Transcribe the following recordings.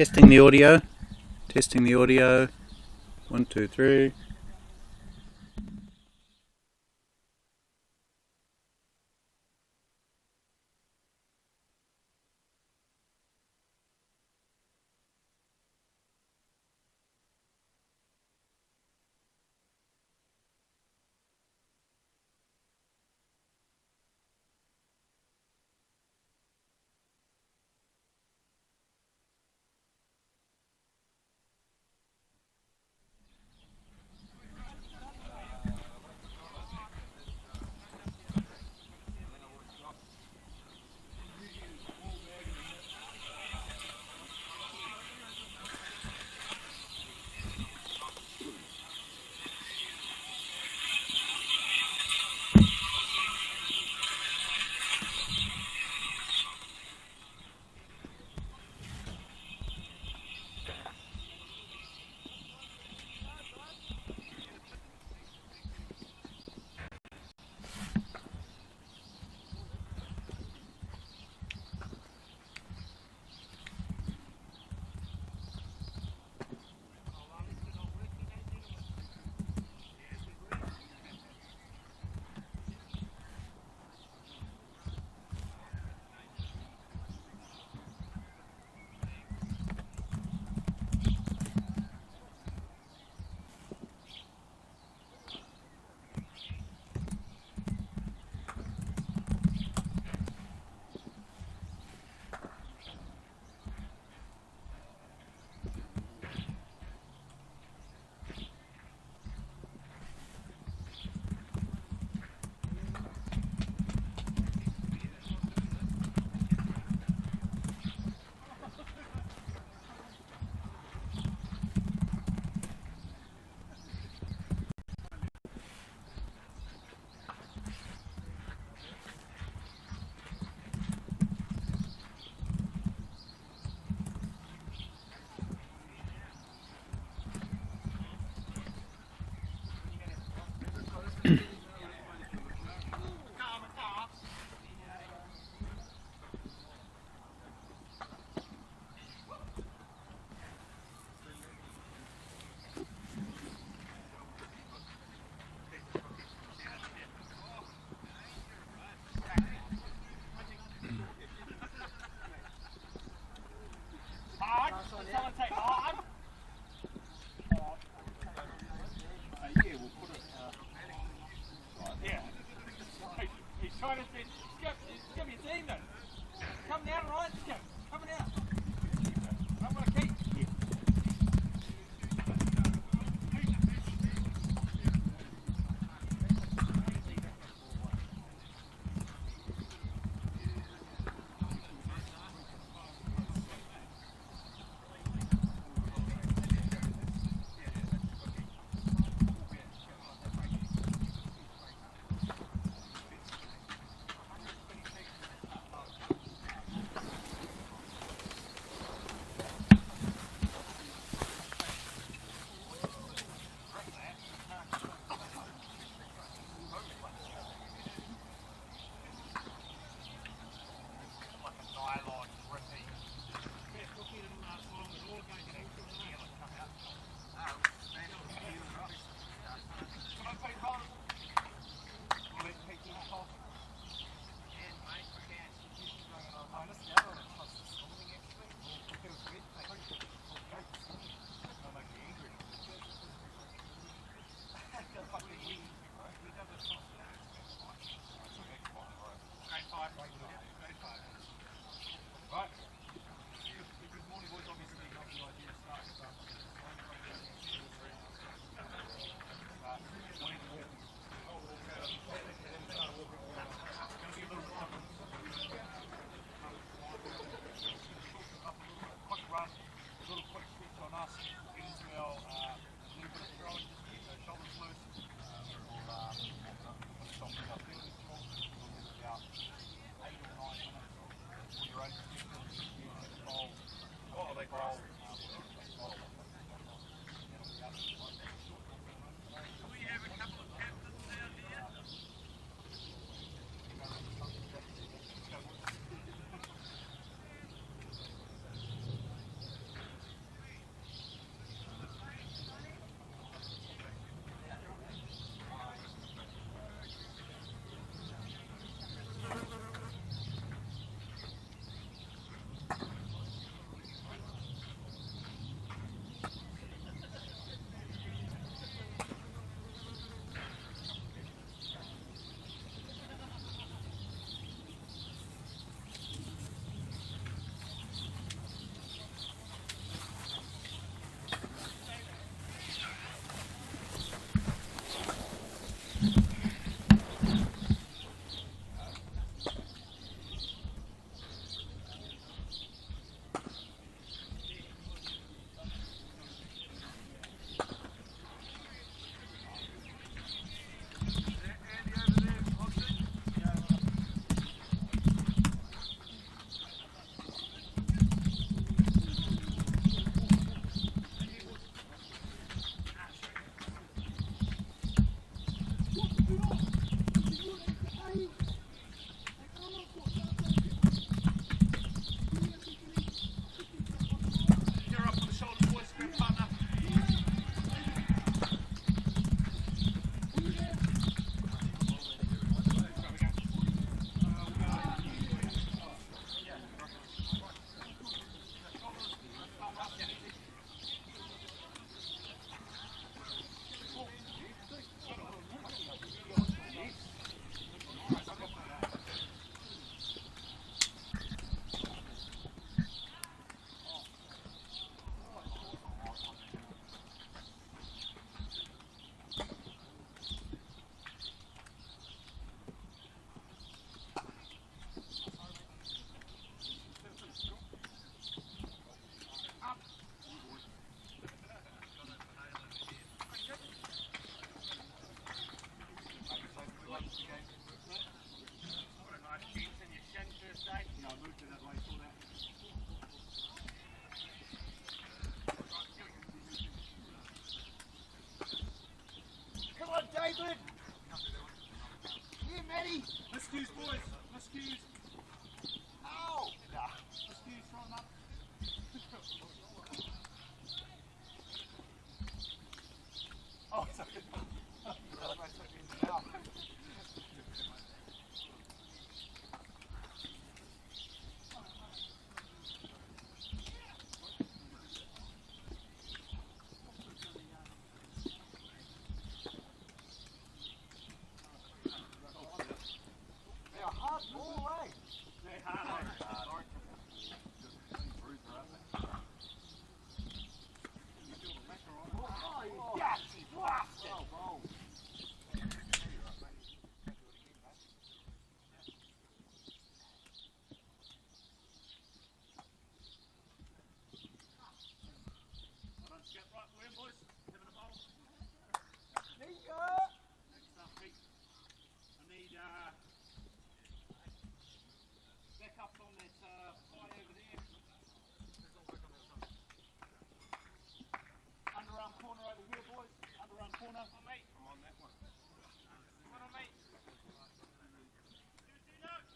Testing the audio. Testing the audio. 1, 2, 3. Miscues, boys. Miscues. Ow! Nah. Miscues, throw them up. Oh, sorry.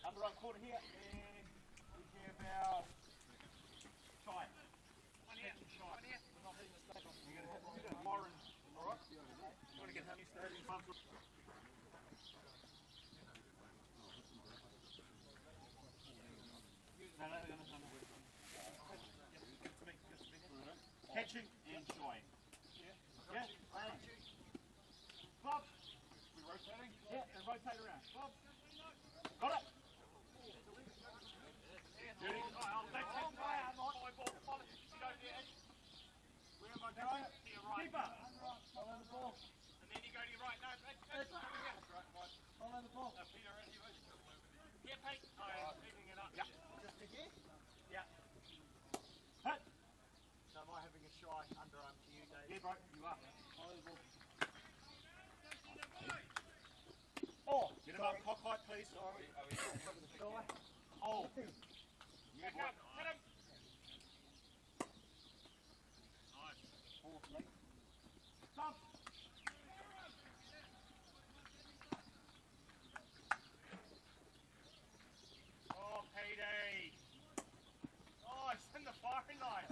Underarm corner here, and we have our shy. One here, shy. One here. We're not hitting the stake off. You're going to hit Warren, alright? You want to get how you started in front of no. Catching and shy. Yeah? Club. We rotating? Yeah, and rotate around. Club. Got it. Ready? I'll take it. Where am I going? To your right. Keeper. Follow the ball. And then you go to your right. No, that's right. Follow the ball. Peter, around you. Yeah, Pete. Oh, picking it up. Yeah. Just again? Yeah. Hit. So am I having a shy underarm to you, Dave? Yeah, bro. You are. Follow the ball. Oh, get him up, cock height, please. Sorry. Oh. Yeah, hit him. Nice. Fourth leg. Jump. Oh, payday. Oh, it's in the firing line.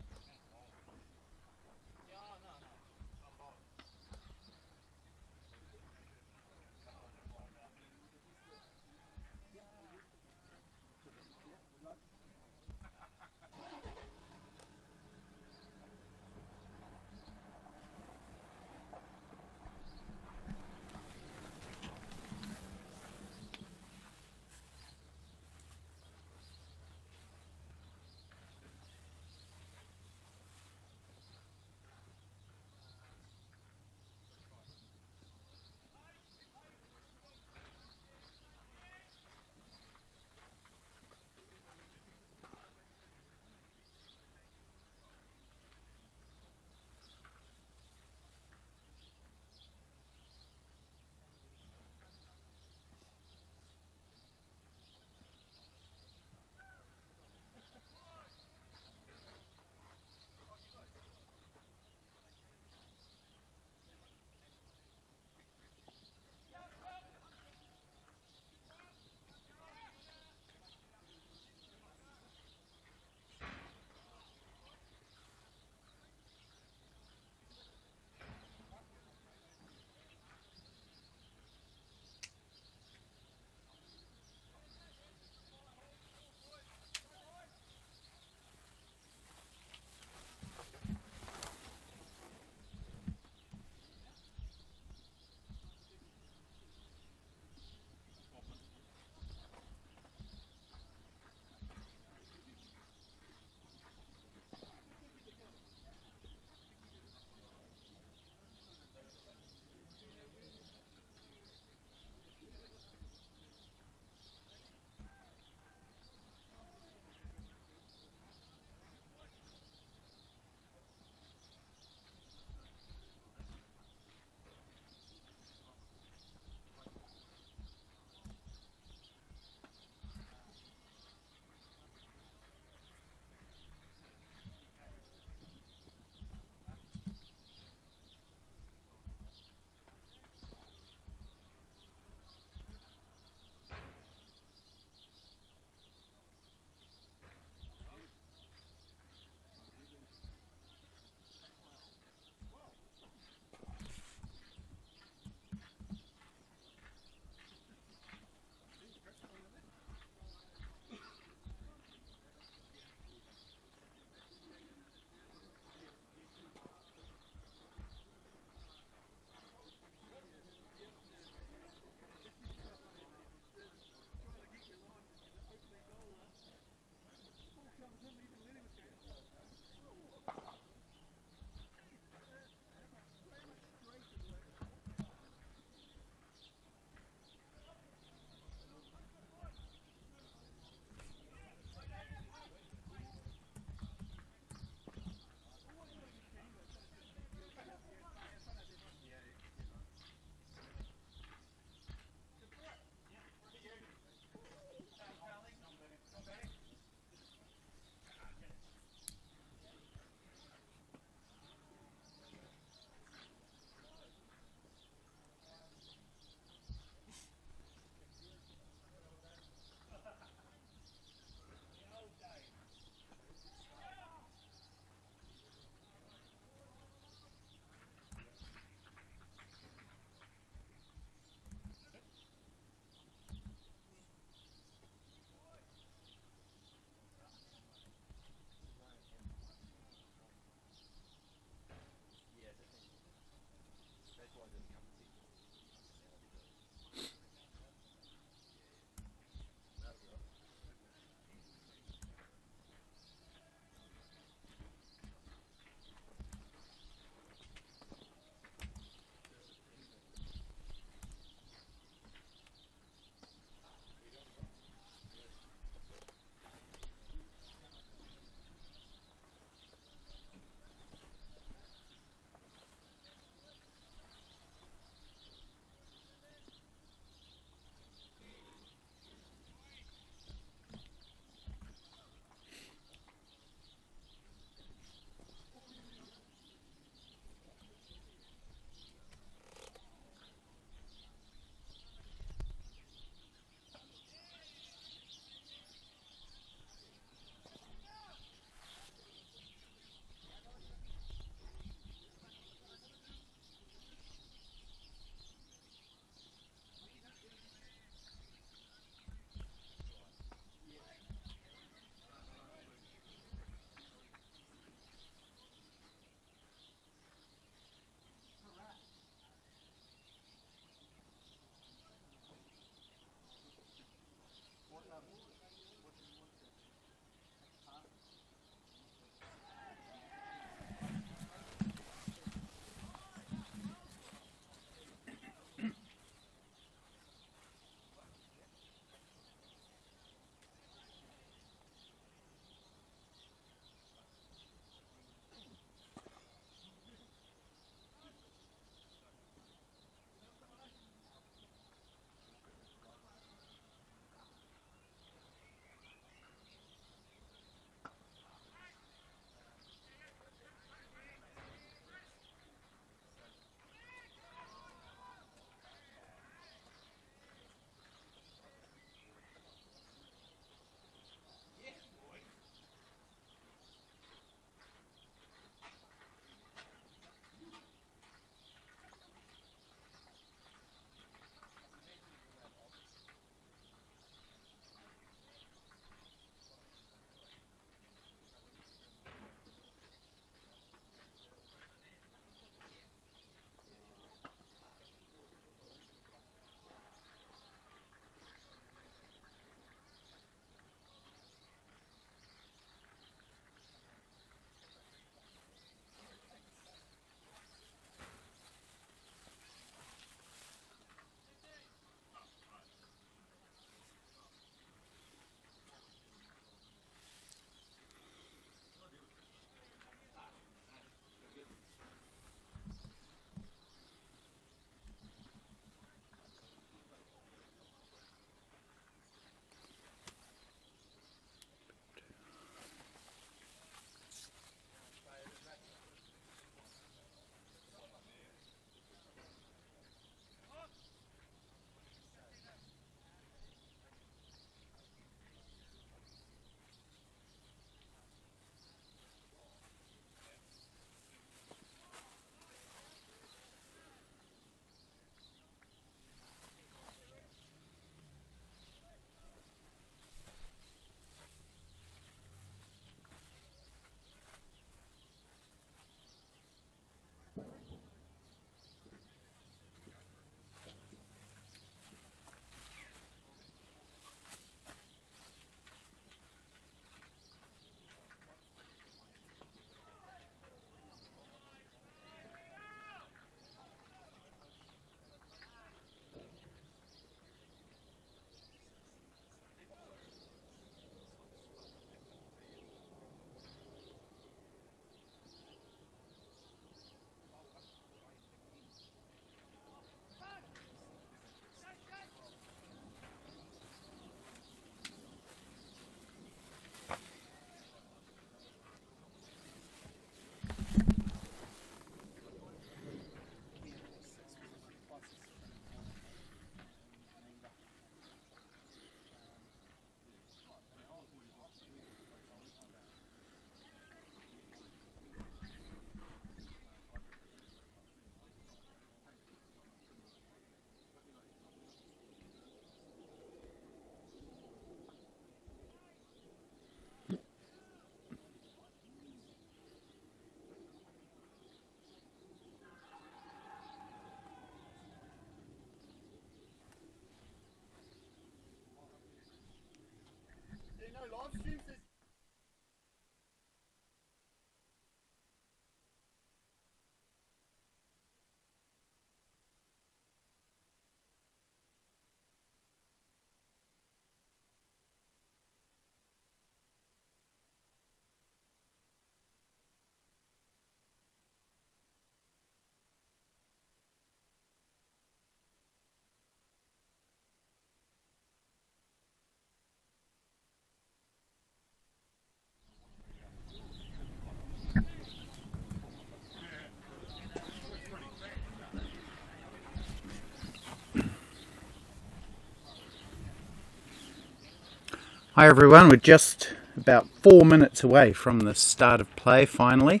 Hi everyone, we're just about 4 minutes away from the start of play finally.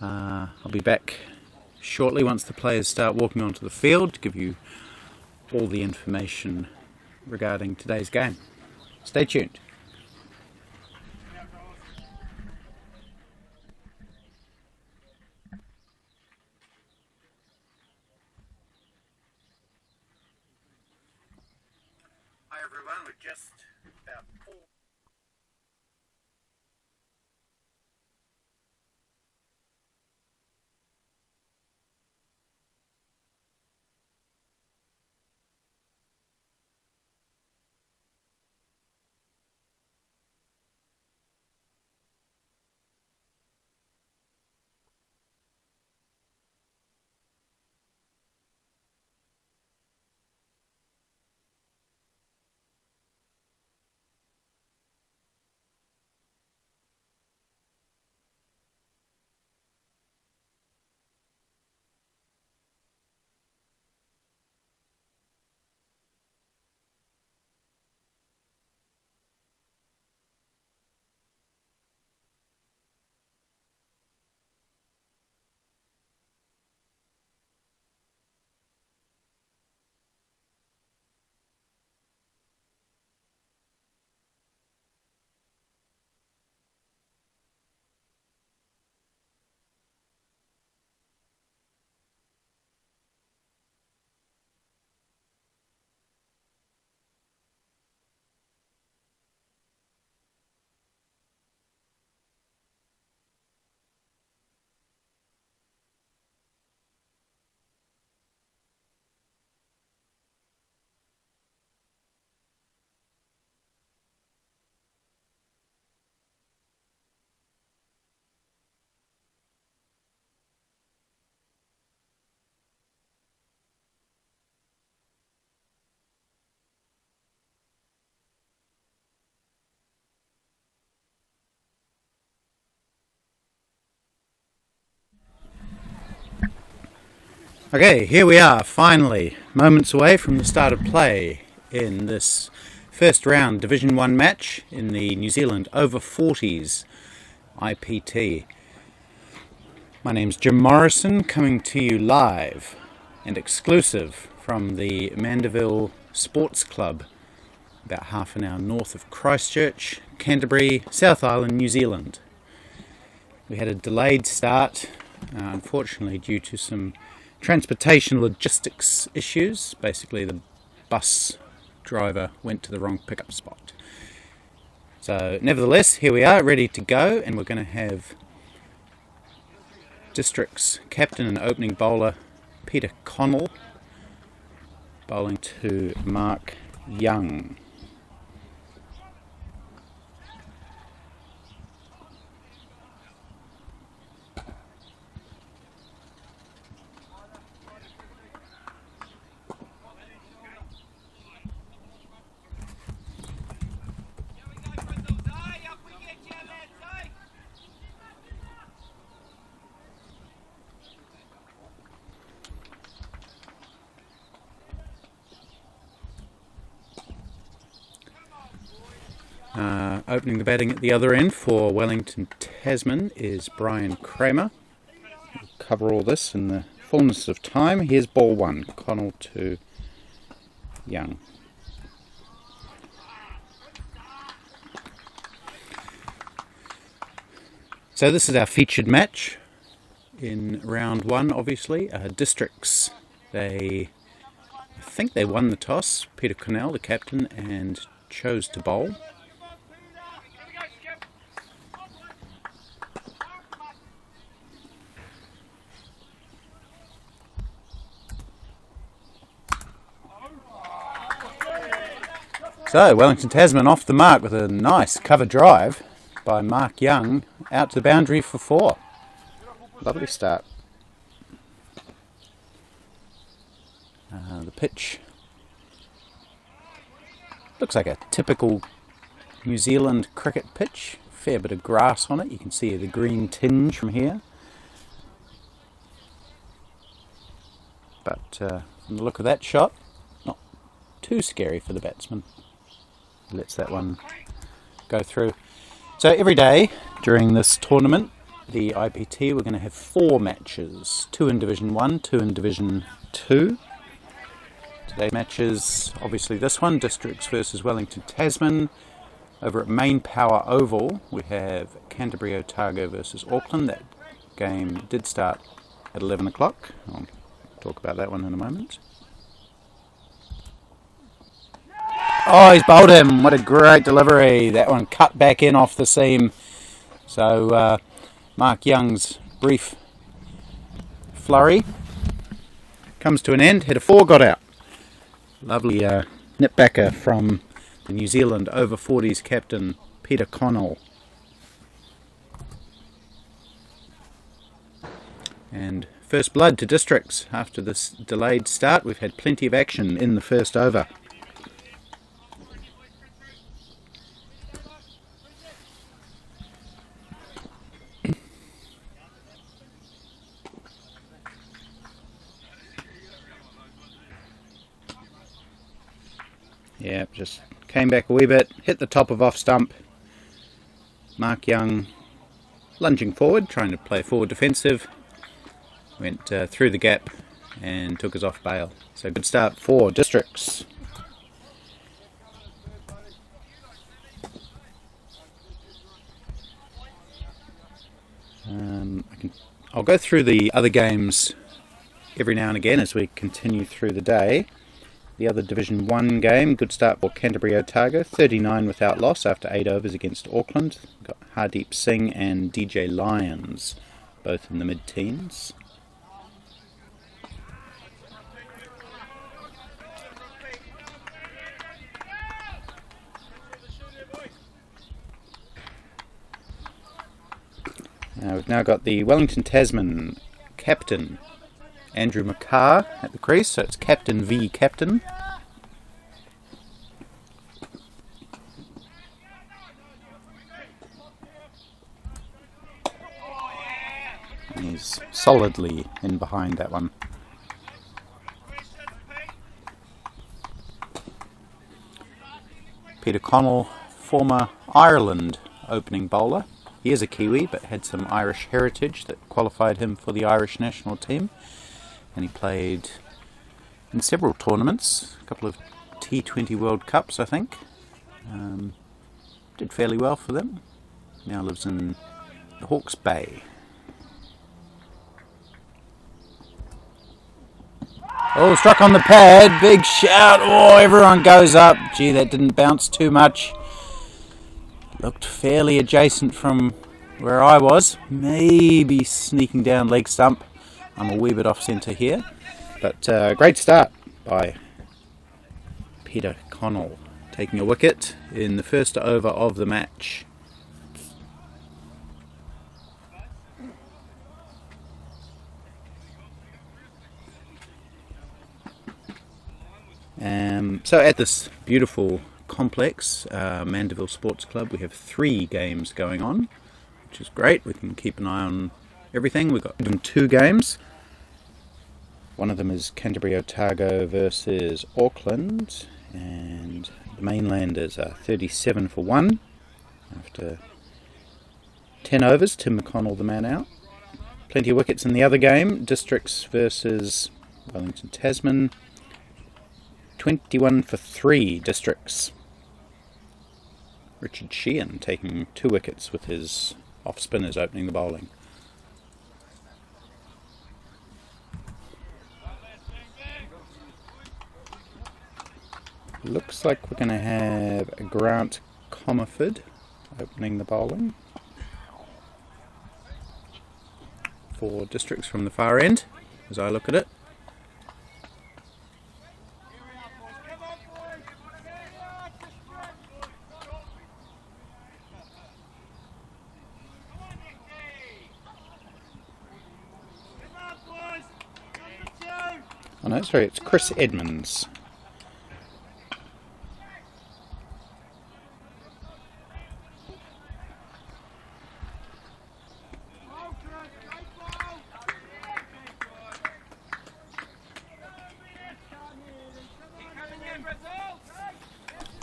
I'll be back shortly once the players start walking onto the field to give you all the information regarding today's game. Stay tuned. Hi everyone, we're just about 4. Okay, here we are, finally, moments away from the start of play in this first round Division 1 match in the New Zealand Over-40s IPT. My name's Jim Morrison, coming to you live and exclusive from the Mandeville Sports Club, about half an hour north of Christchurch, Canterbury, South Island, New Zealand. We had a delayed start, unfortunately due to some transportation logistics issues. Basically the bus driver went to the wrong pickup spot. So nevertheless, here we are, ready to go, and we're going to have District's captain and opening bowler Peter Connell bowling to Mark Young. Opening the batting at the other end for Wellington, Tasman is Brian Kramer. We'll cover all this in the fullness of time. Here's ball one, Connell to Young. So this is our featured match in round one, obviously. Districts, I think they won the toss. Peter Connell, the captain, and chose to bowl. So Wellington Tasman off the mark with a nice cover drive by Mark Young out to the boundary for 4. Lovely start. The pitch looks like a typical New Zealand cricket pitch. Fair bit of grass on it. You can see the green tinge from here. But from the look of that shot, not too scary for the batsman. He lets that one go through. So every day during this tournament, the IPT, we're going to have 4 matches. 2 in Division 1, 2 in Division 2. Today's matches, obviously this one, Districts versus Wellington, Tasman. Over at Main Power Oval, we have Canterbury Otago versus Auckland. That game did start at 11 o'clock. I'll talk about that one in a moment. Oh, he's bowled him. What a great delivery. That one cut back in off the seam. So Mark Young's brief flurry comes to an end. Hit a 4, got out. Lovely nipbacker from the New Zealand Over40s captain Peter Connell. And first blood to Districts. After this delayed start, we've had plenty of action in the first over. Yeah, just came back a wee bit, hit the top of off stump. Mark Young lunging forward, trying to play forward defensive. Went through the gap and took us off bail. So good start for Districts. I'll go through the other games every now and again as we continue through the day. The other Division 1 game, good start for Canterbury Otago, 39 without loss after 8 overs against Auckland. Got Hardeep Singh and DJ Lyons, both in the mid-teens. We've now got the Wellington Tasman captain Andrew McCarr at the crease, so it's captain v captain. And he's solidly in behind that one. Peter Connell, former Ireland opening bowler. He is a Kiwi but had some Irish heritage that qualified him for the Irish national team. And he played in several tournaments, a couple of T20 World Cups I think. Did fairly well for them. Now lives in the Hawke's Bay. Oh, struck on the pad, big shout, oh everyone goes up. Gee, that didn't bounce too much. Looked fairly adjacent from where I was, maybe sneaking down leg stump. I'm a wee bit off centre here, but great start by Peter Connell, taking a wicket in the first over of the match. So at this beautiful complex, Mandeville Sports Club, we have 3 games going on, which is great. We can keep an eye on everything. We've got 2 games. One of them is Canterbury Otago versus Auckland, and the mainlanders are 37 for 1 after 10 overs. Tim McConnell the man out. Plenty of wickets in the other game. Districts versus Wellington Tasman, 21 for 3 Districts. Richard Sheehan taking 2 wickets with his off spinners opening the bowling. Looks like we're going to have Grant Comerford opening the bowling for Districts from the far end, as I look at it. Oh no, sorry, it's Chris Edmonds.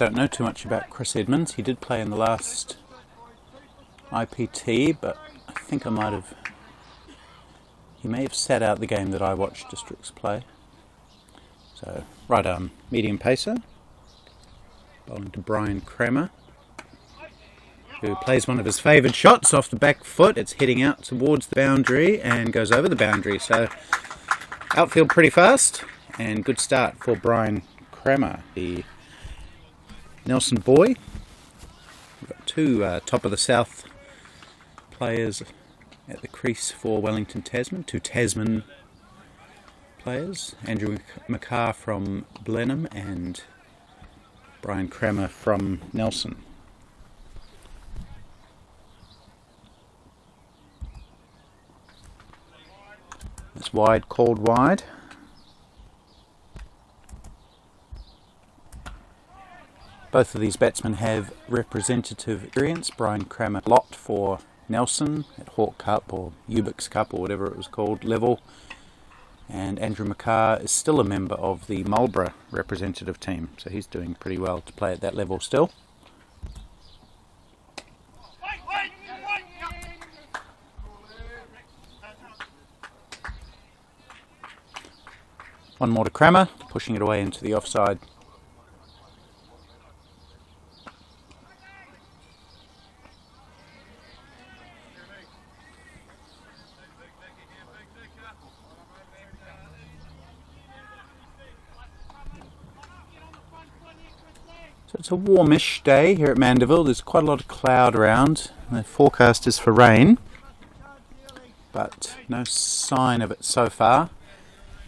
don't know too much about Chris Edmonds. He did play in the last IPT, but I think he may have sat out the game that I watched Districts play. So, right arm, medium pacer, bowling to Brian Kramer, who plays one of his favoured shots off the back foot. It's heading out towards the boundary and goes over the boundary. So, outfield pretty fast, and good start for Brian Kramer, the Nelson boy. We've got two top of the south players at the crease for Wellington Tasman, two Tasman players, Andrew McCarr from Blenheim and Brian Kramer from Nelson. It's wide, called wide. Both of these batsmen have representative experience. Brian Kramer a lot for Nelson at Hawke Cup or Ubix Cup or whatever it was called level, and Andrew McCarr is still a member of the Marlborough representative team, so he's doing pretty well to play at that level still. One more to Kramer, pushing it away into the offside. So it's a warmish day here at Mandeville. There's quite a lot of cloud around. The forecast is for rain, but no sign of it so far.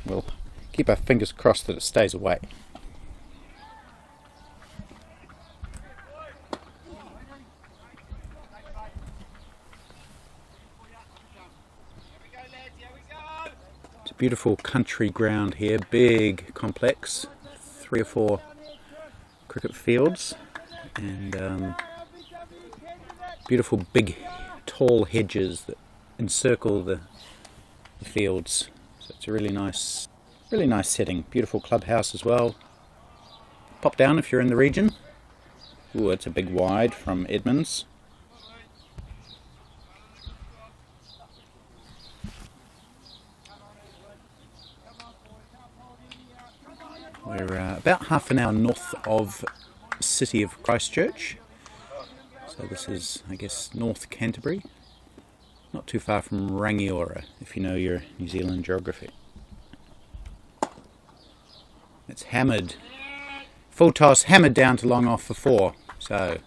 We'll keep our fingers crossed that it stays away. It's a beautiful country ground here, big complex, 3 or 4 cricket fields, and beautiful big tall hedges that encircle the fields. So it's a really nice setting. Beautiful clubhouse as well. Pop down if you're in the region. Ooh, it's a big wide from Edmonds. We're about half an hour north of the city of Christchurch. So this is, I guess, North Canterbury. Not too far from Rangiora, if you know your New Zealand geography. It's hammered. Full toss, hammered down to long off for 4. So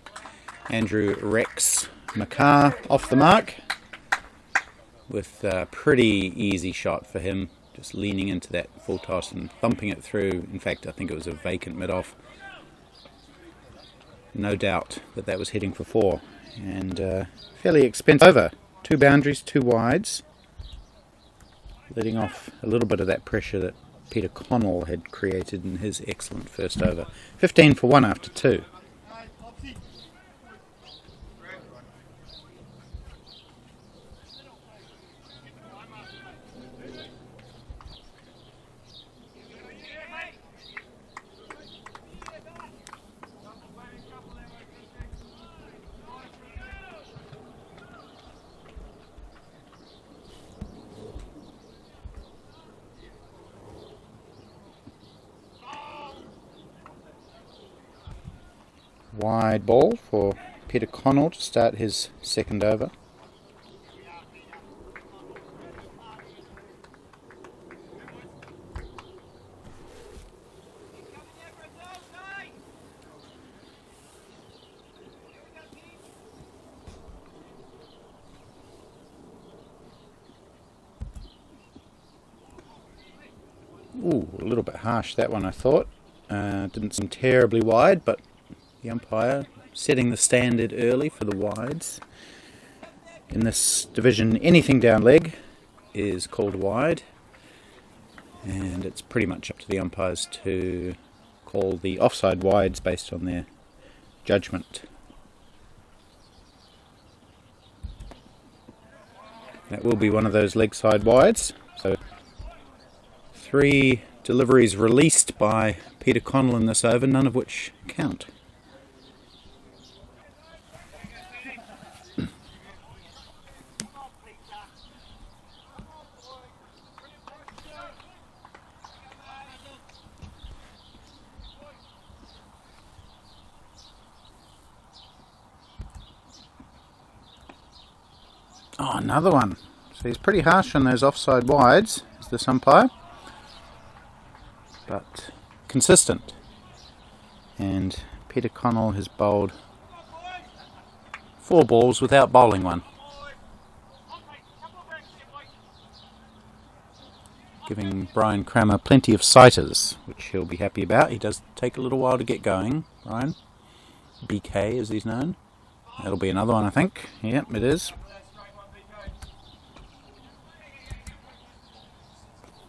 Andrew Rex McCarr off the mark with a pretty easy shot for him. Just leaning into that full toss and thumping it through. In fact, I think it was a vacant mid-off. No doubt that that was heading for 4. And fairly expensive over. 2 boundaries, 2 wides. Letting off a little bit of that pressure that Peter Connell had created in his excellent first over. 15 for 1 after 2. Wide ball for Peter Connell to start his second over. Ooh, a little bit harsh that one, I thought. Didn't seem terribly wide, but the umpire setting the standard early for the wides. In this division, anything down leg is called wide, and it's pretty much up to the umpires to call the offside wides based on their judgment. That will be one of those leg side wides. So 3 deliveries released by Peter Connell in this over, none of which count. Oh, another one. So he's pretty harsh on those offside wides, is this umpire. But consistent. And Peter Connell has bowled 4 balls without bowling one, giving Brian Crammer plenty of sighters, which he'll be happy about. He does take a little while to get going, Brian. BK as he's known. That'll be another one, I think. Yep, it is.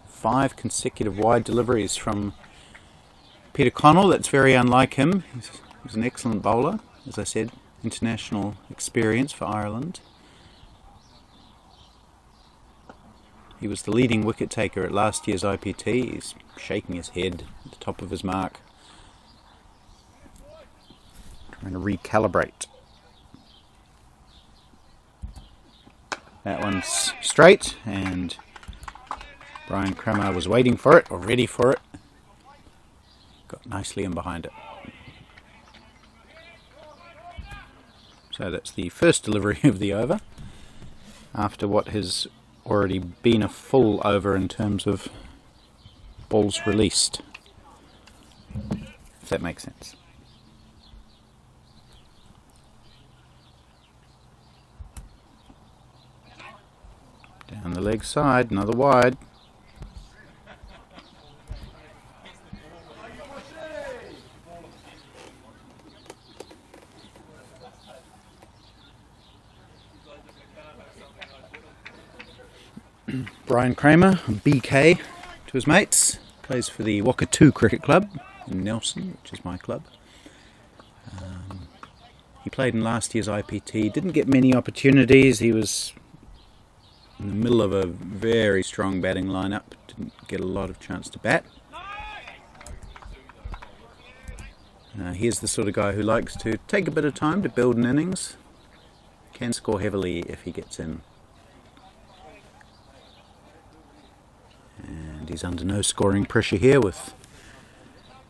5 consecutive wide deliveries from Peter Connell. That's very unlike him. He's an excellent bowler, as I said, international experience for Ireland. He was the leading wicket taker at last year's IPT. He's shaking his head at the top of his mark, trying to recalibrate. That one's straight, and Brian Crammer was waiting for it, or ready for it. Got nicely in behind it. So that's the first delivery of the over, after what has already been a full over in terms of balls released, if that makes sense. Down the leg side, another wide. Brian Crammer, BK to his mates, plays for the Wakatu Cricket Club in Nelson, which is my club. He played in last year's IPT, didn't get many opportunities. He was in the middle of a very strong batting lineup, didn't get a lot of chance to bat. He's the sort of guy who likes to take a bit of time to build an innings, can score heavily if he gets in. And he's under no scoring pressure here, with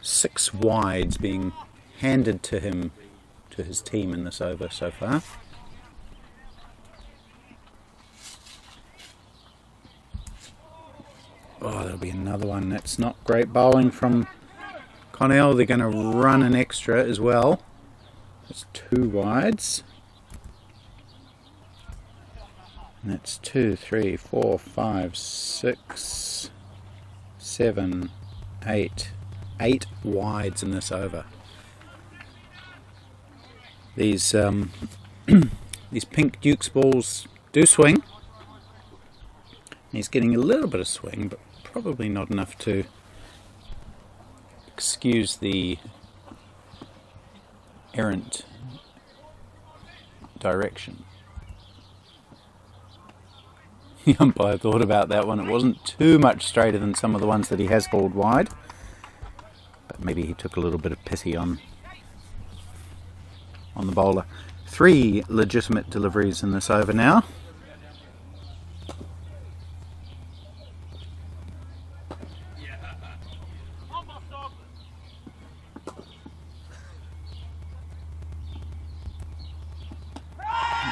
6 wides being handed to him, to his team in this over so far. Oh, there'll be another one. That's not great bowling from Connell. They're going to run an extra as well. That's 2 wides. And that's 2, 3, 4, 5, 6, 7, 8. 8 wides in this over. These these pink Duke's balls do swing. He's getting a little bit of swing, but probably not enough to excuse the errant direction. The umpire thought about that one. It wasn't too much straighter than some of the ones that he has bowled wide, but maybe he took a little bit of pity on the bowler. 3 legitimate deliveries in this over now.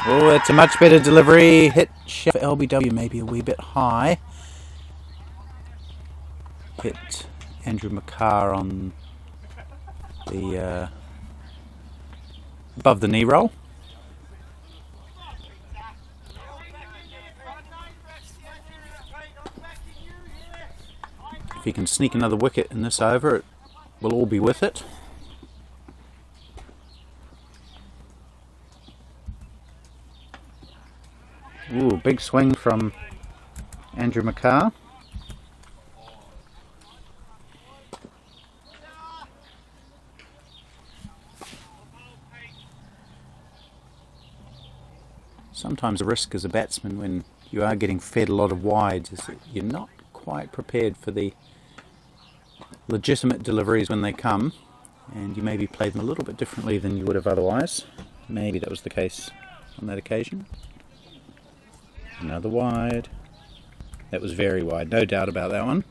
Oh, it's a much better delivery. Hit for LBW, maybe a wee bit high. Hit Andrew McCarr on the above the knee roll. If he can sneak another wicket in this over, it will all be worth it. Ooh, big swing from Andrew McCarr. Sometimes a risk as a batsman when you are getting fed a lot of wides is that you're not quite prepared for the legitimate deliveries when they come, and you maybe play them a little bit differently than you would have otherwise. Maybe that was the case on that occasion. Another wide. That was very wide, no doubt about that one.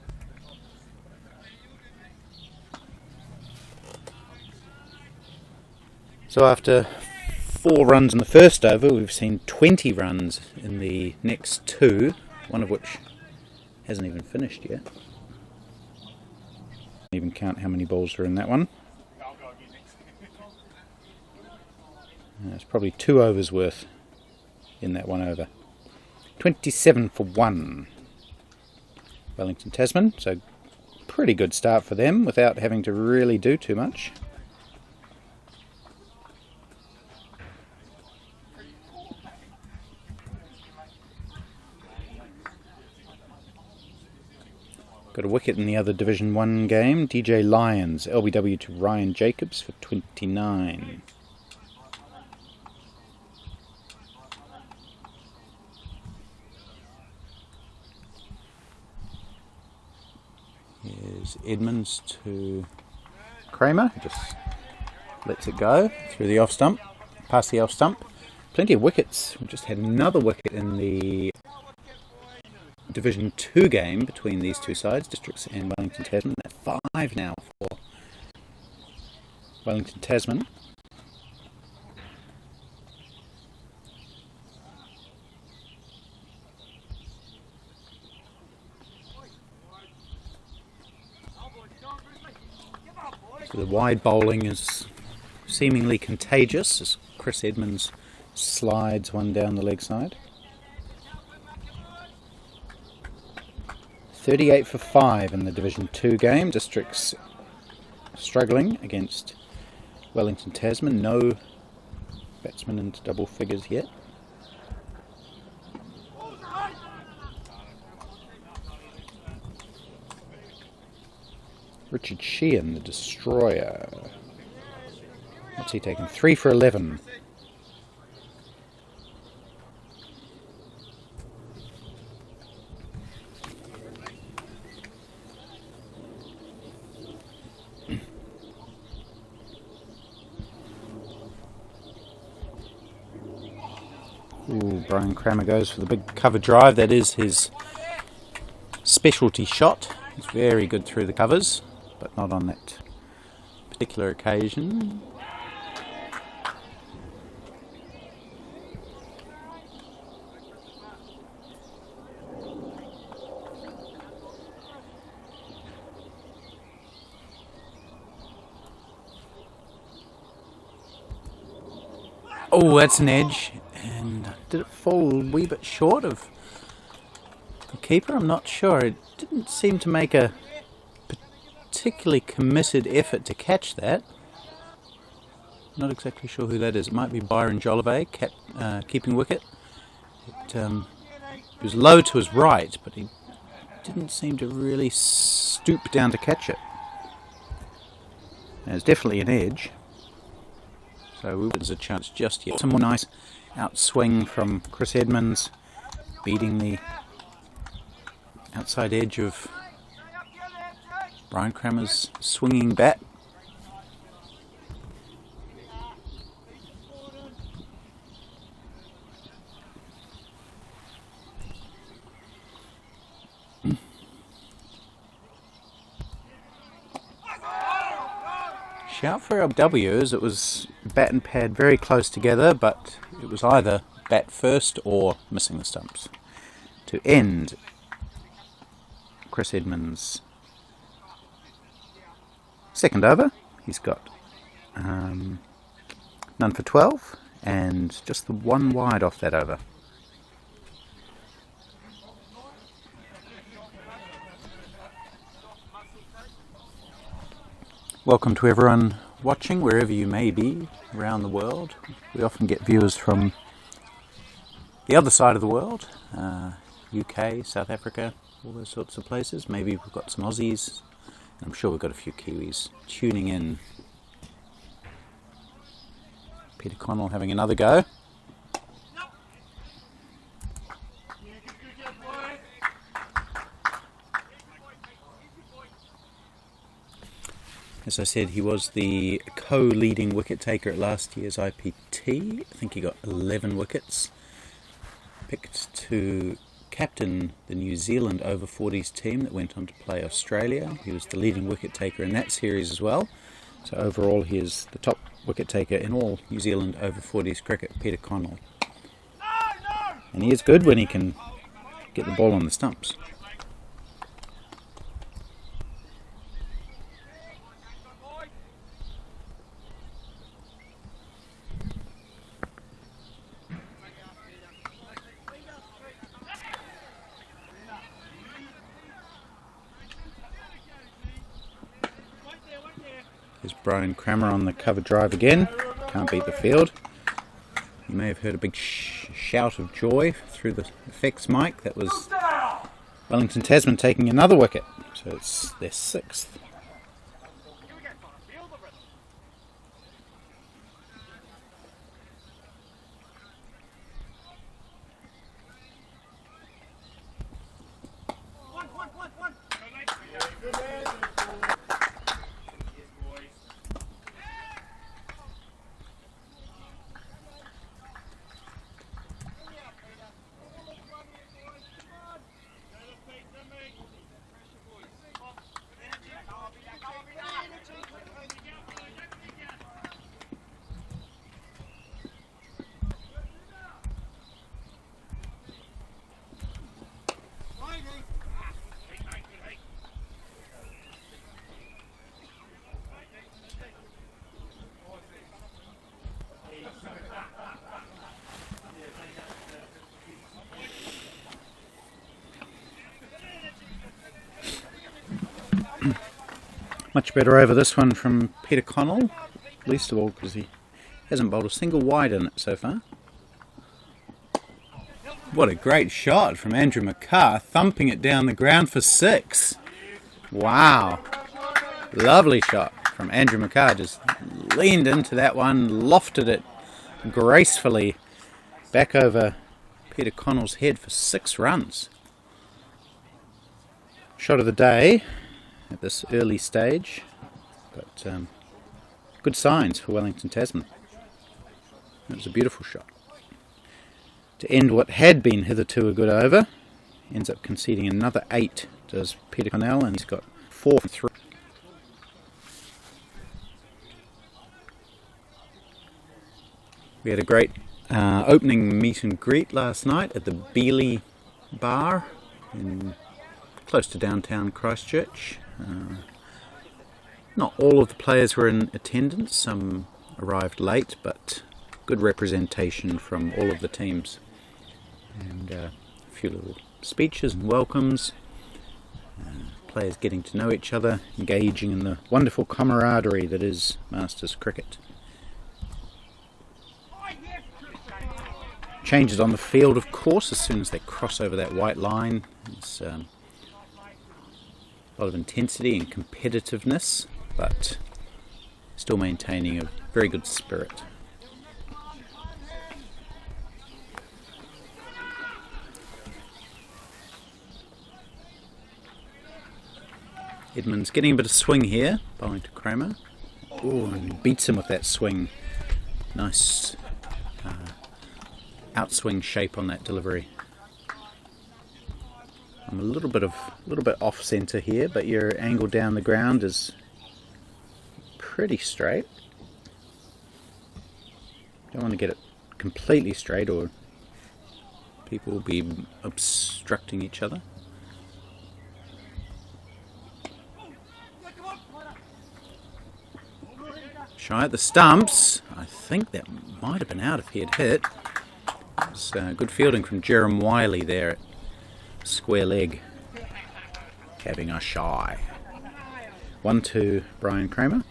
So after 4 runs in the first over. We've seen 20 runs in the next 2, one of which hasn't even finished yet. Can't even count how many balls are in that one. It's probably 2 overs worth in that 1 over. 27 for 1. Wellington Tasman, so pretty good start for them without having to really do too much. Got a wicket in the other Division 1 game. DJ Lyons, LBW to Ryan Jacobs for 29. Here's Edmonds to Kramer, just lets it go through the off stump, past the off stump. Plenty of wickets. We just had another wicket in the Division 2 game between these two sides, Districts and Wellington Tasman. That's 5 now for Wellington Tasman. So the wide bowling is seemingly contagious as Chris Edmonds slides one down the leg side. 38 for 5 in the Division 2 game. Districts struggling against Wellington Tasman. No batsmen into double figures yet. Richard Sheehan, the destroyer. What's he taken? 3 for 11. Ooh, Brian Kramer goes for the big cover drive. That is his specialty shot. He's very good through the covers, but not on that particular occasion. Oh, that's an edge. And did it fall a wee bit short of the keeper? I'm not sure. It didn't seem to make a particularly committed effort to catch that. Not exactly sure who that is. It might be Byron Jollivet, keeping wicket. It was low to his right, but he didn't seem to really stoop down to catch it. There's definitely an edge. So there's a chance just yet. Some more nice outswing from Chris Edmonds, beating the outside edge of Brian Kramer's swinging bat. Shout for LW as it was bat and pad very close together, but it was either bat first or missing the stumps. To end Chris Edmonds' second over, he's got none for 12 and just the 1 wide off that over. Welcome to everyone watching, wherever you may be around the world. We often get viewers from the other side of the world, UK, South Africa, all those sorts of places. Maybe we've got some Aussies, and I'm sure we've got a few Kiwis tuning in. Peter Connell having another go. As I said, he was the co-leading wicket taker at last year's IPT. I think he got 11 wickets. Picked to captain the New Zealand over-40s team that went on to play Australia. He was the leading wicket taker in that series as well. So overall he is the top wicket taker in all New Zealand over 40s cricket, Peter Connell. And he is good when he can get the ball on the stumps. There's Brian Cramer on the cover drive again. Can't beat the field. You may have heard a big shout of joy through the effects mic. That was Wellington Tasman taking another wicket. So it's their 6th. Much better over this one from Peter Connell, least of all because he hasn't bowled a single wide in it so far. What a great shot from Andrew McCarr, thumping it down the ground for 6. Wow, lovely shot from Andrew McCarr, just leaned into that one, lofted it gracefully back over Peter Connell's head for 6 runs. Shot of the day at this early stage, but good signs for Wellington Tasman. It was a beautiful shot. To end what had been hitherto a good over, ends up conceding another 8, does Peter Connell, and he's got 4 from 3. We had a great opening meet and greet last night at the Beeley Bar in close to downtown Christchurch. Not all of the players were in attendance, some arrived late, but good representation from all of the teams. And a few little speeches and welcomes, players getting to know each other, engaging in the wonderful camaraderie that is Masters cricket. Changes on the field, of course, as soon as they cross over that white line. It's a lot of intensity and competitiveness, but still maintaining a very good spirit. Edmonds getting a bit of swing here, bowling to Cramer. Oh, and beats him with that swing. Nice outswing shape on that delivery. I'm a little bit off centre here, but your angle down the ground is pretty straight. Don't want to get it completely straight, or people will be obstructing each other. Shy at the stumps. I think that might have been out if he had hit. It's good fielding from Jerem Wiley there at square leg, having a shy. 1-2 Brian Cramer.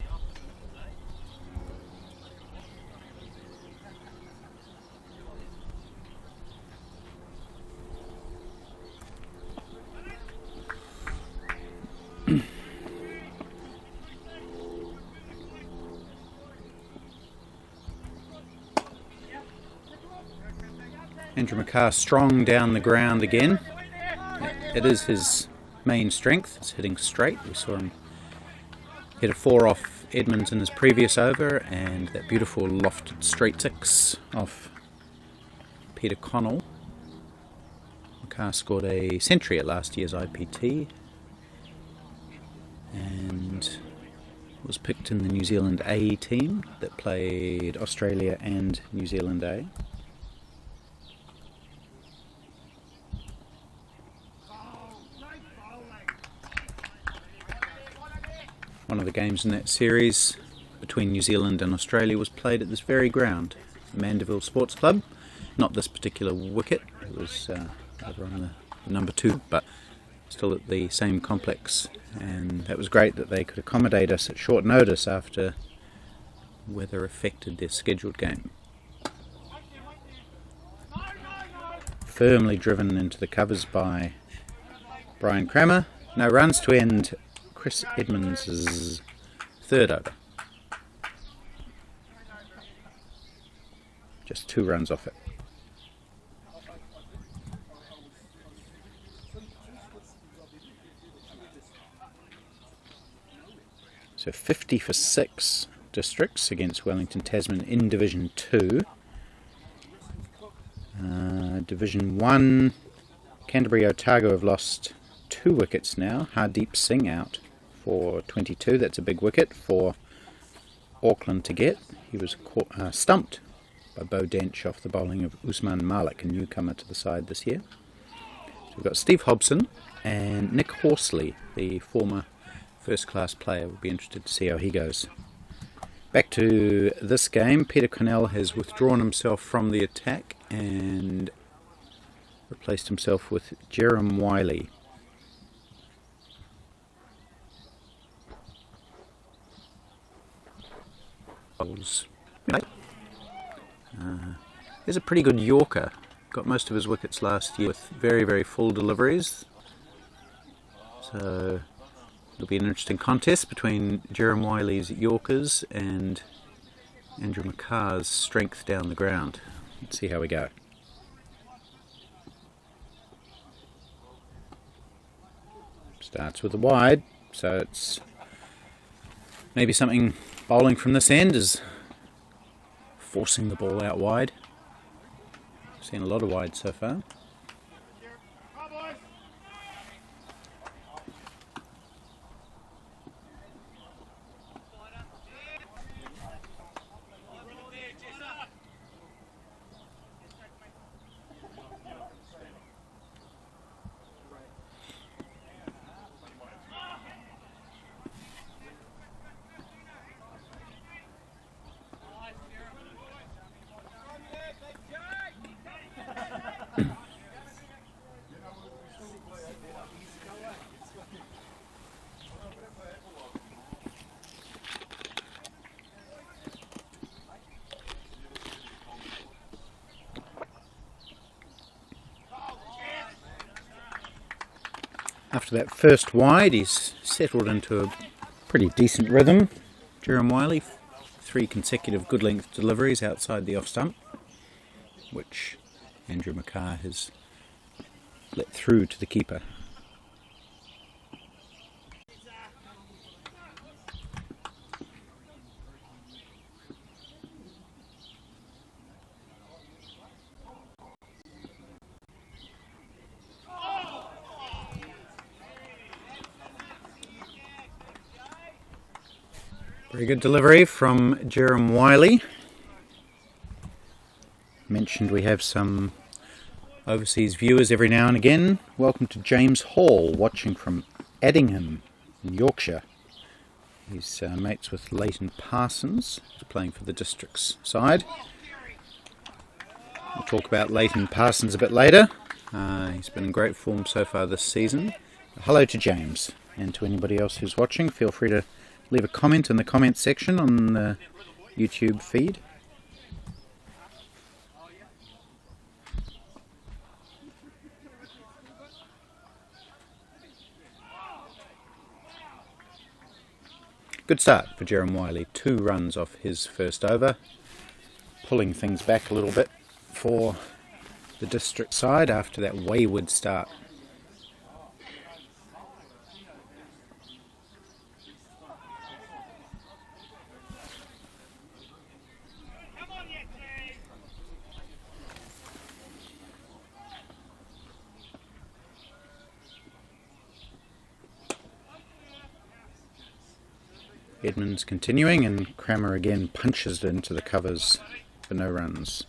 Andrew McCarr strong down the ground again. It is his main strength, it's hitting straight. We saw him hit a 4 off Edmonds in his previous over, and that beautiful lofted straight 6 off Peter Connell. McCarr scored a century at last year's IPT, and was picked in the New Zealand A team that played Australia and New Zealand A. One of the games in that series between New Zealand and Australia was played at this very ground, Mandeville Sports Club. Not this particular wicket, it was over on the number 2, but still at the same complex, and that was great that they could accommodate us at short notice after weather affected their scheduled game. Firmly driven into the covers by Brian Crammer. No runs to end Chris Edmonds' third over. Just 2 runs off it. So 50 for 6 districts against Wellington Tasman in Division 2. Division 1, Canterbury Otago have lost 2 wickets now. Hardeep Singh out for 22. That's a big wicket for Auckland to get. He was stumped by Bo Dench off the bowling of Usman Malik, a newcomer to the side this year. So we've got Steve Hobson and Nick Horsley, the former first-class player. We'll be interested to see how he goes. Back to this game, Peter Connell has withdrawn himself from the attack and replaced himself with Jerem Wiley. He's a pretty good Yorker. Got most of his wickets last year with very, very full deliveries. So it'll be an interesting contest between Jerem Wiley's Yorkers and Andrew McCarr's strength down the ground. Let's see how we go. Starts with a wide, so it's maybe something bowling from this end is forcing the ball out wide. Seen a lot of wide so far. After that first wide, he's settled into a pretty decent rhythm. Jerem Wiley, 3 consecutive good length deliveries outside the off stump, which Andrew McCarr has let through to the keeper. Very good delivery from Jerem Wiley. Mentioned we have some overseas viewers every now and again. Welcome to James Hall, watching from Addingham in Yorkshire. He's mates with Leighton Parsons, who's playing for the district's side. We'll talk about Leighton Parsons a bit later. He's been in great form so far this season. Hello to James, and to anybody else who's watching, feel free to leave a comment in the comment section on the YouTube feed. Good start for Jerem Wiley. 2 runs off his first over, pulling things back a little bit for the district side after that wayward start. Edmonds continuing, and Crammer again punches it into the covers for no runs.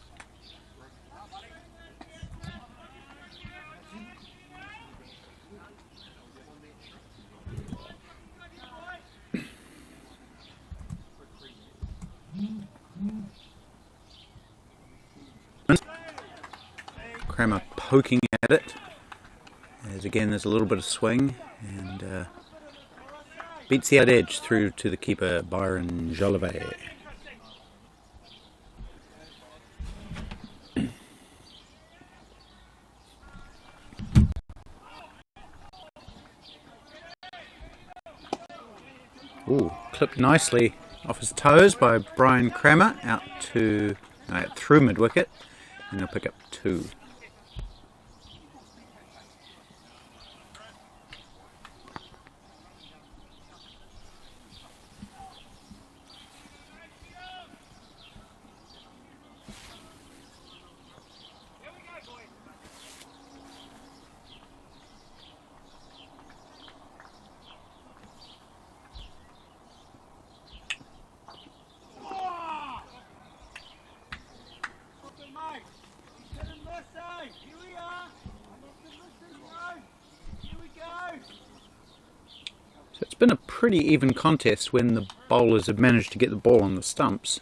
Crammer poking at it, as again there's a little bit of swing, and beats the out edge through to the keeper, Byron Jolivet. Ooh, clipped nicely off his toes by Brian Crammer out to through mid wicket, and he'll pick up 2. So it's been a pretty even contest when the bowlers have managed to get the ball on the stumps.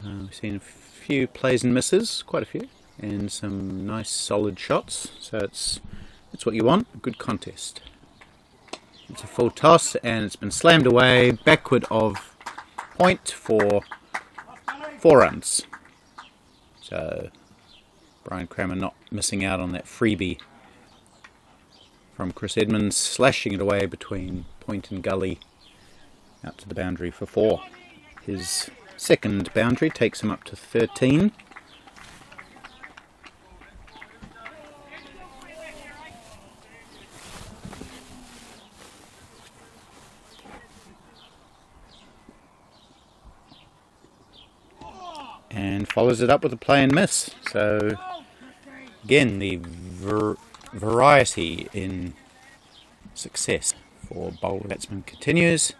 We've seen a few plays and misses, quite a few, and some nice solid shots. So it's what you want, a good contest. It's a full toss and it's been slammed away backward of point for 4 runs. So Brian Crammer not missing out on that freebie from Chris Edmonds, slashing it away between point and gully out to the boundary for 4. His second boundary takes him up to 13. And follows it up with a play and miss. So again, the variety in success for bowler batsman continues.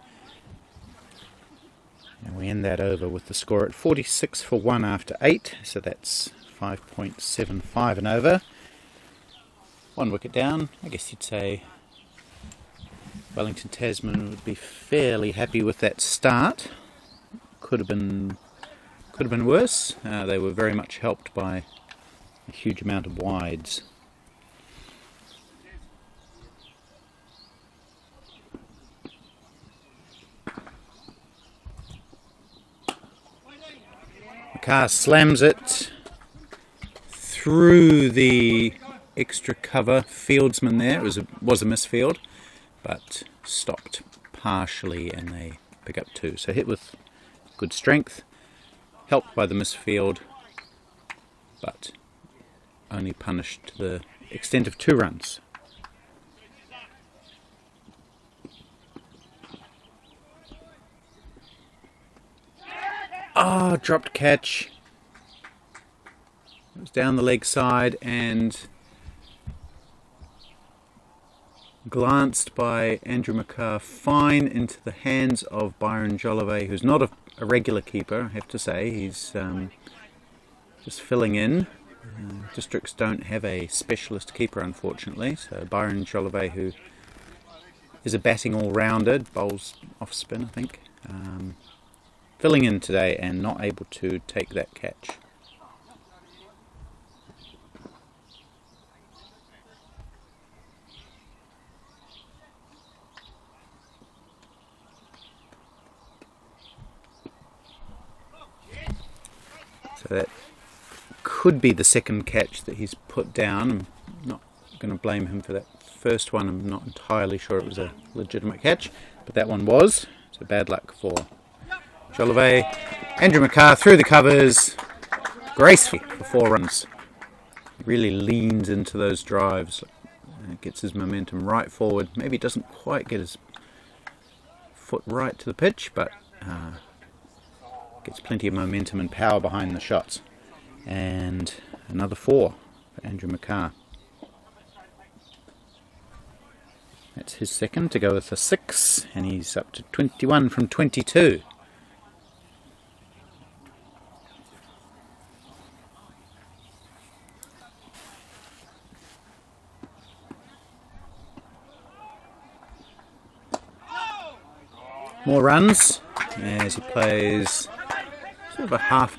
And we end that over with the score at 46 for 1 after 8, so that's 5.75 and over. 1 wicket down. I guess you'd say Wellington Tasman would be fairly happy with that start. Could have been worse. They were very much helped by a huge amount of wides. Car slams it through the extra cover fieldsman there. It was a misfield, but stopped partially and they pick up 2. So hit with good strength, helped by the misfield, but only punished to the extent of 2 runs. Ah, dropped catch. It was down the leg side and glanced by Andrew McCarr fine into the hands of Byron Jolivet, who's not a regular keeper, I have to say. He's just filling in. Districts don't have a specialist keeper, unfortunately, so Byron Jolivet, who is a batting all-rounder, bowls off spin, I think. Filling in today and not able to take that catch. So that could be the second catch that he's put down. I'm not going to blame him for that first one. I'm not entirely sure it was a legitimate catch, but that one was. So bad luck for Jolivet. Andrew McCarr through the covers gracefully for 4 runs. He really leans into those drives, gets his momentum right forward. Maybe doesn't quite get his foot right to the pitch, but gets plenty of momentum and power behind the shots. And another 4 for Andrew McCarr. That's his second to go with a 6, and he's up to 21 from 22. More runs as he plays sort of a half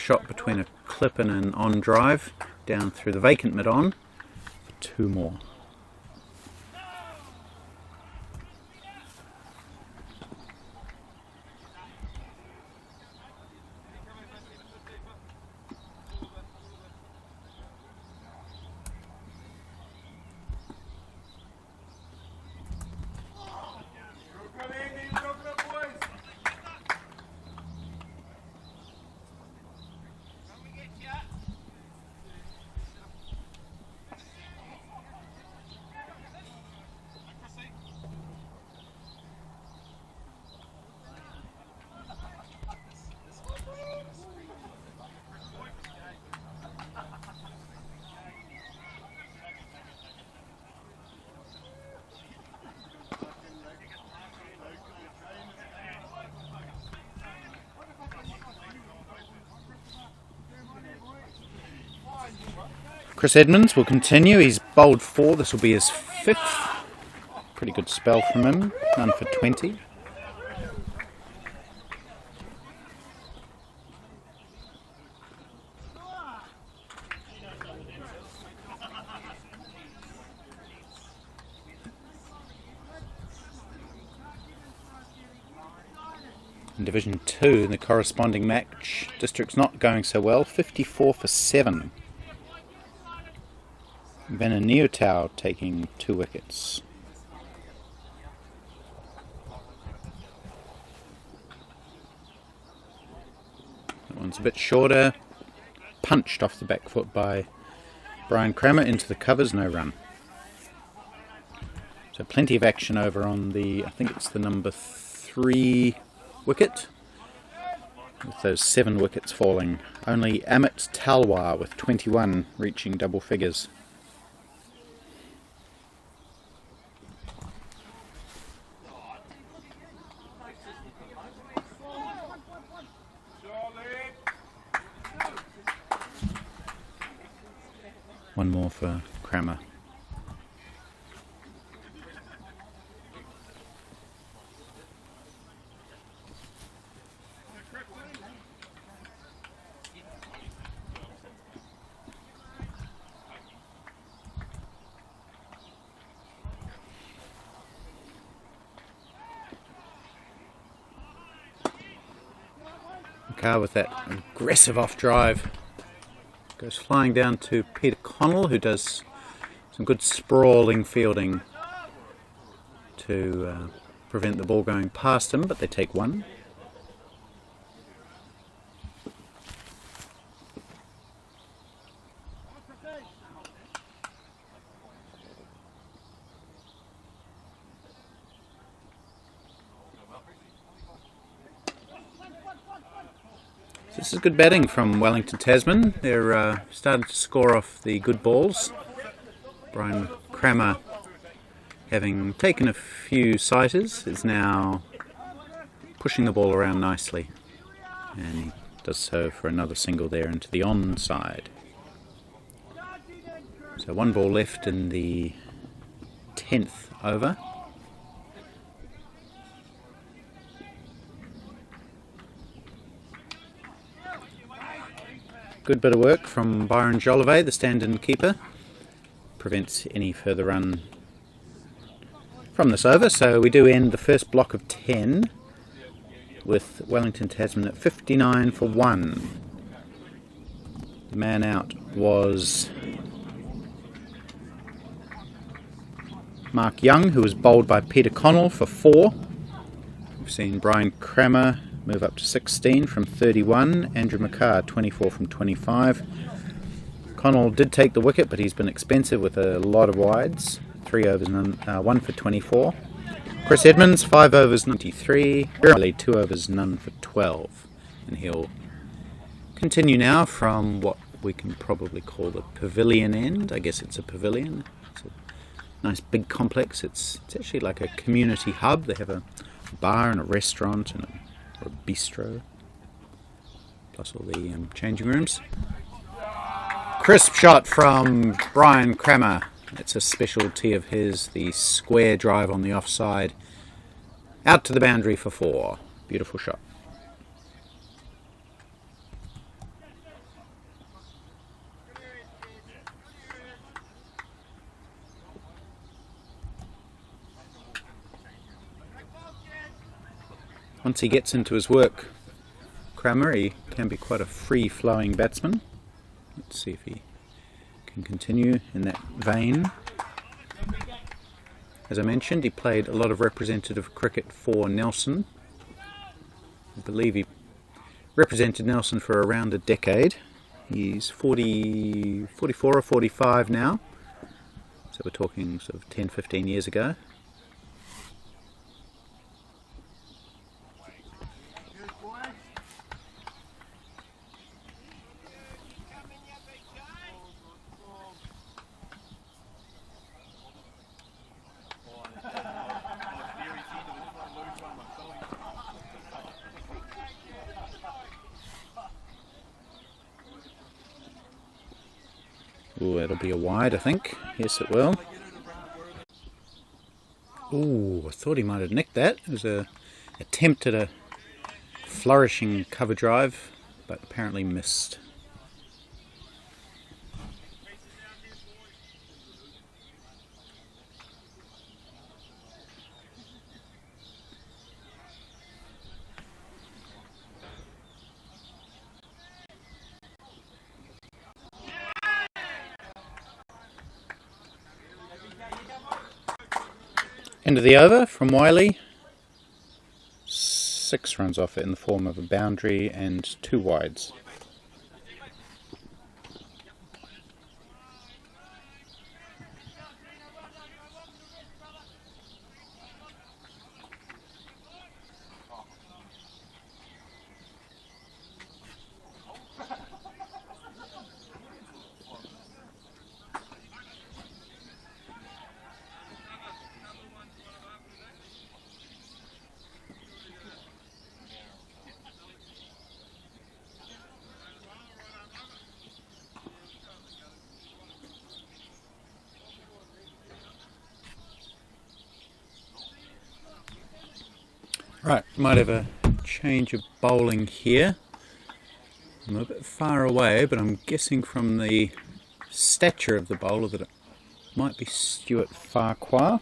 shot between a clip and an on drive down through the vacant mid-on for 2 more. Chris Edmonds will continue. He's bowled 4. This will be his 5th. Pretty good spell from him. None for 20. In Division 2, in the corresponding match, District's not going so well. 54 for 7. Vanna Neotau taking 2 wickets. That one's a bit shorter. Punched off the back foot by Brian Crammer into the covers, no run. So plenty of action over on the, I think it's the number 3 wicket, with those 7 wickets falling. Only Amit Talwar with 21 reaching double figures. One more for Crammer. Car with that aggressive off drive goes flying down to Peter Connell, who does some good sprawling fielding to prevent the ball going past him, but they take 1. This is good batting from Wellington Tasman. They're starting to score off the good balls. Brian Crammer, having taken a few sighters, is now pushing the ball around nicely. And he does so for another single there into the on side. So 1 ball left in the 10th over. Good bit of work from Byron Jolivet, the stand-in keeper. Prevents any further run from this over. So we do end the first block of 10 with Wellington Tasman at 59 for 1. The man out was Mark Young, who was bowled by Peter Connell for 4. We've seen Brian Crammer move up to 16 from 31. Andrew McCarr 24 from 25. Connell did take the wicket, but he's been expensive with a lot of wides. 3 overs, 1 for 24. Chris Edmonds 5 overs 93. Early 2 overs, none for 12. And he'll continue now from what we can probably call the pavilion end. I guess it's a pavilion. It's a Nice big complex. It's actually like a community hub. They have a bar and a restaurant and or a bistro, plus all the changing rooms. Crisp shot from Brian Cramer. It's a specialty of his, the square drive on the offside. Out to the boundary for 4. Beautiful shot. Once he gets into his work, Cramer, he can be quite a free-flowing batsman. Let's see if he can continue in that vein. As I mentioned, he played a lot of representative cricket for Nelson. I believe he represented Nelson for around a decade. He's 44 or 45 now, so we're talking sort of 10-15 years ago. Ooh, that'll be a wide, I think. Yes, it will. Ooh, I thought he might have nicked that. It was an attempt at a flourishing cover drive, but apparently missed. End of the over from Wiley. 6 runs off it in the form of a boundary and 2 wides. Right, might have a change of bowling here. I'm a bit far away, but I'm guessing from the stature of the bowler that it might be Stuart Farquhar.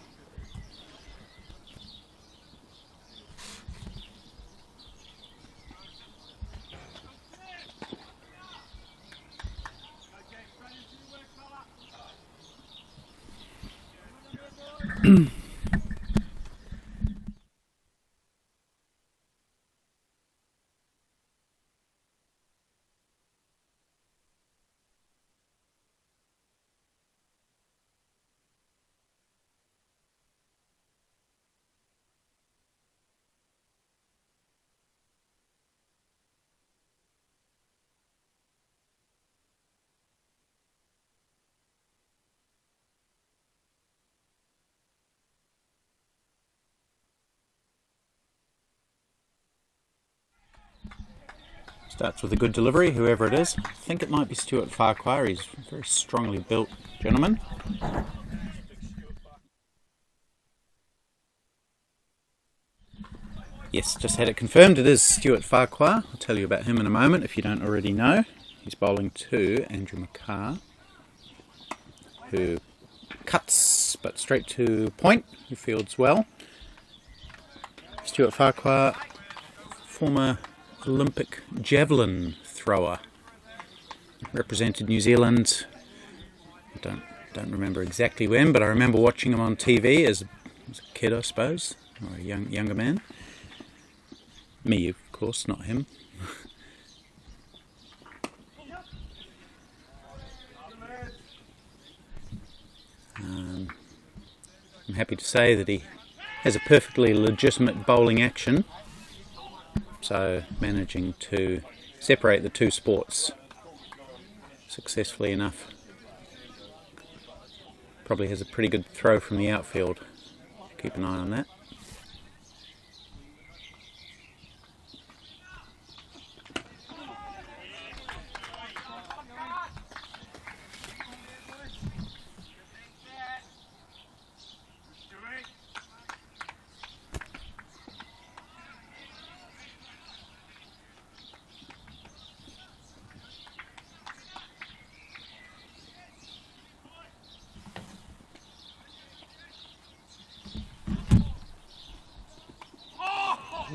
Starts with a good delivery, whoever it is. I think it might be Stuart Farquhar. He's a very strongly built gentleman. Yes, just had it confirmed. It is Stuart Farquhar. I'll tell you about him in a moment if you don't already know. He's bowling to Andrew McCarr, who cuts but straight to point, who fields well. Stuart Farquhar, former Olympic javelin thrower, represented New Zealand. I don't remember exactly when, but I remember watching him on TV as a kid, I suppose, or a younger man. Me, of course, not him. I'm happy to say that he has a perfectly legitimate bowling action. So managing to separate the 2 sports successfully enough. Probably has a pretty good throw from the outfield. Keep an eye on that.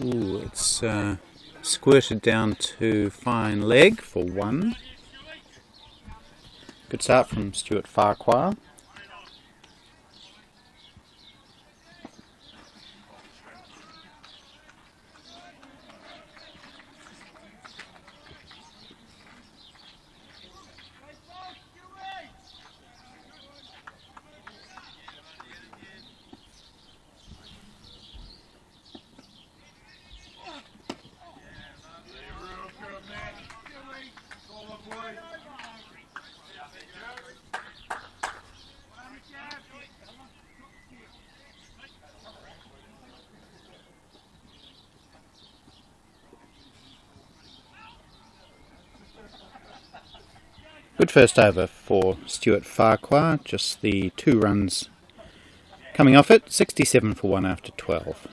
Ooh, it's squirted down to fine leg for 1. Good start from Stuart Farquhar. Good first over for Stuart Farquhar, just the 2 runs coming off it, 67 for 1 after 12.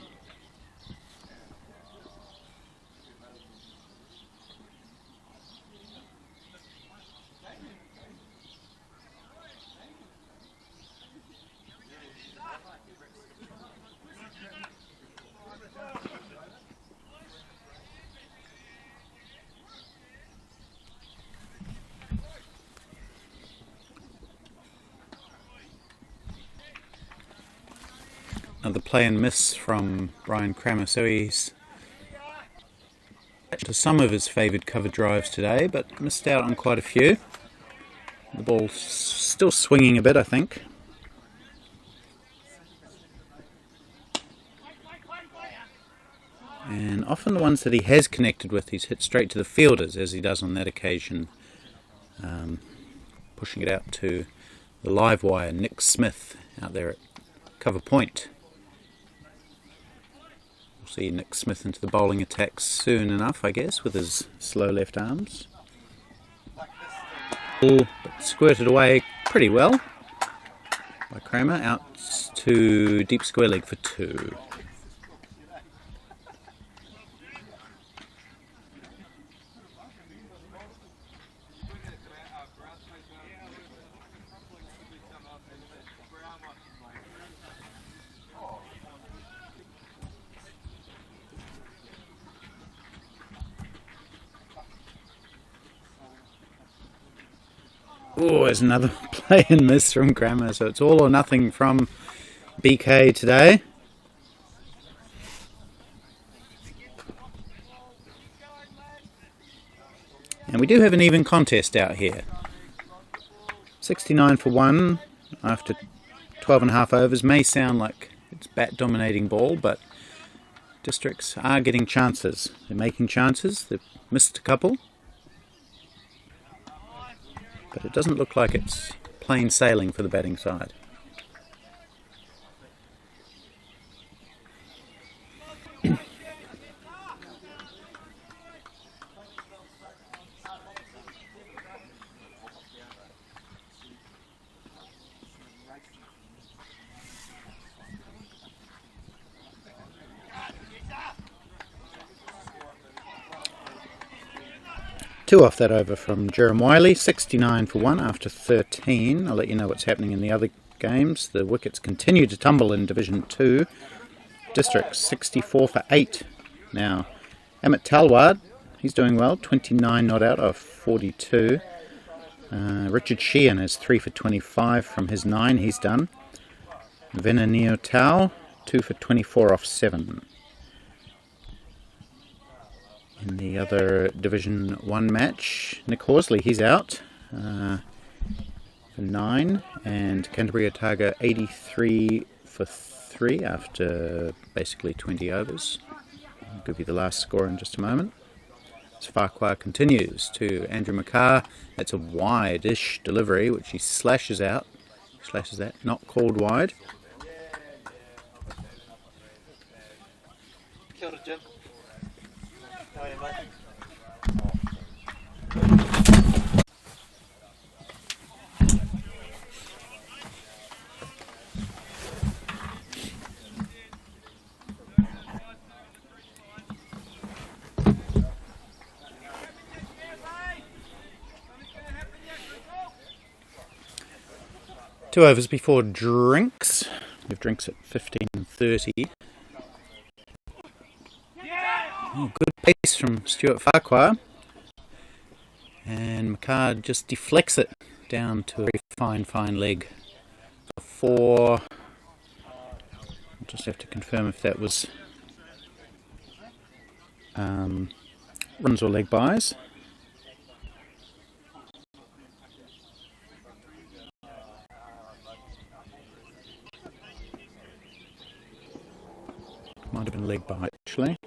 Another play and miss from Brian Crammer, so he's to some of his favoured cover drives today, but missed out on quite a few. The ball's still swinging a bit, I think. And often the ones that he has connected with, he's hit straight to the fielders, as he does on that occasion, pushing it out to the live wire, Nick Smith, out there at cover point. We'll see Nick Smith into the bowling attack soon enough, I guess, with his slow left arms. But squirted away pretty well by Crammer, out to deep square leg for 2. Oh, there's another play and miss from Crammer, so it's all or nothing from BK today. And we do have an even contest out here. 69 for 1 after 12.5 overs. May sound like it's bat-dominating ball, but Districts are getting chances. They're making chances. They've missed a couple. But it doesn't look like it's plain sailing for the batting side. Two off that over from Jerem Wiley, 69 for 1 after 13. I'll let you know what's happening in the other games. The wickets continue to tumble in Division 2. Districts 64 for 8 now. Amit Talwar, he's doing well, 29 not out of 42. Richard Sheehan is 3 for 25 from his 9, he's done. Venaneo Tau, 2 for 24 off 7. In the other Division 1 match, Nick Horsley, he's out for 9, and Canterbury Otago 83 for 3 after basically 20 overs. I'll give you the last score in just a moment. As Farquhar continues to Andrew McCarr, that's a wide-ish delivery which he slashes out. Slashes that, not called wide. Kia ora, Jim. How are you, mate? Two overs before drinks. We have drinks at 15:30. Oh, good pace from Stuart Farquhar. And McCard just deflects it down to a very fine leg. For I'll just have to confirm if that was runs or leg buys. Might have been leg buy actually.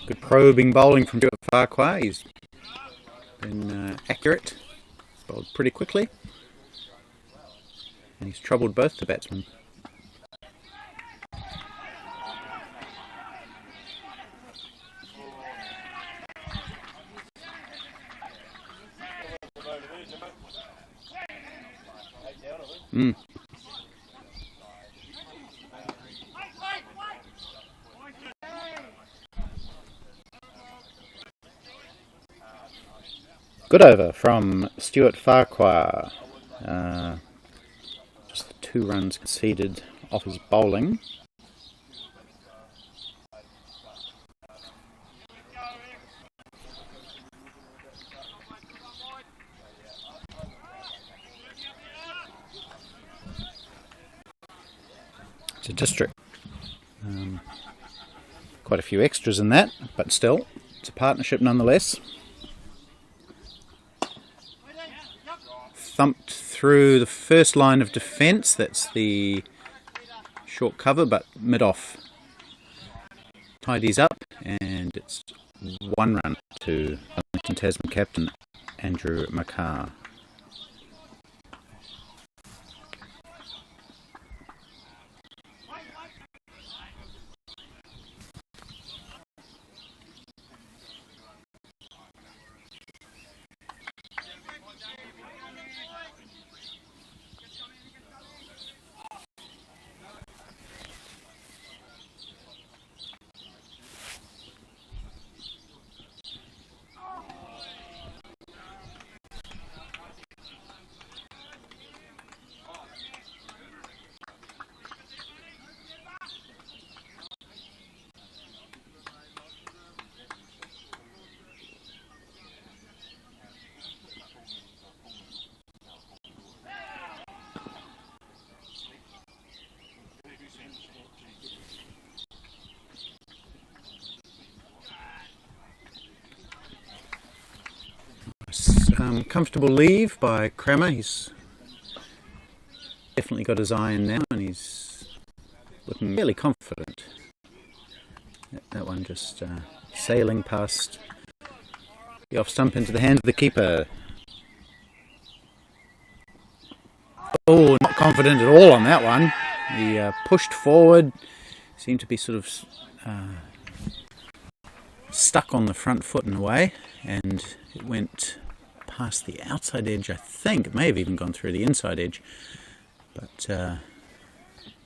Good probing bowling from Stuart Farquhar. He's been accurate. He's bowled pretty quickly. And he's troubled both the batsmen. Good over from Stuart Farquhar. Just the 2 runs conceded off his bowling. It's a district. Quite a few extras in that, but still, it's a partnership nonetheless. Thumped through the first line of defence, that's the short cover, but mid-off. Tidies up, and it's 1 run to Wellington Tasman captain Andrew McCarr. Comfortable leave by Crammer. He's definitely got his eye in now and he's looking fairly confident. That one just sailing past the off stump into the hand of the keeper. Oh, not confident at all on that one. He pushed forward, seemed to be sort of stuck on the front foot in a way, and it went past the outside edge, I think. It may have even gone through the inside edge, but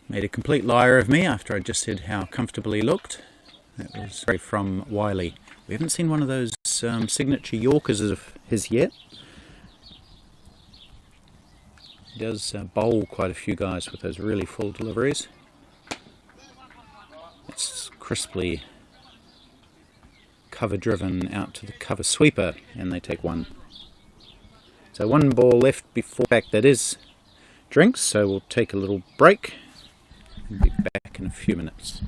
made a complete liar of me after I just said how comfortable he looked. That was from Wiley. We haven't seen one of those signature Yorkers of his yet. He does bowl quite a few guys with those really full deliveries. It's crisply cover driven out to the cover sweeper, and they take 1. So one ball left before back, that is drinks, so we'll take a little break and be back in a few minutes.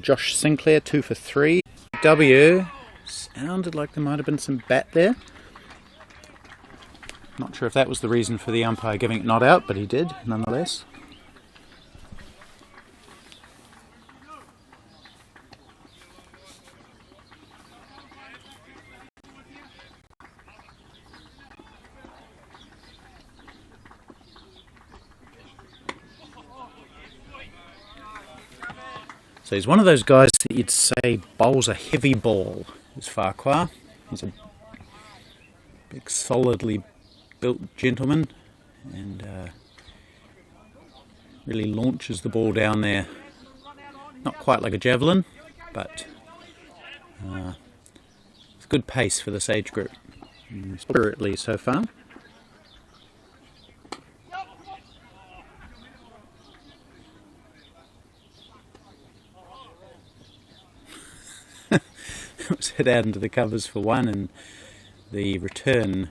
Josh Sinclair, 2 for 3. W, sounded like there might have been some bat there. Not sure if that was the reason for the umpire giving it not out, but he did nonetheless. So he's one of those guys that you'd say bowls a heavy ball, is Farquhar. He's a big, solidly built gentleman, and really launches the ball down there. Not quite like a javelin, but it's good pace for this age group. Spiritly so far. It was hit out into the covers for one, and the return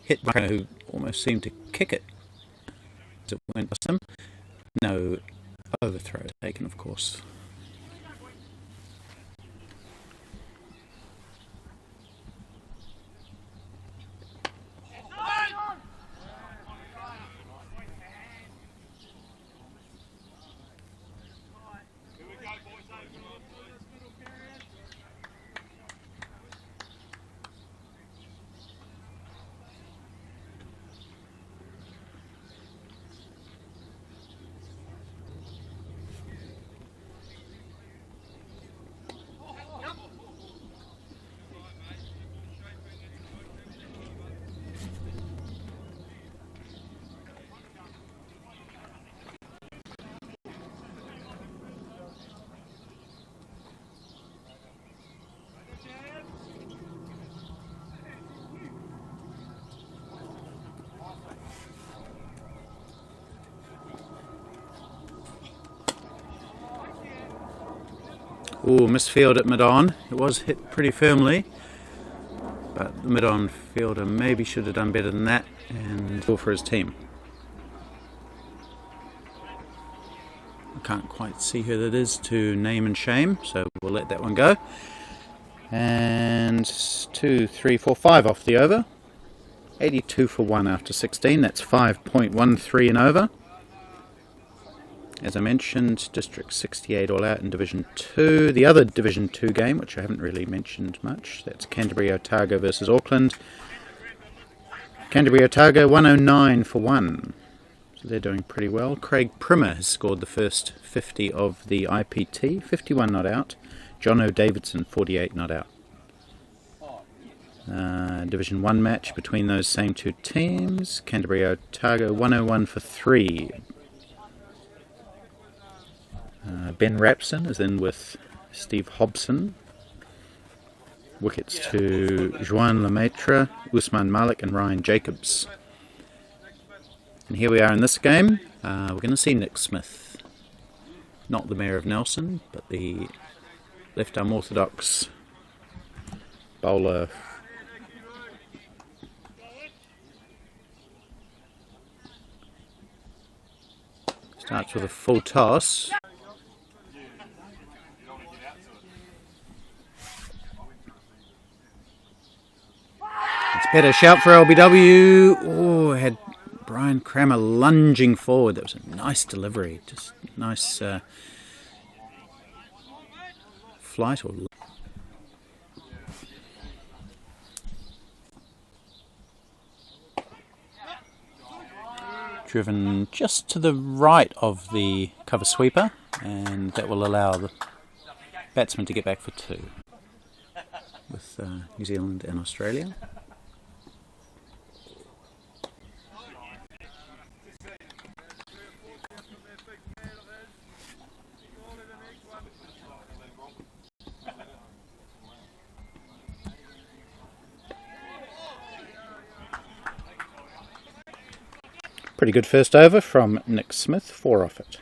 hit Marco, who almost seemed to kick it as it went past him. No overthrow taken, of course. Ooh, misfield at mid-on. It was hit pretty firmly, but the mid-on fielder maybe should have done better than that, and all for his team. I can't quite see who that is to name and shame, so we'll let that one go. And 2, 3, 4, 5 off the over. 82 for 1 after 16, that's 5.13 and over. As I mentioned, District 68 all out in Division 2. The other Division 2 game, which I haven't really mentioned much, that's Canterbury Otago versus Auckland. Canterbury Otago 109 for 1. So they're doing pretty well. Craig Primmer has scored the first 50 of the IPT, 51 not out. John O'Davidson 48 not out. Division 1 match between those same two teams. Canterbury Otago 101 for 3. Ben Rapson is in with Steve Hobson. Wickets to Juan Lemaitre, Usman Malik and Ryan Jacobs. And here we are in this game. We're going to see Nick Smith. Not the Mayor of Nelson, but the left-arm orthodox bowler. Starts with a full toss. It's better shout for LBW. Oh, had Brian Crammer lunging forward. That was a nice delivery. Just nice flight or driven just to the right of the cover sweeper, and that will allow the batsman to get back for 2 with New Zealand and Australia. Pretty good first over from Nick Smith, 4 off it.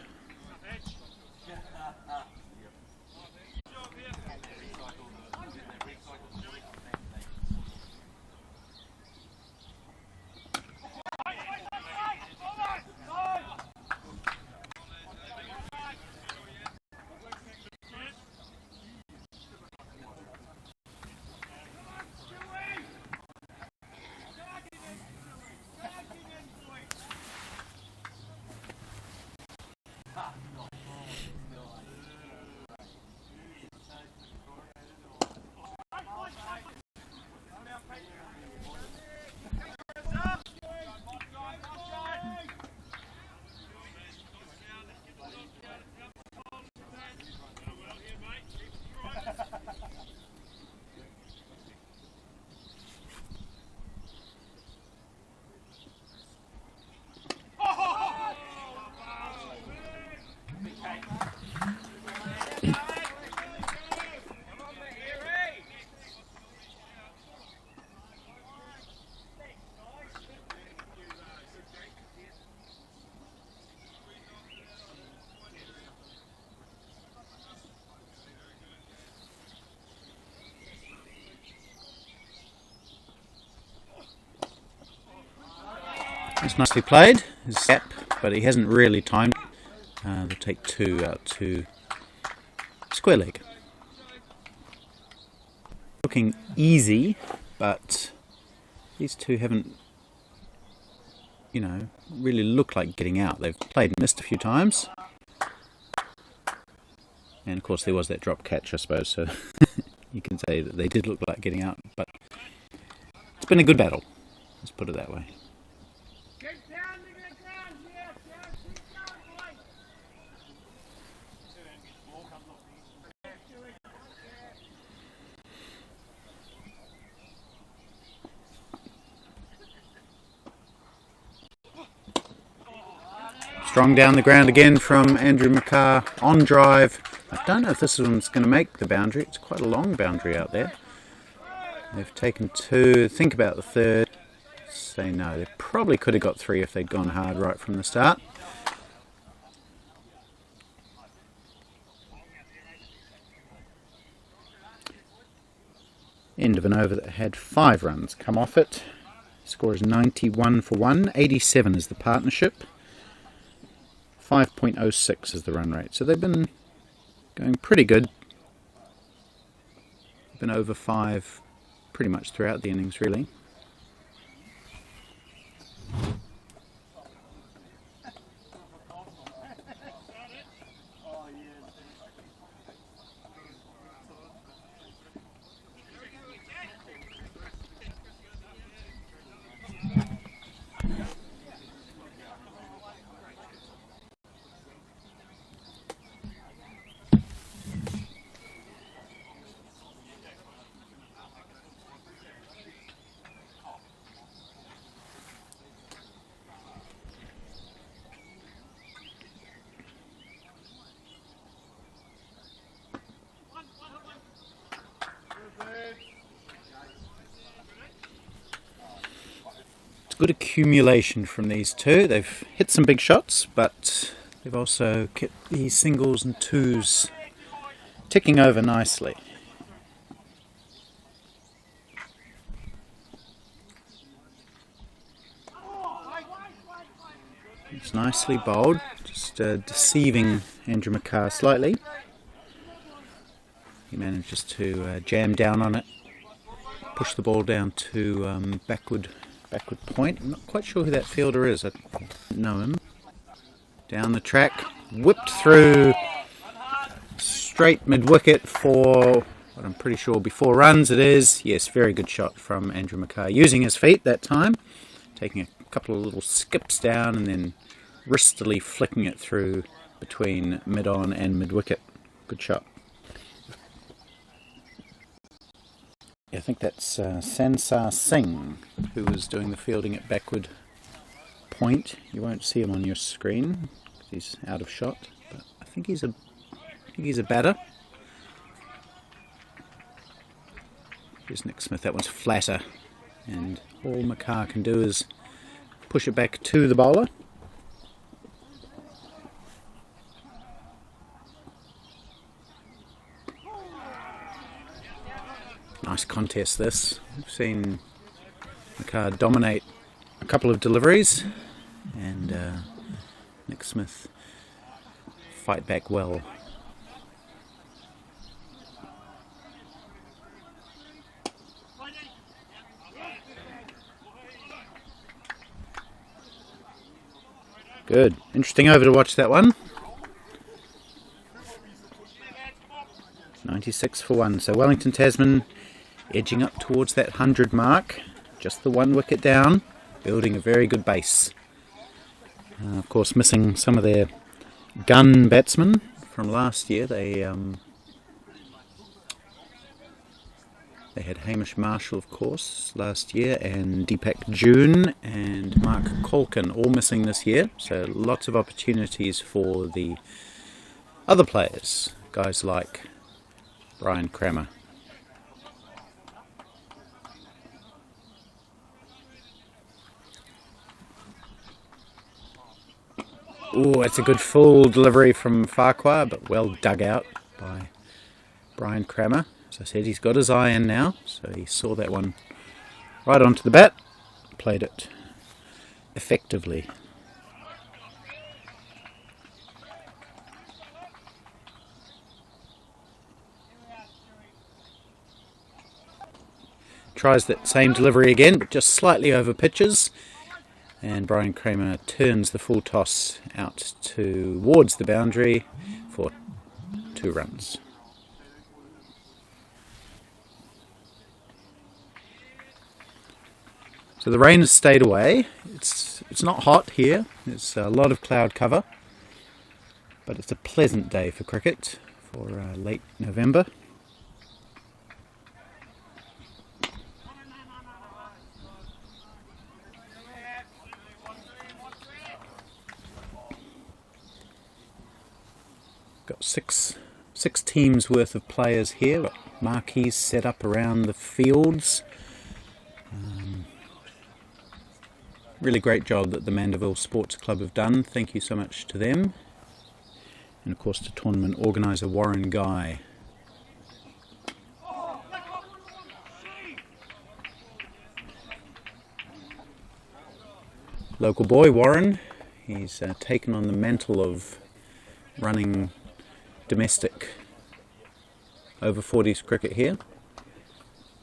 It's nicely played, his gap, but he hasn't really timed. They'll take 2 out to square leg. Looking easy, but these two haven't, you know, really looked like getting out. They've played and missed a few times. And of course there was that drop catch, I suppose, so you can say that they did look like getting out, but it's been a good battle, let's put it that way. Strong down the ground again from Andrew McCarr on drive. I don't know if this one's going to make the boundary. It's quite a long boundary out there. They've taken 2. Think about the third. Say no. They probably could have got 3 if they'd gone hard right from the start. an over that had 5 runs come off it. Score is 91 for 1, 87 is the partnership, 5.06 is the run rate. So they've been going pretty good. Been over 5 pretty much throughout the innings, really. Good accumulation from these two. They've hit some big shots, but they've also kept the singles and twos ticking over nicely. It's nicely bowled, just deceiving Andrew McCarr slightly. He manages to jam down on it, push the ball down to backward point. I'm not quite sure who that fielder is. I don't know him. Down the track, whipped through, straight mid-wicket for what I'm pretty sure will be 4 runs. It is. Yes, very good shot from Andrew McCarr, using his feet that time, taking a couple of little skips down and then wristily flicking it through between mid-on and mid-wicket. Good shot. I think that's Sansar Singh who was doing the fielding at backward point. You won't see him on your screen because he's out of shot, but I think he's a batter. Here's Nick Smith. That one's flatter, and all McCarr can do is push it back to the bowler. Nice contest this. We've seen McCarr dominate a couple of deliveries and Nick Smith fight back well. Good. Interesting over to watch that one. 96 for 1. So Wellington, Tasman edging up towards that 100 mark. Just the 1 wicket down. Building a very good base. Of course, missing some of their gun batsmen from last year. They had Hamish Marshall, of course, last year, and Deepak June and Mark Colkin, all missing this year. So lots of opportunities for the other players, guys like Brian Crammer. Oh, it's a good full delivery from Farquhar, but well dug out by Brian Crammer. As I said, he's got his eye in now, so he saw that one right onto the bat, played it effectively. Tries that same delivery again, but just slightly over pitches. And Brian Crammer turns the full toss out towards the boundary for 2 runs. So the rain has stayed away. It's not hot here. There's a lot of cloud cover, but it's a pleasant day for cricket for late November. Got six teams worth of players here. Got marquees set up around the fields. Really great job that the Mandeville Sports Club have done. Thank you so much to them. And of course to tournament organiser Warren Guy. local boy, Warren. He's taken on the mantle of running domestic over 40s cricket here,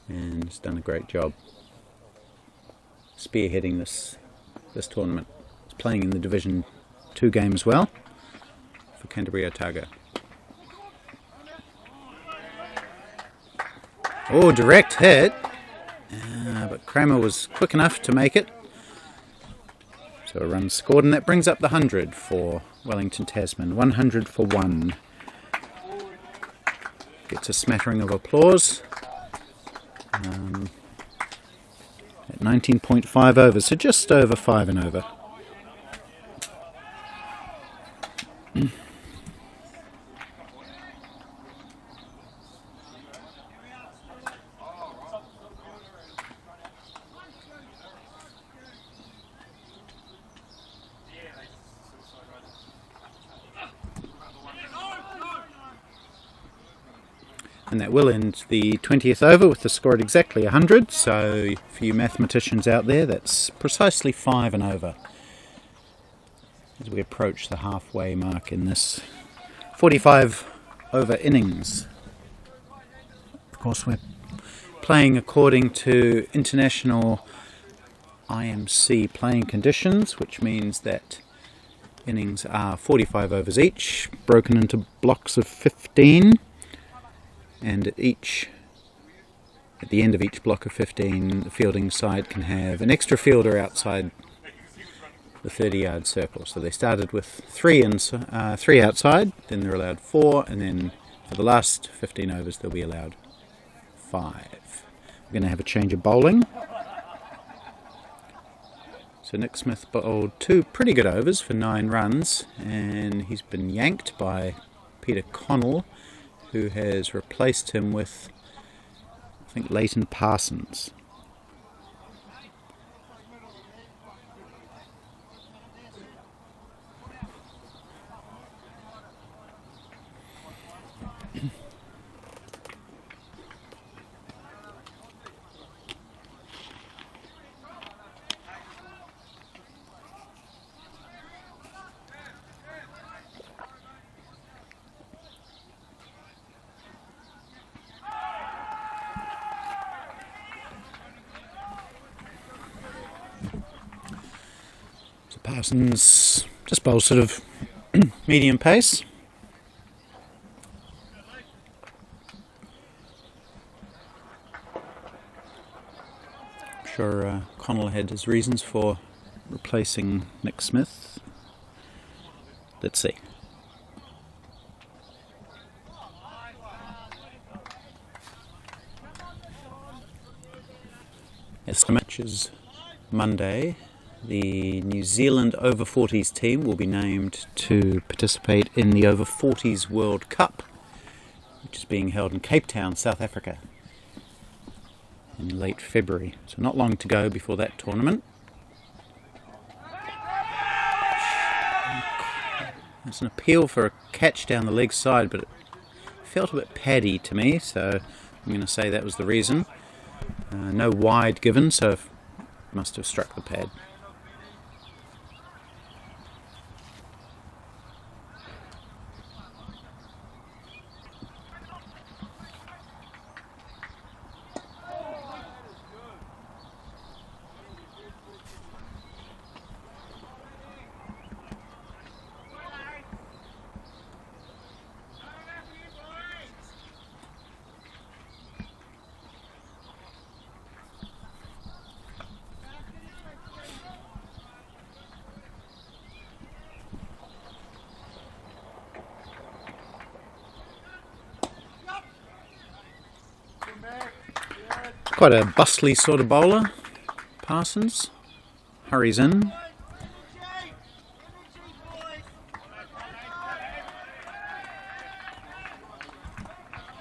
and has done a great job spearheading this tournament. He's playing in the Division 2 game as well for Canterbury Otago. Oh, direct hit, but Kramer was quick enough to make it. So a run scored, and that brings up the 100 for Wellington Tasman. 100 for 1. Gets a smattering of applause. At 19.5 overs, so just over 5 and over. And that will end the 20th over with the score at exactly 100. So for you mathematicians out there, that's precisely 5 and over as we approach the halfway mark in this 45 over innings. Of course, we're playing according to international IMC playing conditions, which means that innings are 45 overs each, broken into blocks of 15. And at the end of each block of 15, the fielding side can have an extra fielder outside the 30-yard circle. So they started with 3 outside, then they're allowed 4, and then for the last 15 overs they'll be allowed 5. We're going to have a change of bowling. So Nick Smith bowled 2 pretty good overs for 9 runs, and he's been yanked by Peter Connell, who has replaced him with, I think, Leighton Parsons. Parsons just bowls sort of medium pace. I'm sure Connell had his reasons for replacing Nick Smith. Let's see. As the match is Monday, the New Zealand over 40s team will be named to participate in the over 40s World Cup, which is being held in Cape Town, South Africa in late February. So not long to go before that tournament. There's an appeal for a catch down the leg side, but it felt a bit paddy to me, so I'm going to say that was the reason. No wide given, so it must have struck the pad. Quite a bustly sort of bowler, Parsons. Hurries in.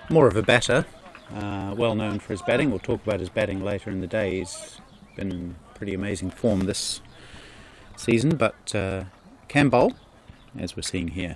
More of a batter, well known for his batting. We'll talk about his batting later in the day. He's been in pretty amazing form this season, but can bowl, as we're seeing here.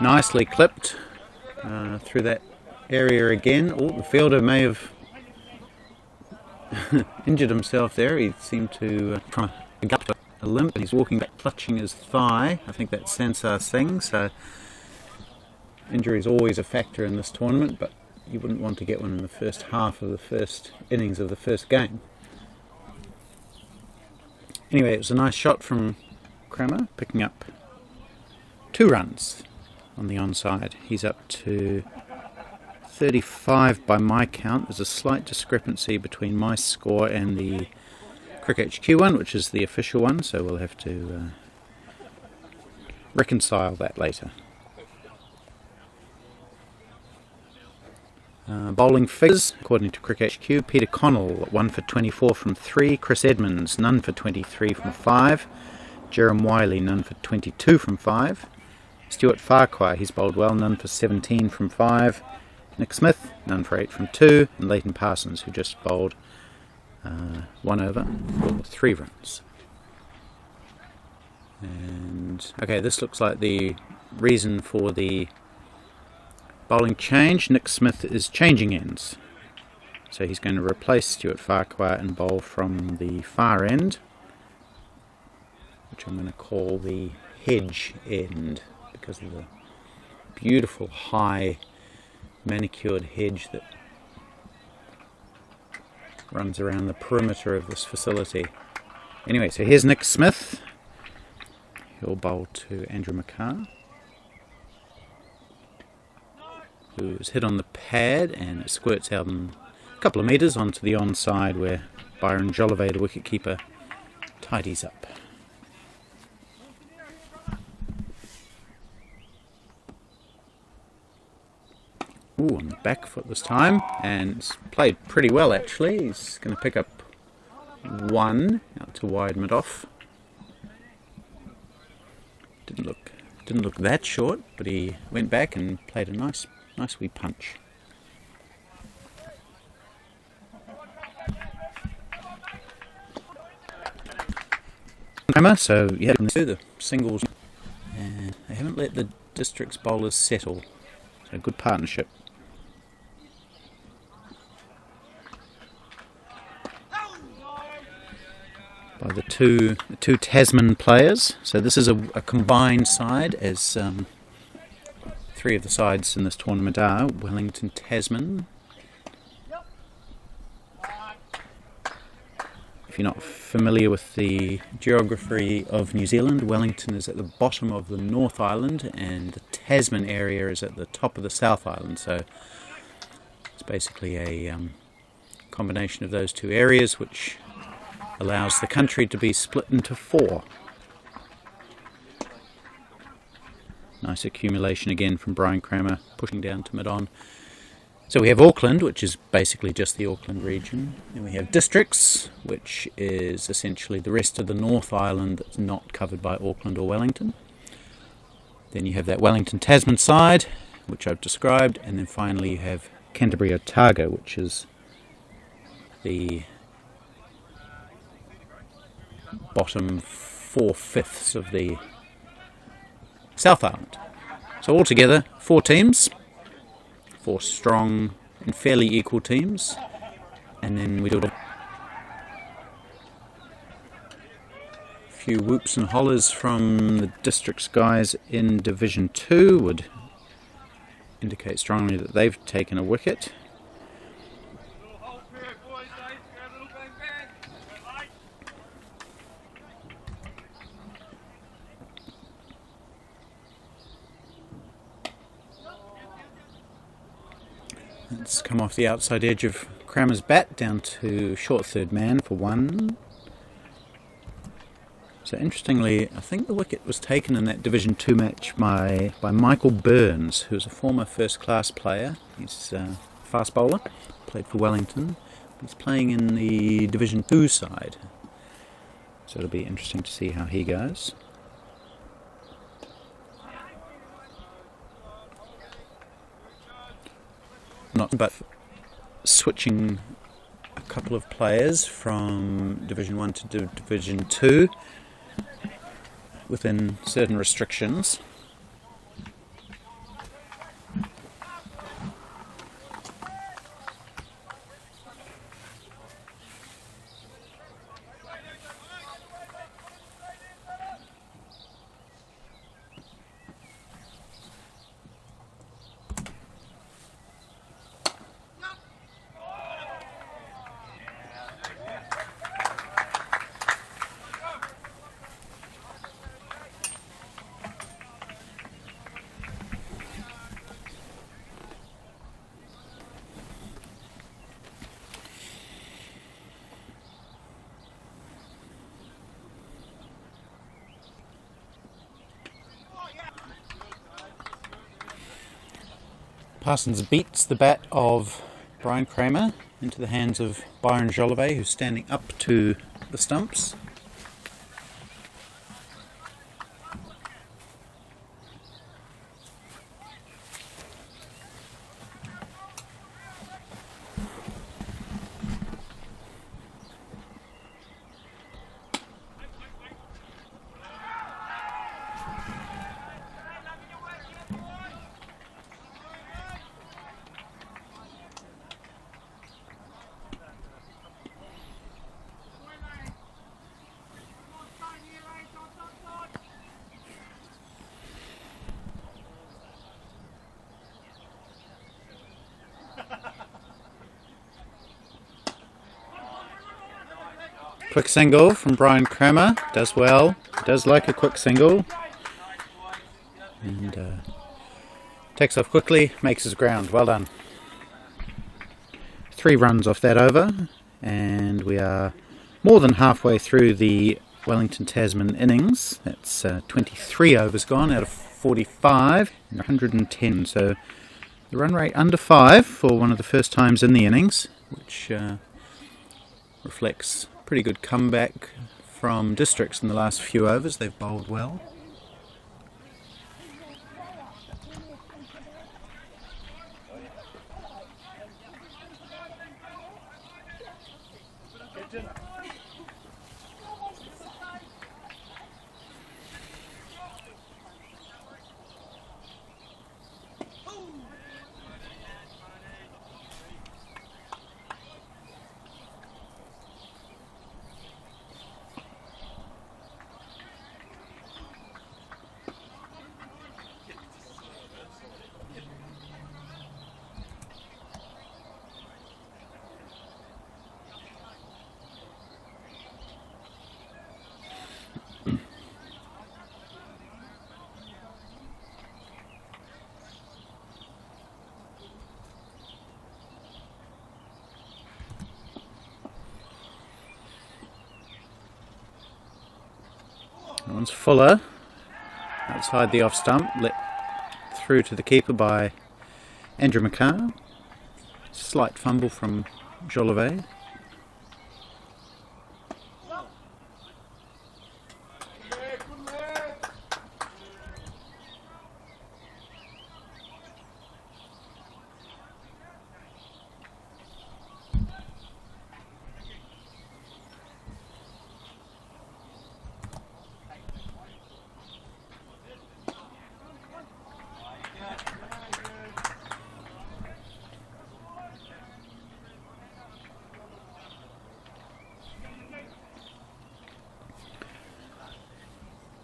nicely clipped through that area again. Oh, the fielder may have injured himself there. He seemed to try to get up a limp. He's walking back clutching his thigh. I think that's Sansar Singh, so injury is always a factor in this tournament, but you wouldn't want to get one in the first half of the first innings of the first game. Anyway, it was a nice shot from Kramer, picking up 2 runs on the onside. He's up to 35 by my count. There's a slight discrepancy between my score and the Cricket HQ one, which is the official one, so we'll have to reconcile that later. Bowling figures, according to Cricket HQ: Peter Connell, 1 for 24 from 3, Chris Edmonds, none for 23 from 5, Jerem Wiley, none for 22 from 5, Stuart Farquhar, he's bowled well, none for 17 from 5, Nick Smith, none for 8 from 2, and Leighton Parsons, who just bowled 1 over for 3 runs. And okay, this looks like the reason for the bowling change. Nick Smith is changing ends, so he's going to replace Stuart Farquhar and bowl from the far end, which I'm going to call the hedge end because of the beautiful high manicured hedge that runs around the perimeter of this facility. Anyway, so here's Nick Smith. He'll bowl to Andrew McCarr, who is hit on the pad and it squirts out in a couple of metres onto the onside where Byron Jollivet, the wicketkeeper, tidies up. Ooh, on the back foot this time, and it's played pretty well actually. He's going to pick up 1 out to wide mid-off. Didn't look that short, but he went back and played a nice wee punch. So yeah, the singles, and they haven't let the districts bowlers settle. So good partnership. By the two Tasman players. So this is a combined side, as 3 of the sides in this tournament are Wellington, Tasman. If you're not familiar with the geography of New Zealand, Wellington is at the bottom of the North Island and the Tasman area is at the top of the South Island. So it's basically a combination of those 2 areas, which allows the country to be split into 4. Nice accumulation again from Brian Kramer, pushing down to mid-on. So we have Auckland, which is basically just the Auckland region. And we have districts, which is essentially the rest of the North Island that's not covered by Auckland or Wellington. Then you have that Wellington-Tasman side, which I've described. And then finally you have Canterbury-Otago, which is the bottom 4/5 of the South Island. So altogether 4 teams, 4 strong and fairly equal teams, and then we do a few whoops and hollers from the districts guys in Division 2 would indicate strongly that they've taken a wicket. It's come off the outside edge of Kramer's bat down to short third man for 1. So interestingly, I think the wicket was taken in that Division 2 match by Michael Burns, who's a former first class player. He's a fast bowler, played for Wellington. He's playing in the Division 2 side. So it'll be interesting to see how he goes. Not but switching a couple of players from Division 1 to Division 2 within certain restrictions. Parsons beats the bat of Brian Kramer into the hands of Byron Jolivet, who's standing up to the stumps. Quick single from Brian Kramer, does well, does like a quick single, and takes off quickly, makes his ground, well done. 3 runs off that over, and we are more than halfway through the Wellington Tasman innings. That's 23 overs gone out of 45 and 110, so the run rate under 5 for one of the first times in the innings, which reflects pretty good comeback from Districts in the last few overs. They've bowled well. That one's Fuller, outside the off stump, let through to the keeper by Andrew McCarr. Slight fumble from Jolivet.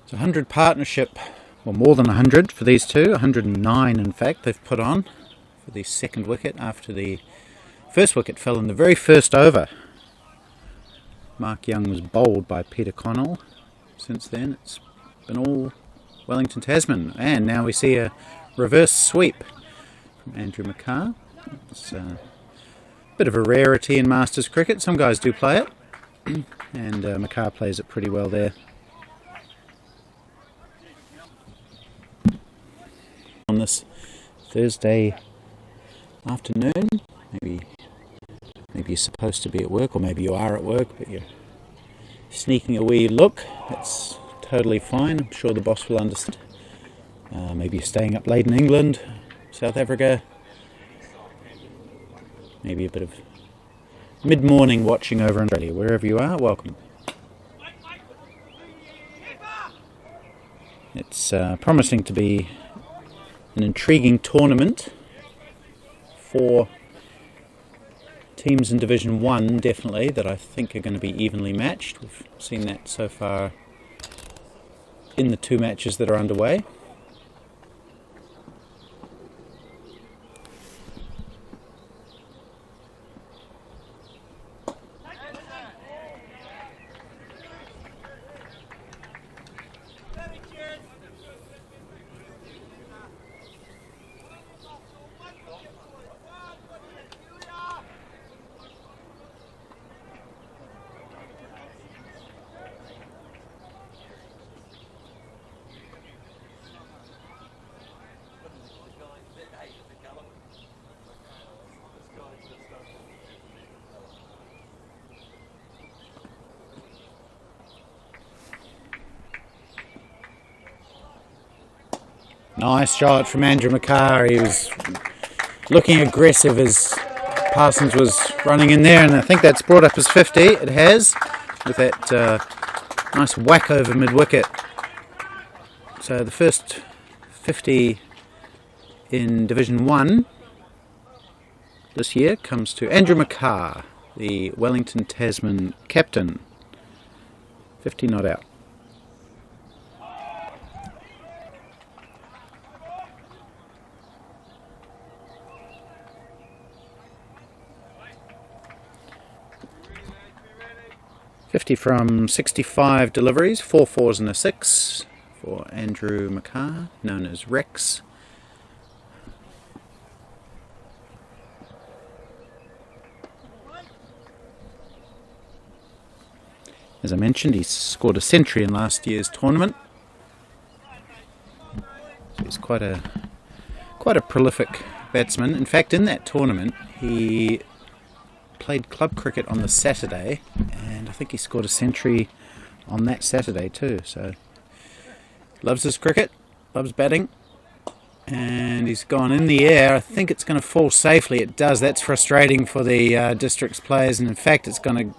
It's a 100 partnership, or more than 100 for these two, 109 in fact they've put on for the second wicket after the first wicket fell in the very first over. Mark Young was bowled by Peter Connell. Since then it's been all Wellington Tasman, and now we see a reverse sweep from Andrew McCarr. It's a bit of a rarity in Masters cricket. Some guys do play it, and McCarr plays it pretty well there. On this Thursday afternoon, maybe you're supposed to be at work, or maybe you are at work, but you're sneaking a wee look. That's totally fine. I'm sure the boss will understand. Maybe you're staying up late in England, South Africa. Maybe a bit of mid-morning watching over in Australia. Wherever you are, welcome. It's promising to be an intriguing tournament for teams in Division 1, definitely, that I think are going to be evenly matched. We've seen that so far in the 2 matches that are underway. Nice shot from Andrew McCarr. He was looking aggressive as Parsons was running in there, and I think that's brought up his 50. It has, with that nice whack over mid-wicket. So the first 50 in Division 1 this year comes to Andrew McCarr, the Wellington Tasman captain. 50 not out. From 65 deliveries, 4 4s and a 6 for Andrew McCarr, known as Rex. As I mentioned, he scored a century in last year's tournament. So he's quite a prolific batsman. In fact, in that tournament, he played club cricket on the Saturday, and I think he scored a century on that Saturday too. So loves his cricket, loves batting, and he's gone in the air. I think it's going to fall safely. It does. That's frustrating for the district's players, and in fact it's going to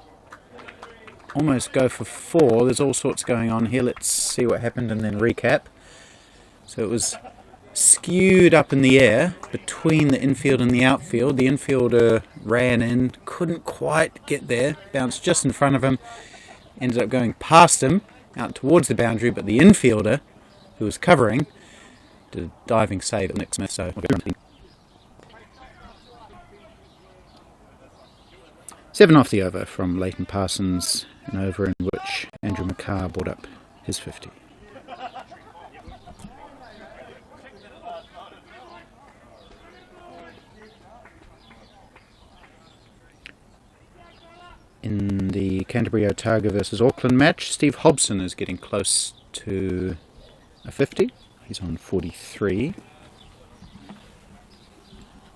almost go for 4. There's all sorts going on here. Let's see what happened and then recap. So it was skewed up in the air between the infield and the outfield. The infielder ran in, couldn't quite get there, bounced just in front of him, ended up going past him out towards the boundary, but the infielder, who was covering, did a diving save at Nick Smith. So 7 off the over from Leighton Parsons, an over in which Andrew McCarr brought up his 50. In the Canterbury Otago versus Auckland match, Steve Hobson is getting close to a 50. He's on 43.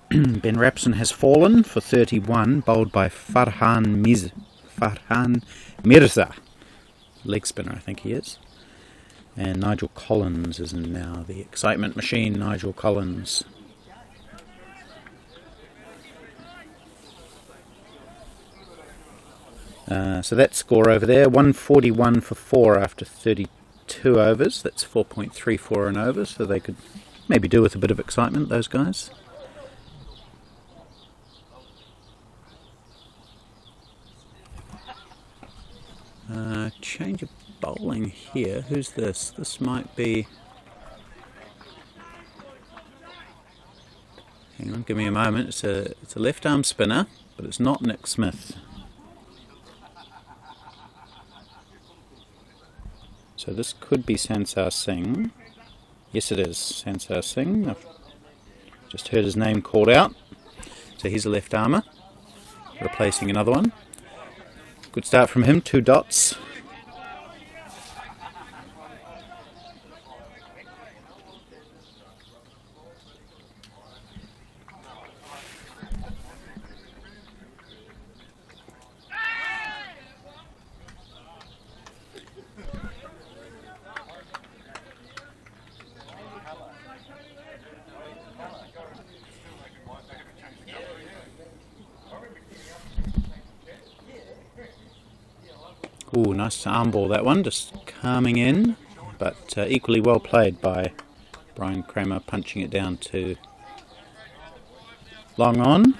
Ben Rapson has fallen for 31, bowled by Farhan Mirza. Leg spinner, I think he is. And Nigel Collins is in now. The excitement machine, Nigel Collins. So that score over there, 141 for 4 after 32 overs. That's 4.34 an over, so they could maybe do with a bit of excitement, those guys. Change of bowling here. Who's this? This might be... Hang on, give me a moment. It's a left arm spinner, but it's not Nick Smith. So this could be Sansar Singh. Yes, it is Sansar Singh. I've just heard his name called out. So he's a left armer, replacing another one. Good start from him, 2 dots. Ooh, nice arm ball that one, just calming in, but equally well played by Brian Kramer, punching it down to long on.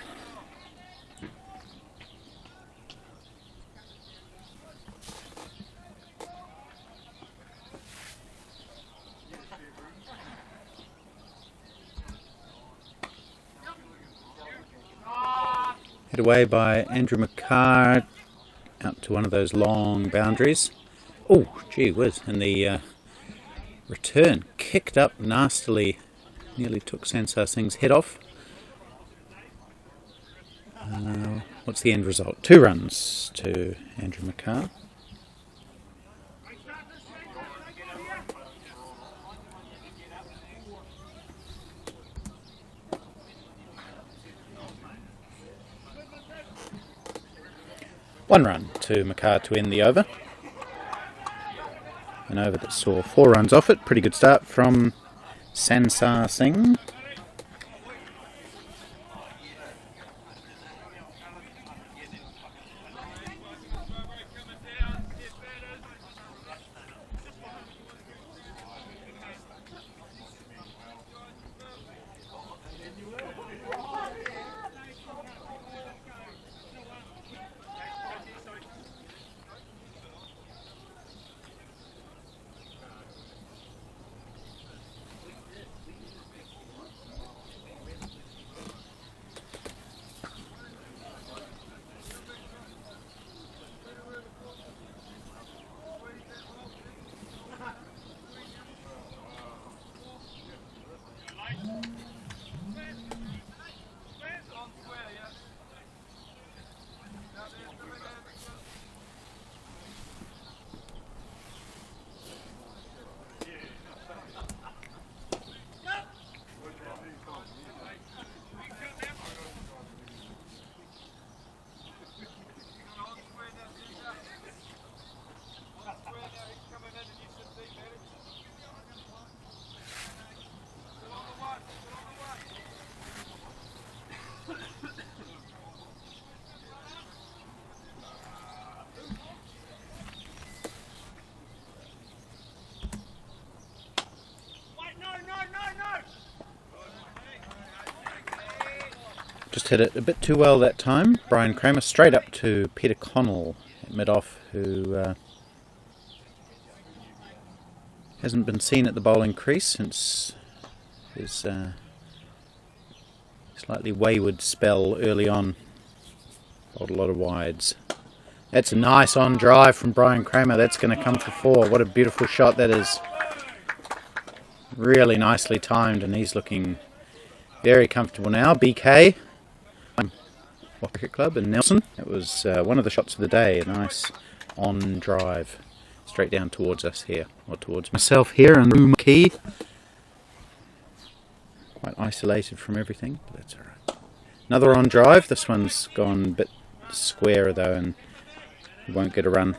Hit away by Andrew McCarr, out to one of those long boundaries. Oh, gee whiz. And the return kicked up nastily, nearly took Sansar Singh's head off. What's the end result? 2 runs to Andrew McCarr. One run to McCarr to end the over. An over that saw 4 runs off it. Pretty good start from Sansar Singh. Just hit it a bit too well that time. Brian Kramer straight up to Peter Connell at mid-off, who hasn't been seen at the bowling crease since his slightly wayward spell early on. Bowled a lot of wides. That's a nice on drive from Brian Kramer. That's going to come for 4. What a beautiful shot that is. Really nicely timed, and he's looking very comfortable now. BK Cricket Club and Nelson. It was one of the shots of the day. A nice on drive straight down towards us here, or towards myself here and room key. Quite isolated from everything, but that's alright. Another on drive. This one's gone a bit squarer though, and we won't get a run.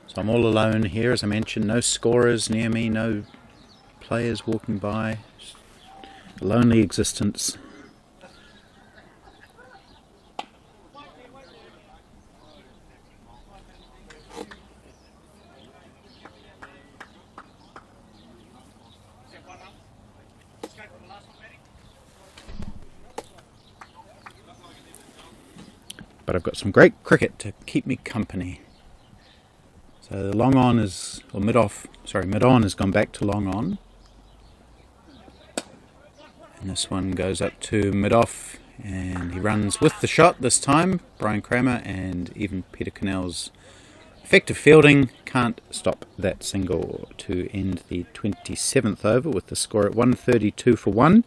So I'm all alone here, as I mentioned. No scorers near me, no players walking by. Just a lonely existence. But I've got some great cricket to keep me company. So the long on is, or mid on has gone back to long on. And this one goes up to mid off, and he runs with the shot this time. Brian Kramer, and even Peter Connell's effective fielding can't stop that single to end the 27th over with the score at 132 for 1.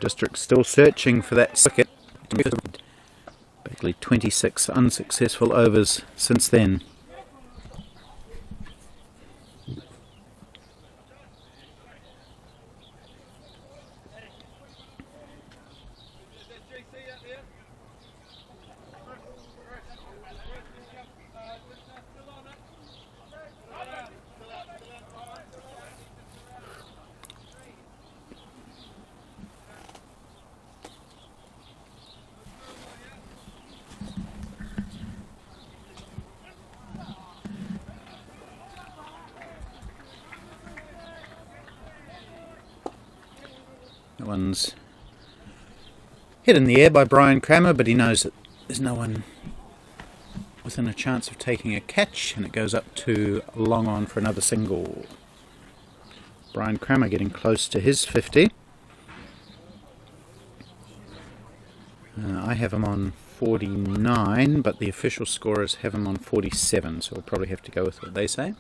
District still searching for that wicket. Basically 26 unsuccessful overs since then. That one's hit in the air by Brian Kramer, but he knows that there's no one within a chance of taking a catch, and it goes up to long on for another single. Brian Kramer getting close to his 50. I have him on 49, but the official scorers have him on 47, so we'll probably have to go with what they say.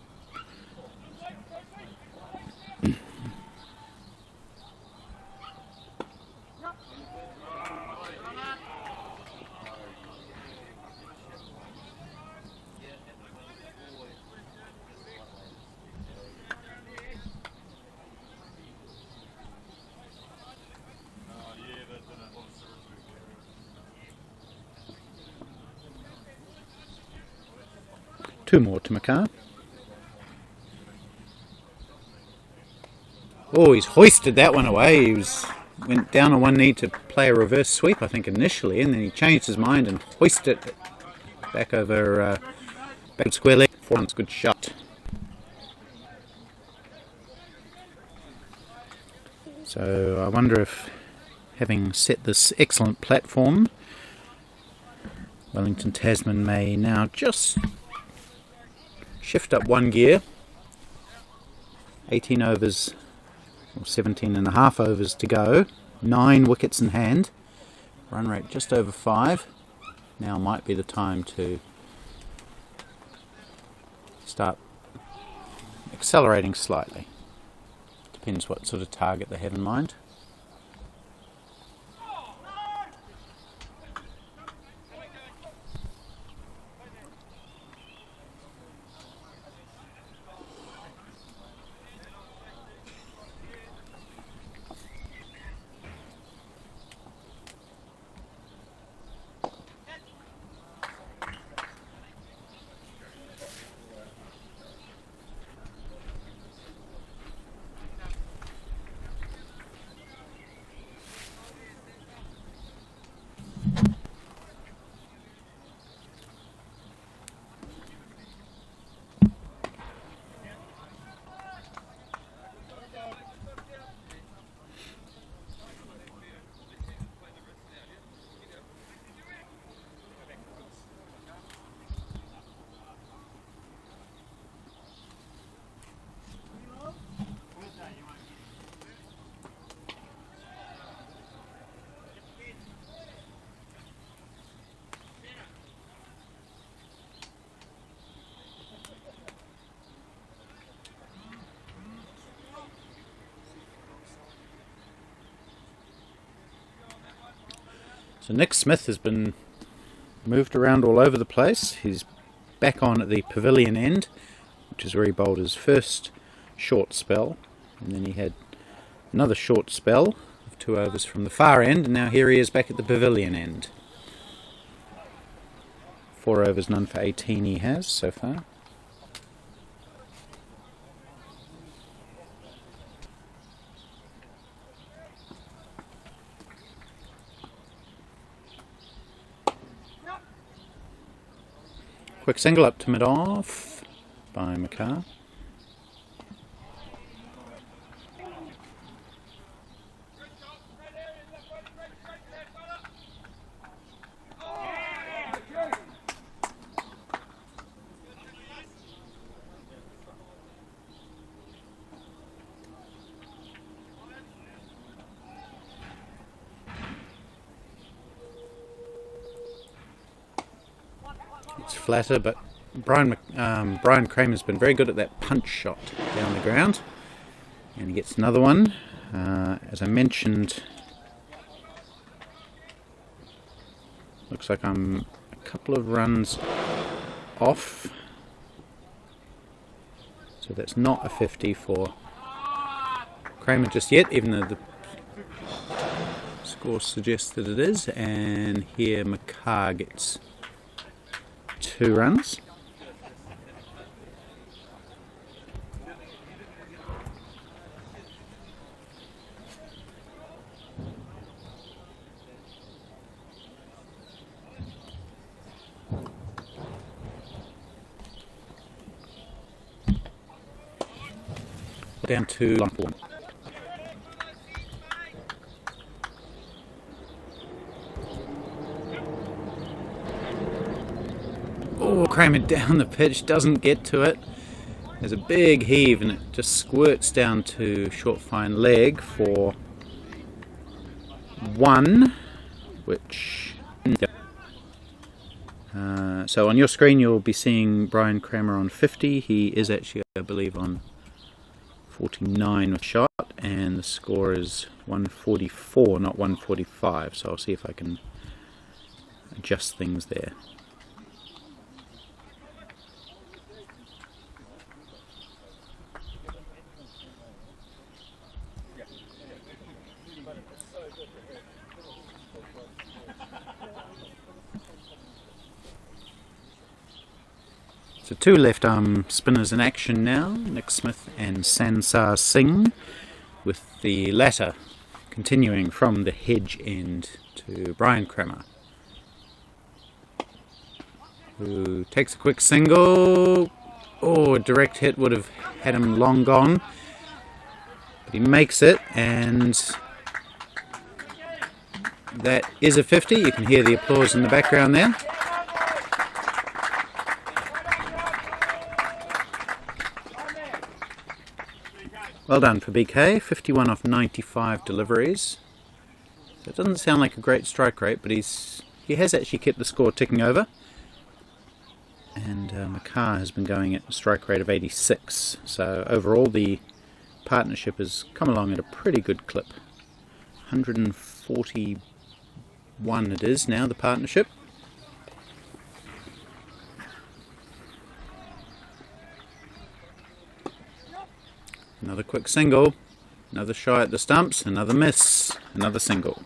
2 more to McCarr. Oh, he's hoisted that one away. Went down on one knee to play a reverse sweep, I think, initially, and then he changed his mind and hoisted it back over back square leg. 4 runs, good shot. So I wonder if, having set this excellent platform, Wellington Tasman may now just shift up 1 gear. 18 overs, or 17 and a half overs to go. 9 wickets in hand. Run rate just over 5. Now might be the time to start accelerating slightly. Depends what sort of target they have in mind. So Nick Smith has been moved around all over the place. He's back on at the pavilion end, which is where he bowled his first short spell, and then he had another short spell of 2 overs from the far end, and now here he is back at the pavilion end. 4 overs, none for 18 he has so far. Quick single up to mid-off by McCarr. It's flatter, but Brian Kramer's been very good at that punch shot down the ground, and he gets another one. As I mentioned, looks like I'm a couple of runs off, so that's not a 50 for Kramer just yet, even though the score suggests that it is. And here McCarr gets 2 runs. Down to line 4. Oh, Kramer down the pitch, doesn't get to it. There's a big heave and it just squirts down to short fine leg for 1, which... so on your screen you'll be seeing Brian Kramer on 50. He is actually, I believe, on 49 with shot, and the score is 144, not 145, so I'll see if I can adjust things there. So two left arm spinners in action now, Nick Smith and Sansar Singh, with the latter continuing from the hedge end to Brian Kramer, who takes a quick single. Oh, a direct hit would have had him long gone, but he makes it, and that is a 50. You can hear the applause in the background there. Well done for BK, 51 off 95 deliveries. So it doesn't sound like a great strike rate, but he has actually kept the score ticking over. And McCarr has been going at a strike rate of 86. So overall the partnership has come along at a pretty good clip. 141 it is now, the partnership. Another quick single, another shy at the stumps, another miss, another single.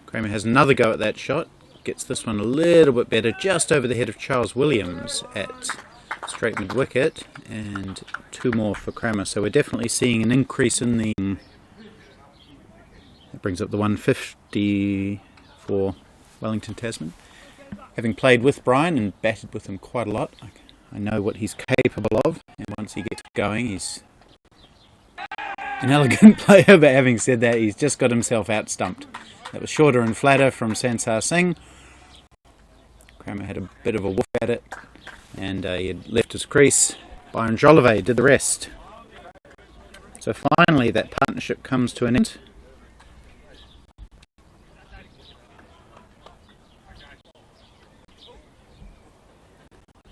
Kramer has another go at that shot, gets this one a little bit better, just over the head of Charles Williams at straight mid wicket, and two more for Kramer. So we're definitely seeing an increase in the... That brings up the 150 for Wellington, Tasman. Having played with Brian and batted with him quite a lot, I know what he's capable of, and once he gets going he's an elegant player, but having said that, he's just got himself out-stumped. That was shorter and flatter from Sansar Singh. Kramer had a bit of a woof at it, and he had left his crease. Byron Jolivet did the rest. So finally that partnership comes to an end.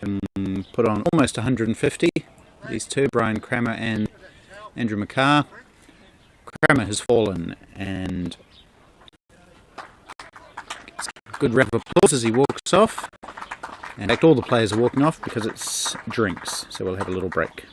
And put on almost 150, these two, Brian Kramer and Andrew McCarr. Kramer has fallen and gets a good round of applause as he walks off. In fact, all the players are walking off because it's drinks, so we'll have a little break.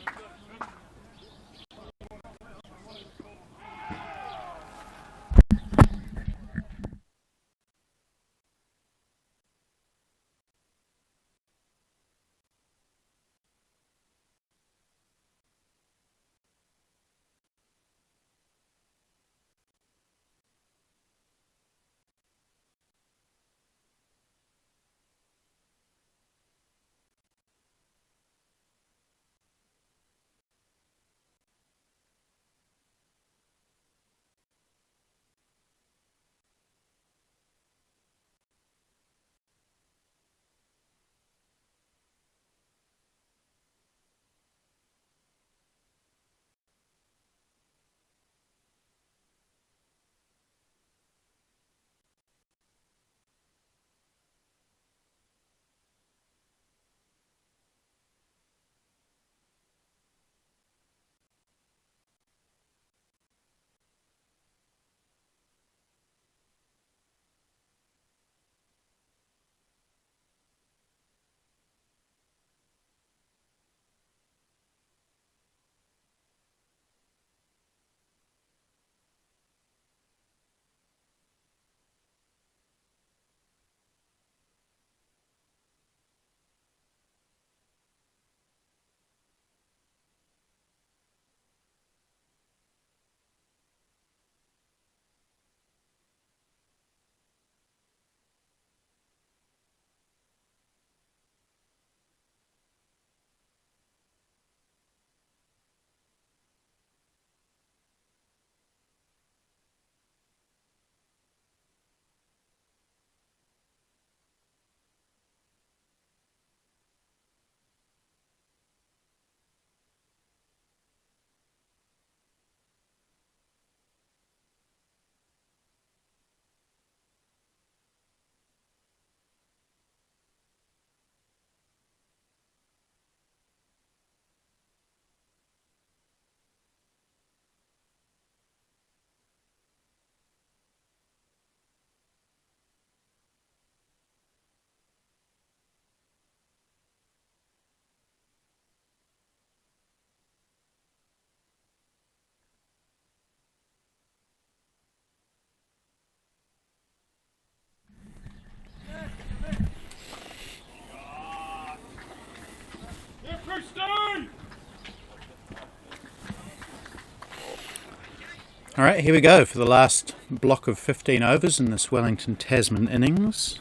Alright, here we go for the last block of 15 overs in this Wellington Tasman innings.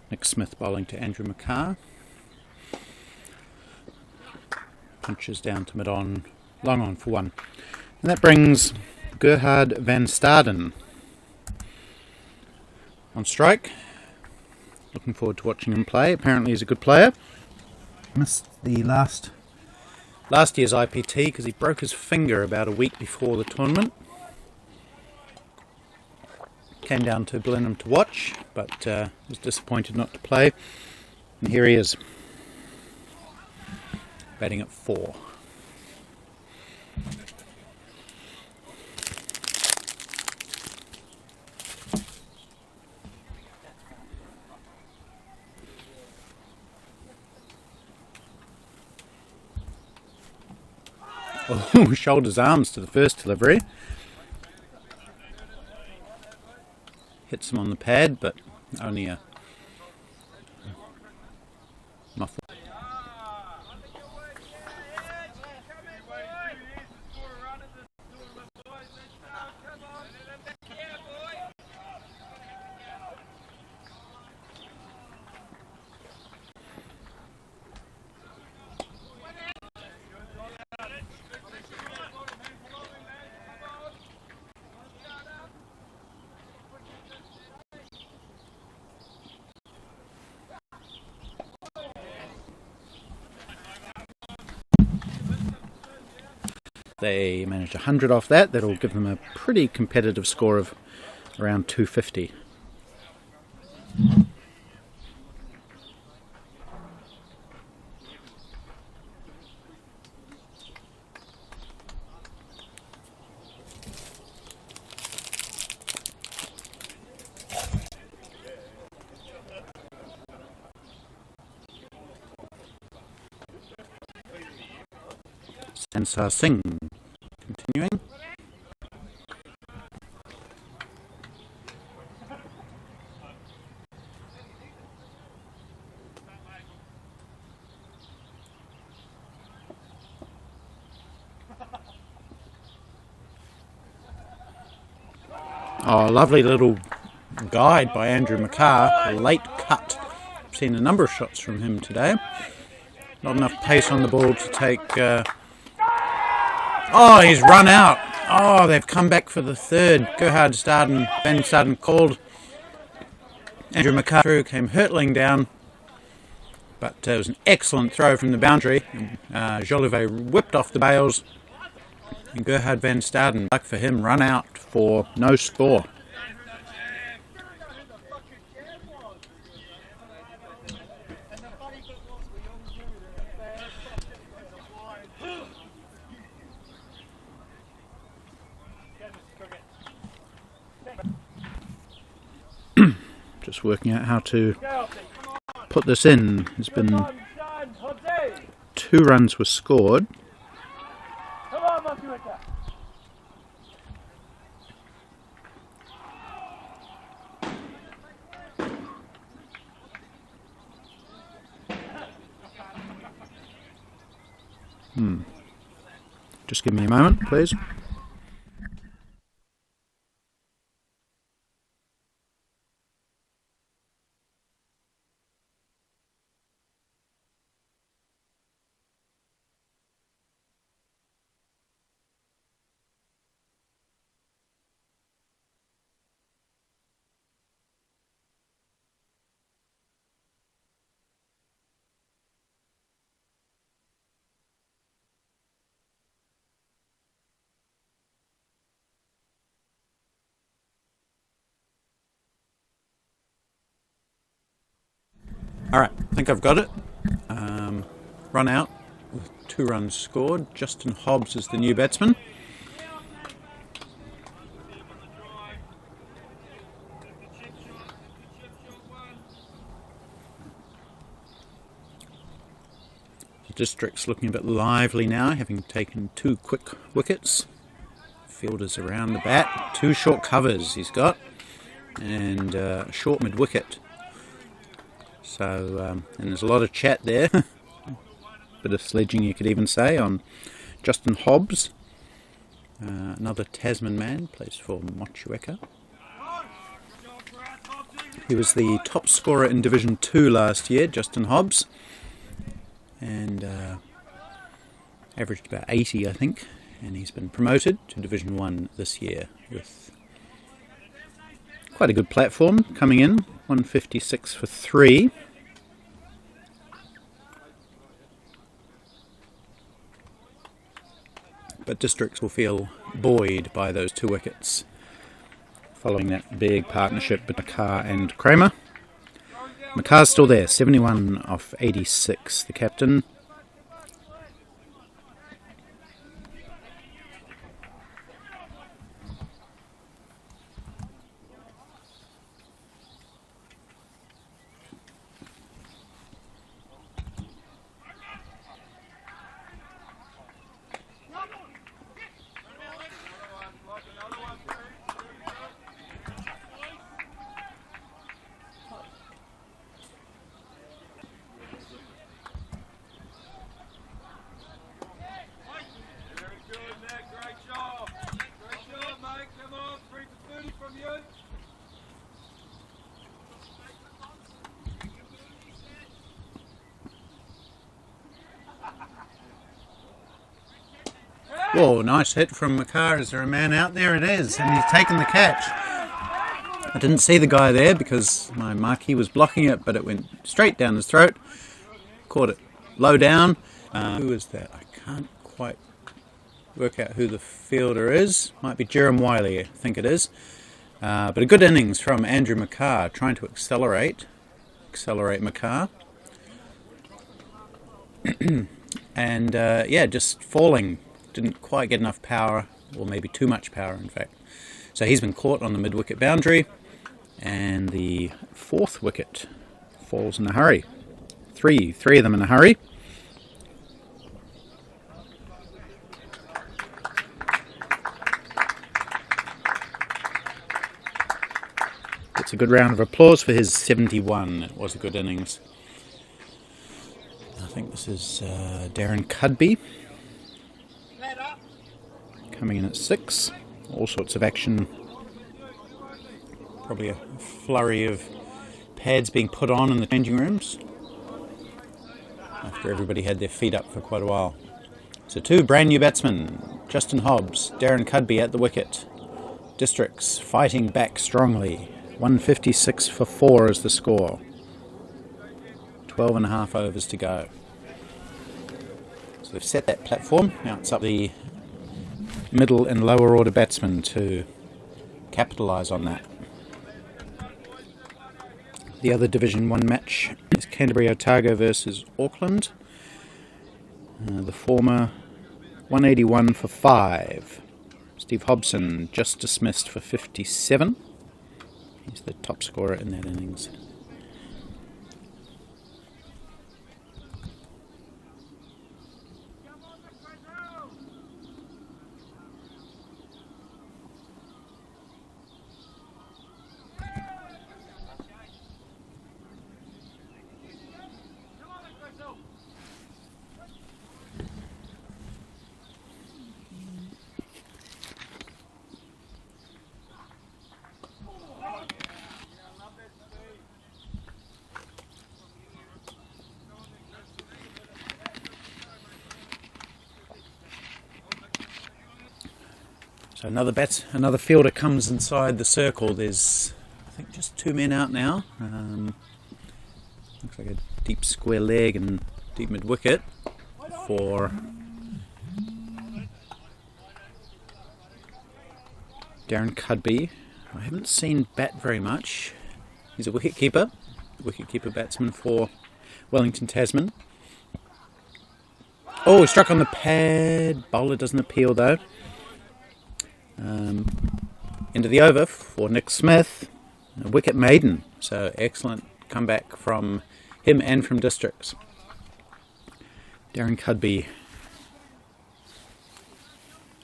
Nick Smith bowling to Andrew McCarr. Punches down to mid-on, long on for one. And that brings Gerhard van Staden on strike. Looking forward to watching him play. Apparently he's a good player. Missed the last year's IPT because he broke his finger about a week before the tournament. Came down to Blenheim to watch, but was disappointed not to play. And here he is, batting at 4. Oh, shoulders arms to the first delivery. Hits him on the pad, but only a muffle. They managed 100 off that. That'll give them a pretty competitive score of around 250. Sansar Singh continuing. Oh, lovely little guide by Andrew McCarr, a late cut. I've seen a number of shots from him today. Not enough pace on the ball to take... Oh, he's run out. Oh, they've come back for the third. Gerhard van Staden called. Andrew McCarr through, came hurtling down. But it was an excellent throw from the boundary. Jolivet whipped off the bails. And Gerhard van Staden, luck for him, run out for no score. Just working out how to put this in. There's been 2 runs were scored. Just give me a moment, please. Alright, I think I've got it. Run out with 2 runs scored. Justin Hobbs is the new batsman. The district's looking a bit lively now, having taken 2 quick wickets. Fielders around the bat. 2 short covers he's got, and a short mid-wicket. So, and there's a lot of chat there, bit of sledging you could even say, on Justin Hobbs. Another Tasman man, plays for Motueka. He was the top scorer in Division 2 last year, Justin Hobbs, and averaged about 80, I think, and he's been promoted to Division 1 this year with quite a good platform coming in, 156 for 3. But Districts will feel buoyed by those 2 wickets following that big partnership between McCarr and Kramer. McCarr's still there, 71 off 86, the captain. Whoa, nice hit from McCarr. Is there a man out there? It is, and he's taken the catch. I didn't see the guy there because my marquee was blocking it, but it went straight down his throat. Caught it low down. Who is that? I can't quite work out who the fielder is. Might be Jerem Wiley, I think it is. But a good innings from Andrew McCarr, trying to accelerate McCarr. And yeah, just falling. Didn't quite get enough power, or maybe too much power in fact. So he's been caught on the mid-wicket boundary, and the 4th wicket falls in a hurry. Three of them in a hurry. It's a good round of applause for his 71. It was a good innings. I think this is Darren Cudby coming in at 6. All sorts of action. Probably a flurry of pads being put on in the changing rooms after everybody had their feet up for quite a while. So 2 brand new batsmen, Justin Hobbs, Darren Cudby at the wicket. Districts fighting back strongly. 156 for 4 is the score. 12.5 overs to go. So they've set that platform. Now it's up the middle and lower order batsmen to capitalise on that. The other Division 1 match is Canterbury Otago versus Auckland. The former 181 for 5. Steve Hobson just dismissed for 57. He's the top scorer in that innings. So another fielder comes inside the circle. There's, I think, just 2 men out now. Looks like a deep square leg and deep mid wicket for Darren Cudby. I haven't seen bat very much. He's a wicket-keeper batsman for Wellington, Tasman. Oh, he struck on the pad. Bowler doesn't appeal though. Into the over for Nick Smith, a wicket maiden. So excellent comeback from him and from Districts. Darren Cudby.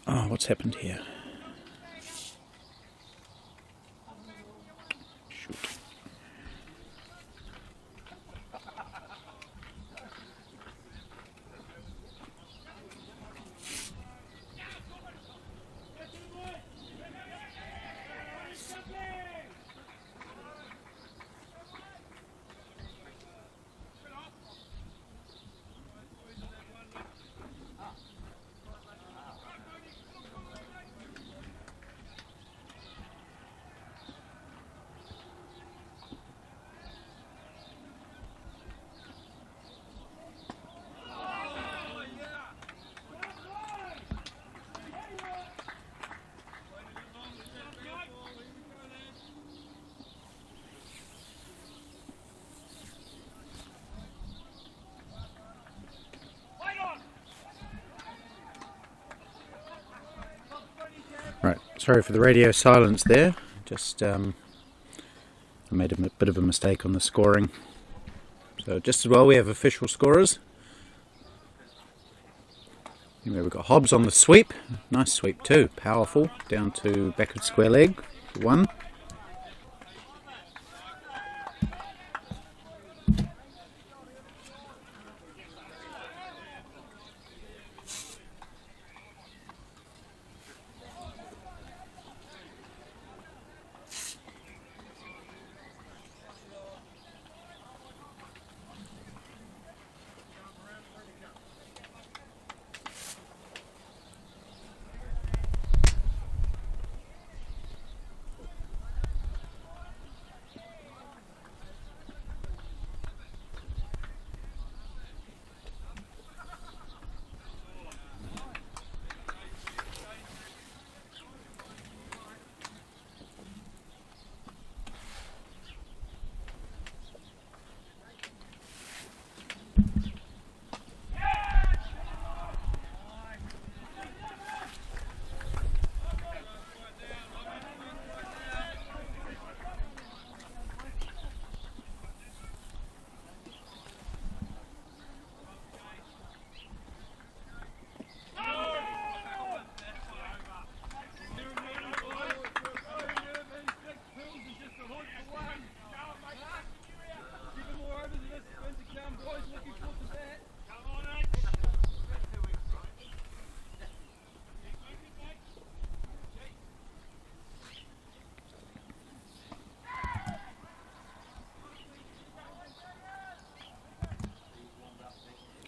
Oh, what's happened here? Shoot. Sorry for the radio silence there. Just I made a bit of a mistake on the scoring. So just as well we have official scorers. Anyway, we've got Hobbs on the sweep. Nice sweep too. Powerful. Down to backward square leg for 1.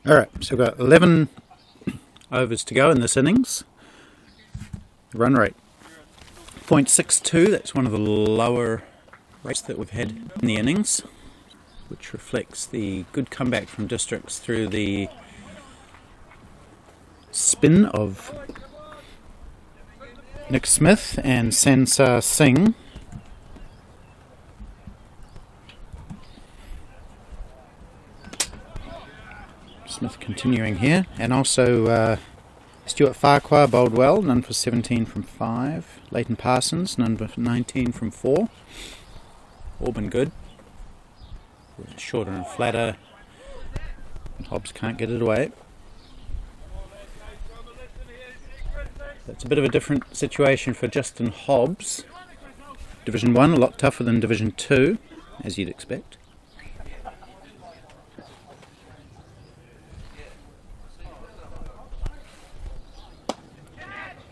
Alright, so we've got 11 overs to go in this innings. Run rate 0.62, that's one of the lower rates that we've had in the innings, which reflects the good comeback from districts through the spin of Nick Smith and Sansar Singh. Smith continuing here, and also Stuart Farquhar bowled well, none for 17 from 5. Leighton Parsons, none for 19 from 4. All been good. Shorter and flatter. And Hobbs can't get it away. That's a bit of a different situation for Justin Hobbs. Division 1, a lot tougher than Division 2, as you'd expect.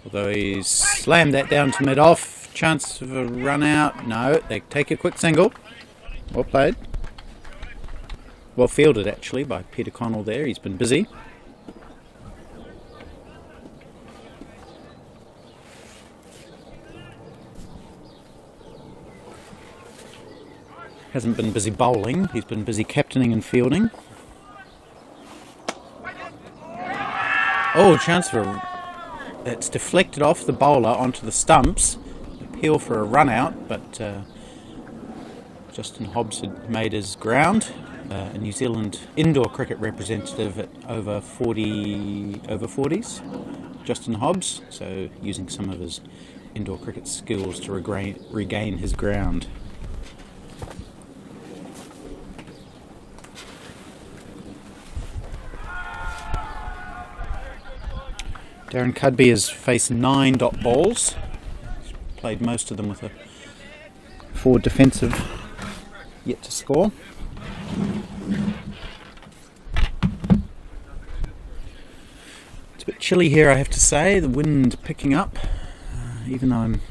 Although he's slammed that down to mid-off, chance of a run out. No, they take a quick single. Well played. Well fielded actually by Peter Connell there, he's been busy. Hasn't been busy bowling, he's been busy captaining and fielding. Oh, chance for a... It's deflected off the bowler onto the stumps. Appeal for a run out, but Justin Hobbs had made his ground. A New Zealand indoor cricket representative at over 40s, Justin Hobbs, so using some of his indoor cricket skills to regain his ground. Darren Cudby has faced 9 dot balls. He's played most of them with a forward defensive, yet to score. It's a bit chilly here, I have to say. The wind picking up. Even though I'm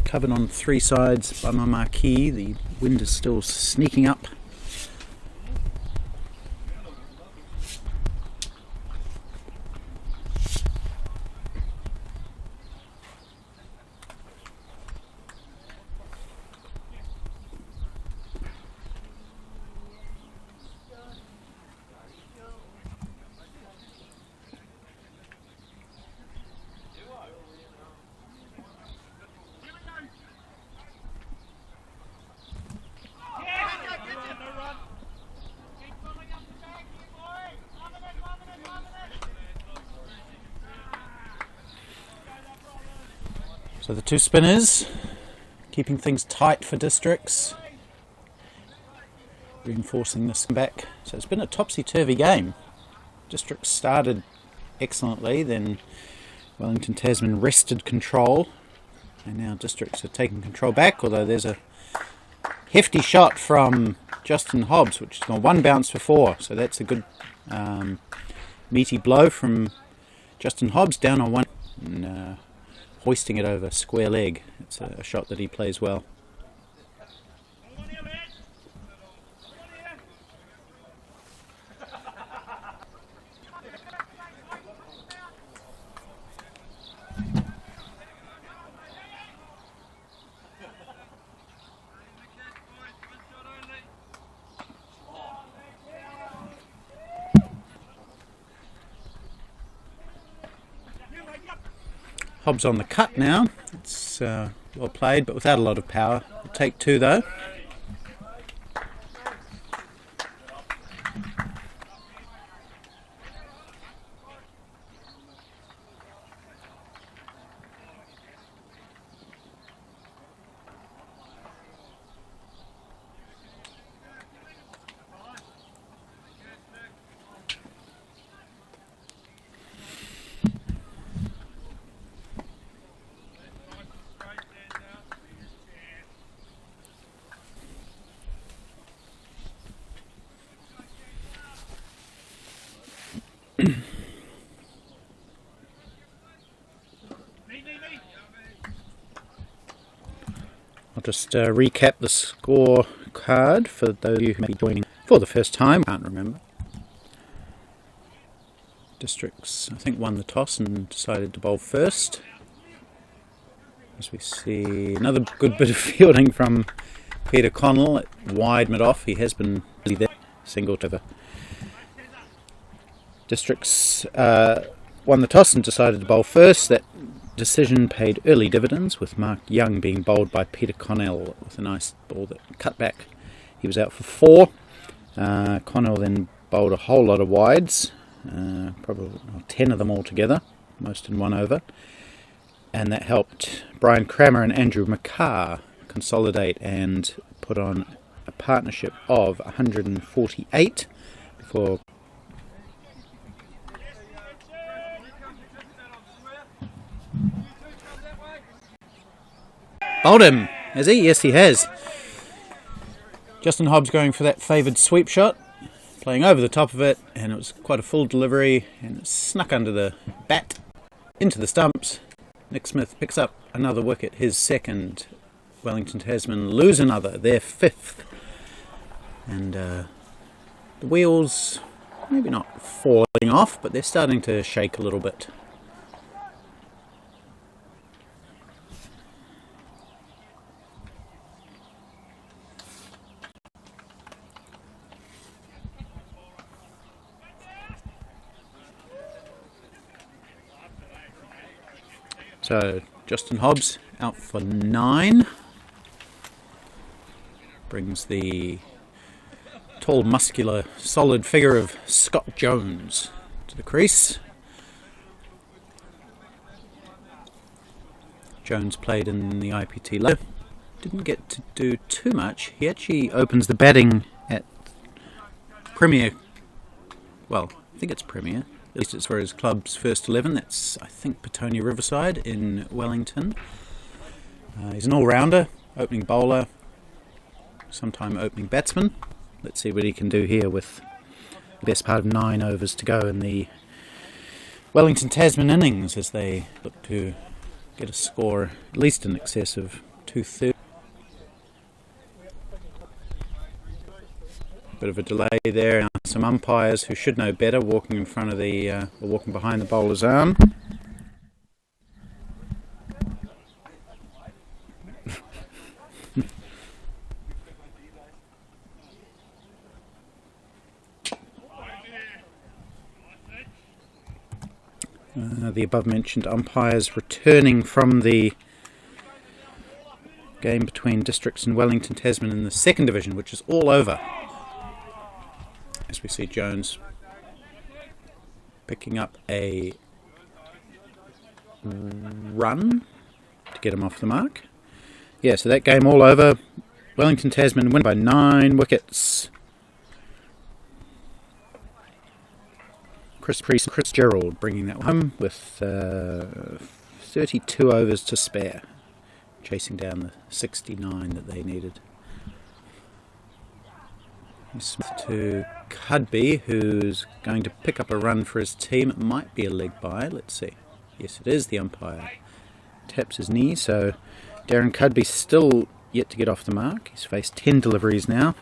covered on 3 sides by my marquee, the wind is still sneaking up. So the two spinners, keeping things tight for districts, reinforcing this back. So it's been a topsy-turvy game. Districts started excellently, then Wellington Tasman wrested control, and now districts are taking control back, although there's a hefty shot from Justin Hobbs, which has gone one bounce for 4, so that's a good meaty blow from Justin Hobbs down on one and hoisting it over square leg. It's a shot that he plays well. Hobbs on the cut now. It's well played, but without a lot of power. We'll take 2 though. I'll just recap the score card for those of you who may be joining for the first time. Can't remember. Districts, I think, won the toss and decided to bowl first. As we see another good bit of fielding from Peter Connell at wide mid-off. He has been busy there, single to the Districts won the toss and decided to bowl first. That decision paid early dividends, with Mark Young being bowled by Peter Connell with a nice ball that cut back. He was out for 4. Connell then bowled a whole lot of wides, probably 10 of them altogether, most in 1 over. And that helped Brian Crammer and Andrew McCarr consolidate and put on a partnership of 148 before bowled him, has he? Yes, he has. Justin Hobbs going for that favoured sweep shot, playing over the top of it, and it was quite a full delivery, and it snuck under the bat into the stumps. Nick Smith picks up another wicket, his 2nd. Wellington Tasman lose another, their 5th. And the wheels maybe not falling off, but they're starting to shake a little bit. So Justin Hobbs out for 9. Brings the tall, muscular, solid figure of Scott Jones to the crease. Jones played in the IPT low. Didn't get to do too much. He actually opens the batting at Premier. Well, I think it's Premier. At least it's for his club's first 11. That's, I think, Petonia Riverside in Wellington. He's an all-rounder, opening bowler, sometime opening batsman. Let's see what he can do here with the best part of 9 overs to go in the Wellington Tasman innings, as they look to get a score at least in excess of 230. Bit of a delay there, and some umpires who should know better walking in front of the or walking behind the bowler's arm. The above mentioned umpires returning from the game between Districts and Wellington Tasman in the 2nd Division, which is all over. As we see Jones picking up a run, to get him off the mark. Yeah, so that game all over. Wellington Tasman win by 9 wickets. Chris Gerald bringing that one home with 32 overs to spare, chasing down the 69 that they needed. Smith to Cudby, who's going to pick up a run for his team. It might be a leg bye, let's see. Yes, it is. The umpire taps his knee, so Darren Cudby still yet to get off the mark. He's faced 10 deliveries now.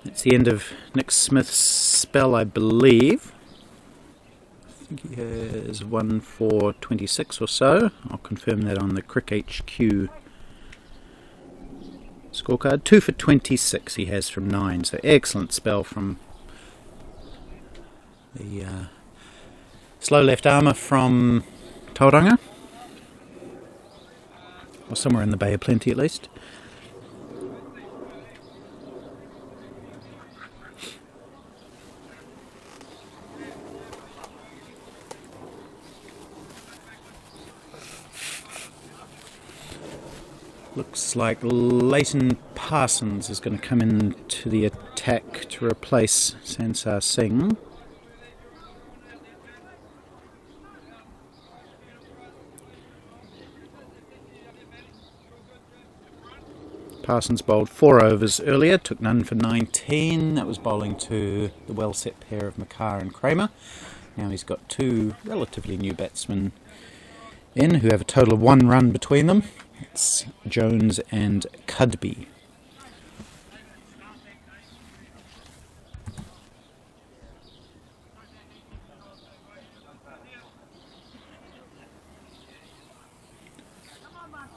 It's the end of Nick Smith's spell, I believe. I think he has 1 for 26 or so. I'll confirm that on the Crick HQ scorecard. 2 for 26 he has from 9, so excellent spell from the slow left armour from Tauranga, or somewhere in the Bay of Plenty at least. Looks like Leighton Parsons is going to come into the attack to replace Sansar Singh. Parsons bowled 4 overs earlier, took none for 19. That was bowling to the well-set pair of Makar and Kramer. Now he's got 2 relatively new batsmen in who have a total of 1 run between them. It's Jones and Cudby.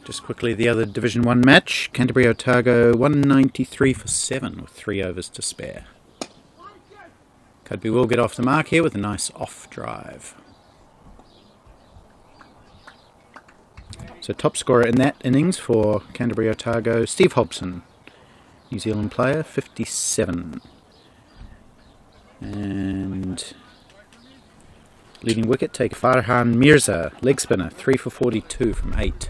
Just quickly, the other Division 1 match, Canterbury Otago 193 for 7 with 3 overs to spare. Cudby will get off the mark here with a nice off drive. So top scorer in that innings for Canterbury Otago, Steve Hobson, New Zealand player, 57. And leading wicket take Farhan Mirza, leg spinner, 3 for 42 from 8.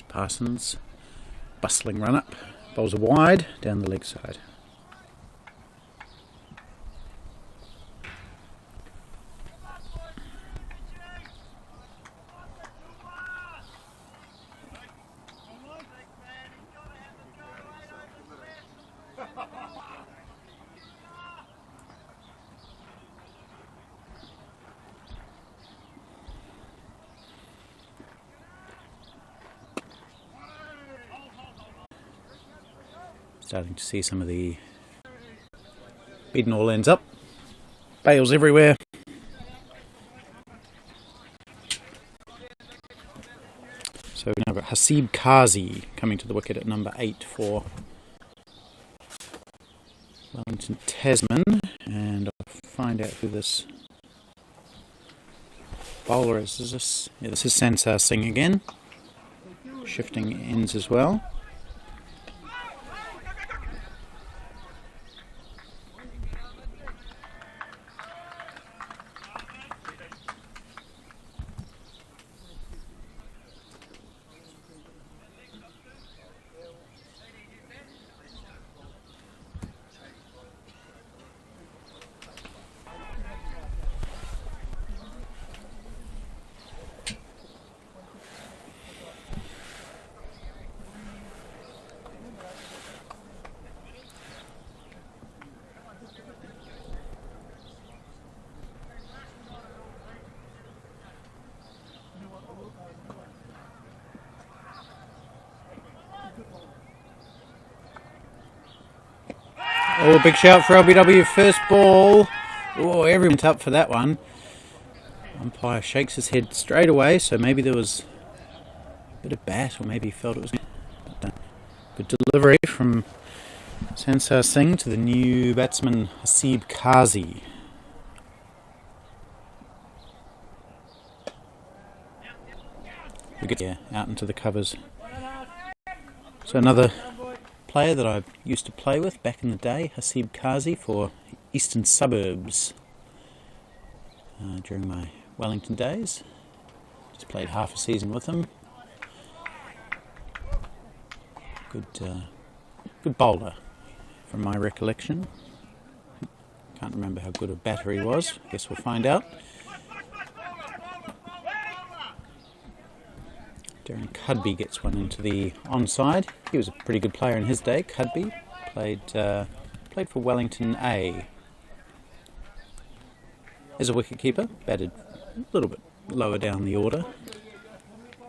Parsons, bustling run up, bowls a wide down the leg side. Starting to see some of the beaten all ends up. Bails everywhere. So we've now got Hasib Kazi coming to the wicket at number 8 for Wellington Tasman. And I'll find out who this bowler is. Is this? Yeah, this is Sansar Singh again. Shifting ends as well. Oh, big shout for LBW, first ball. Oh, everyone's up for that one. Umpire shakes his head straight away, so maybe there was bit of bat, or maybe he felt it was good delivery from Sansar Singh to the new batsman Hasib Kazi. We get out into the covers. So another player that I used to play with back in the day, Hasib Kazi, for Eastern Suburbs during my Wellington days. Just played half a season with him. Good bowler from my recollection. Can't remember how good a batter he was. Guess we'll find out. Darren Cudby gets one into the onside. He was a pretty good player in his day. Cudby played for Wellington A. As a wicketkeeper, batted a little bit lower down the order,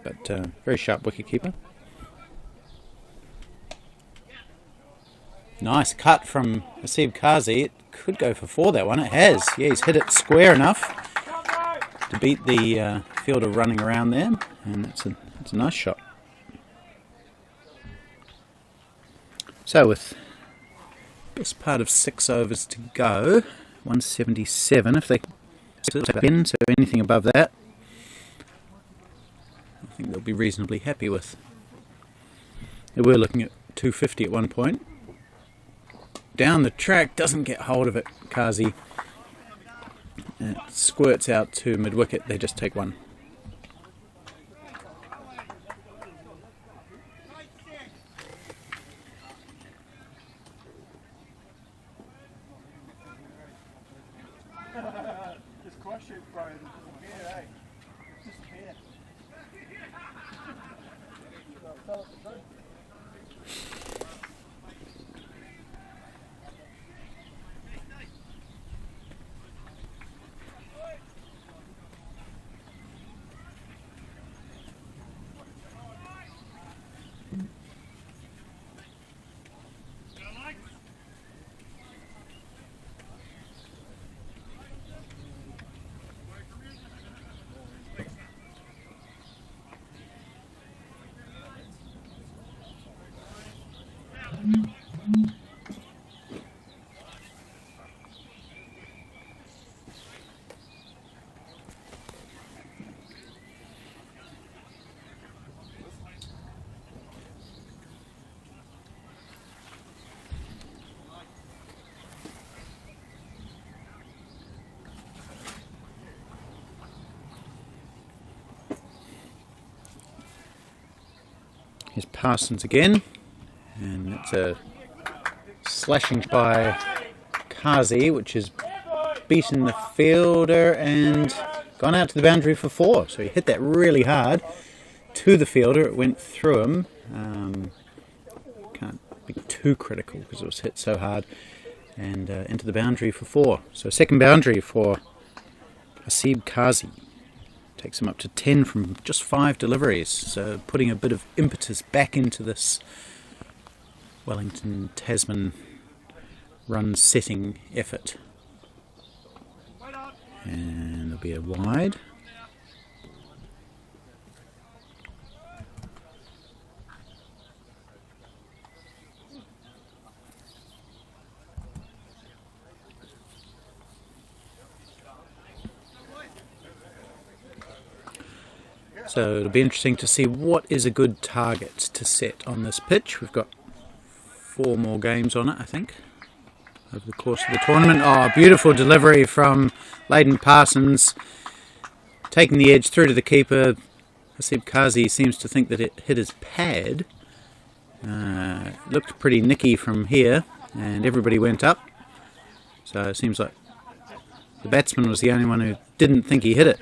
but very sharp wicketkeeper. Nice cut from Hasib Kazi. It could go for 4, that one. It has. Yeah, he's hit it square enough to beat the fielder running around there, and it's a nice shot. So with best part of 6 overs to go, 177. If they win, so anything above that, I think they'll be reasonably happy with. They were looking at 250 at one point. Down the track, doesn't get hold of it, Kazi. It squirts out to mid-wicket, they just take one. Just crush it, bro. Yeah, eh? Disappear. Here's Parsons again, and it's a slashing by Kazi, which has beaten the fielder and gone out to the boundary for 4. So he hit that really hard to the fielder. It went through him. Can't be too critical because it was hit so hard, and into the boundary for 4. So second boundary for Hasib Kazi. Takes him up to 10 from just 5 deliveries, so putting a bit of impetus back into this Wellington Tasman run setting effort. And there'll be a wide. So it'll be interesting to see what is a good target to set on this pitch. We've got 4 more games on it, I think, over the course of the tournament. Oh, beautiful delivery from Leighton Parsons, taking the edge through to the keeper. Hasib Kazi seems to think that it hit his pad. Looked pretty nicky from here, and everybody went up. So it seems like the batsman was the only one who didn't think he hit it.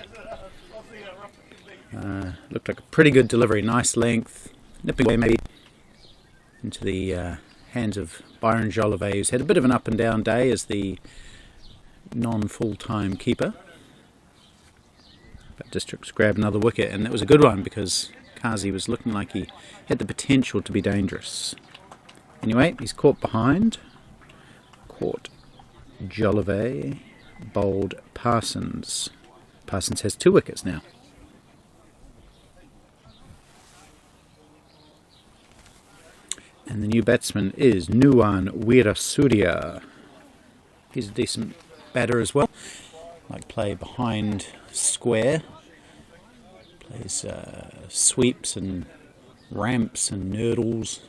Looked like a pretty good delivery, nice length, nipping away maybe into the hands of Byron Jolivet, who's had a bit of an up and down day as the non-full-time keeper. But Districts grabbed another wicket, and that was a good one because Kazi was looking like he had the potential to be dangerous. Anyway, he's caught behind, caught Jolivet, bowled Parsons. Parsons has 2 wickets now. new batsman is Nuwan Wirasuria. He's a decent batter as well. Like play behind square. Plays sweeps and ramps and nurdles.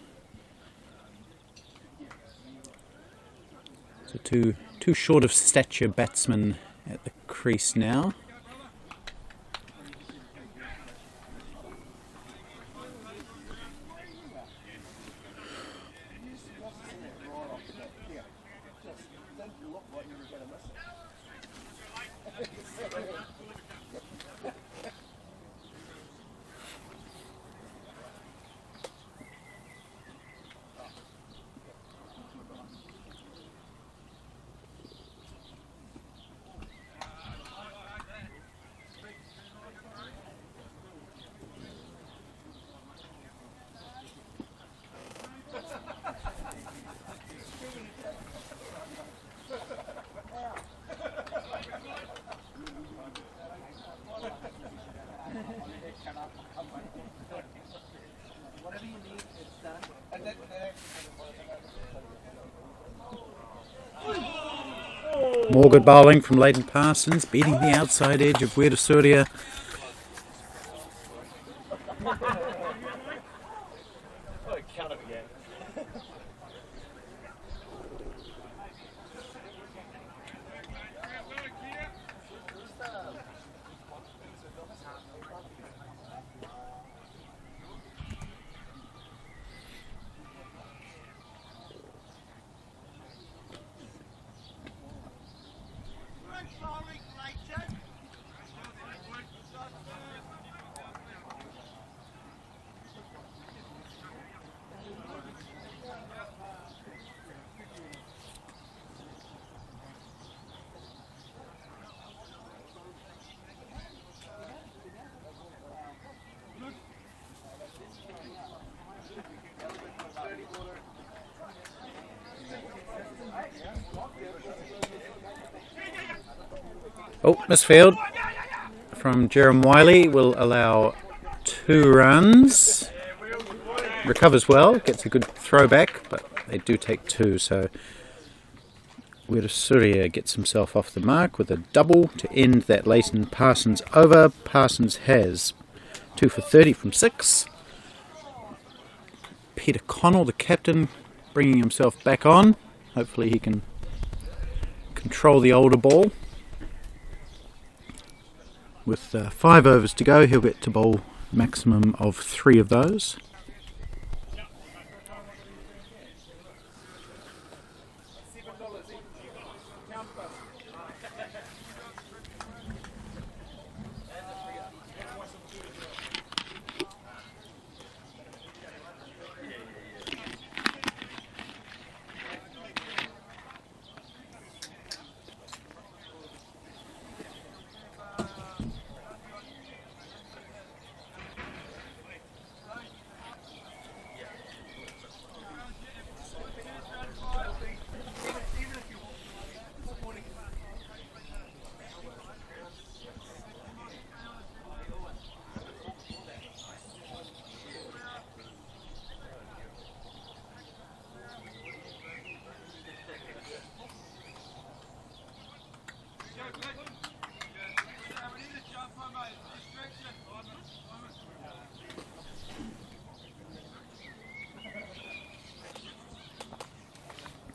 So two short of stature batsmen at the crease now. More good bowling from Leighton Parsons, beating the outside edge of Wirasuria. Oh, misfield from Jerem Wiley will allow 2 runs. Recovers well, gets a good throwback, but they do take 2, so Wirasuria gets himself off the mark with a double to end that Leighton Parsons over. Parsons has 2 for 30 from 6. Peter Connell, the captain, bringing himself back on. Hopefully he can control the older ball. With 5 overs to go, he'll get to bowl maximum of 3 of those.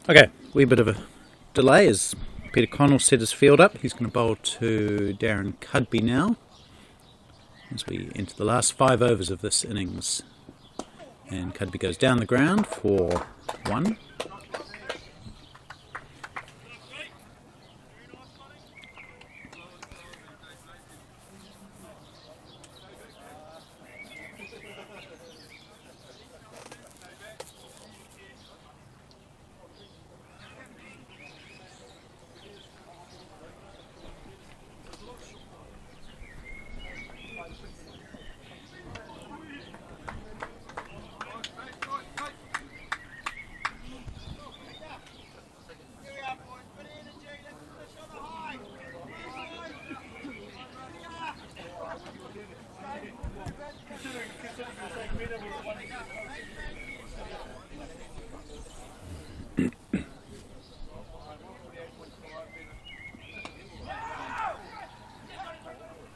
Okay, wee bit of a delay as Peter Connell set his field up. He's going to bowl to Darren Cudby now as we enter the last 5 overs of this innings. And Cudby goes down the ground for 1.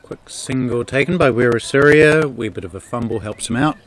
Quick single taken by Wellington. Wee bit of a fumble helps him out.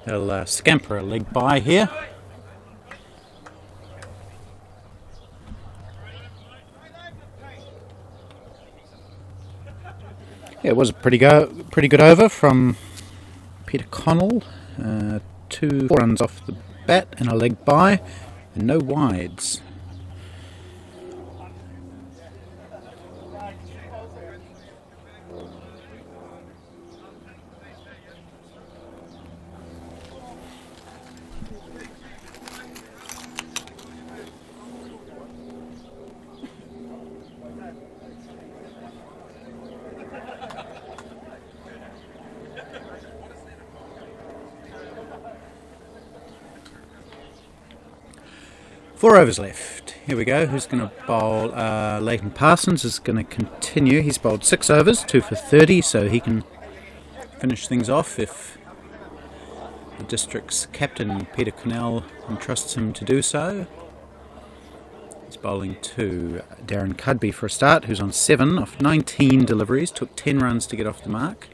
They'll scamper a leg by here. Yeah, it was a pretty good over from Peter Connell. 2 runs off the bat and a leg by, and no wides. Four overs left. Here we go. Who's going to bowl? Leighton Parsons is going to continue. He's bowled 6 overs, 2 for 30, so he can finish things off if the district's captain, Peter Connell, entrusts him to do so. He's bowling to Darren Cudby for a start, who's on 7 off 19 deliveries, took 10 runs to get off the mark.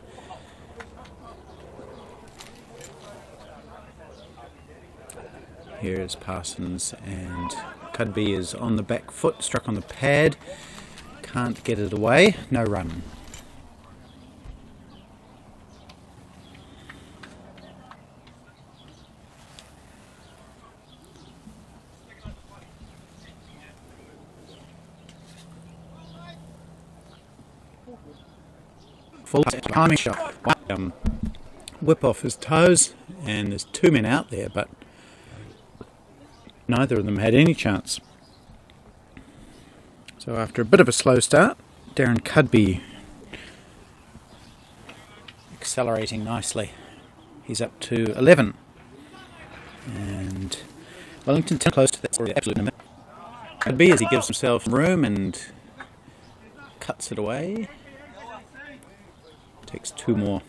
Here is Parsons, and Cudby is on the back foot, struck on the pad, can't get it away, no run. Full timing shot, whip off his toes, and there's 2 men out there, but neither of them had any chance. So after a bit of a slow start, Darren Cudby accelerating nicely. He's up to 11. And Wellington close to that absolute limit. Cudby, as he gives himself room and cuts it away, takes 2 more.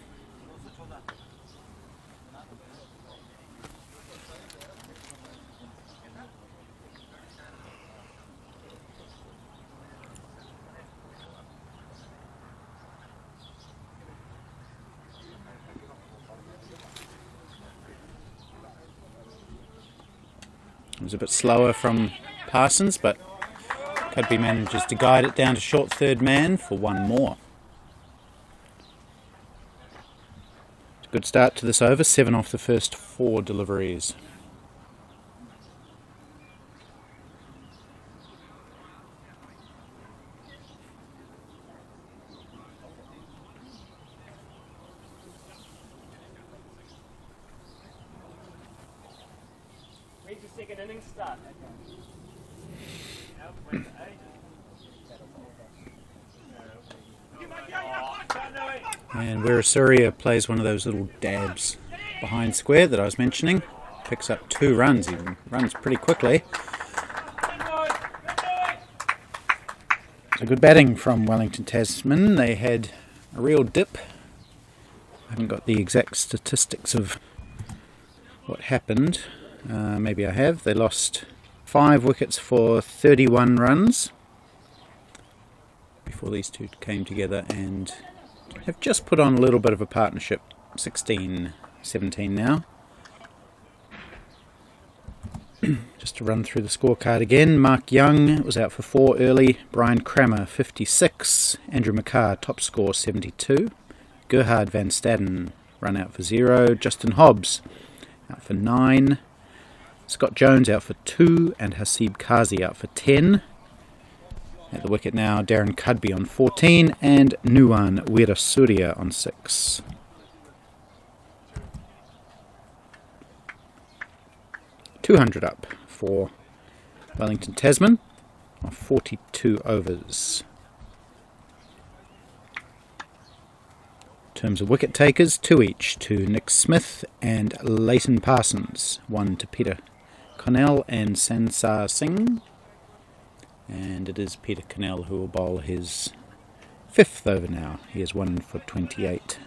It was a bit slower from Parsons, but Cudby manages to guide it down to short third man for 1 more. It's a good start to this over, 7 off the first 4 deliveries. When's the second innings start? And Wellington plays one of those little dabs behind square that I was mentioning. picks up 2 runs. He runs pretty quickly. So good batting from Wellington Tasman. They had a real dip. I haven't got the exact statistics of what happened. Maybe I have. They lost 5 wickets for 31 runs before these two came together, and have just put on a little bit of a partnership. 16-17 now. Just to run through the scorecard again. Mark Young was out for 4 early. Brian Crammer 56. Andrew McCarr top score 72. Gerhard van Staden run out for 0. Justin Hobbs out for 9. Scott Jones out for 2, and Hasib Kazi out for 10. At the wicket now, Darren Cudby on 14 and Nuwan Weerasuriya on 6. .200 up for Wellington Tasman of 42 overs. In terms of wicket takers, 2 each to Nick Smith and Leighton Parsons. 1 to Peter Connell and Sansar Singh. And it is Peter Connell who will bowl his 5th over now. He has 1 for 28.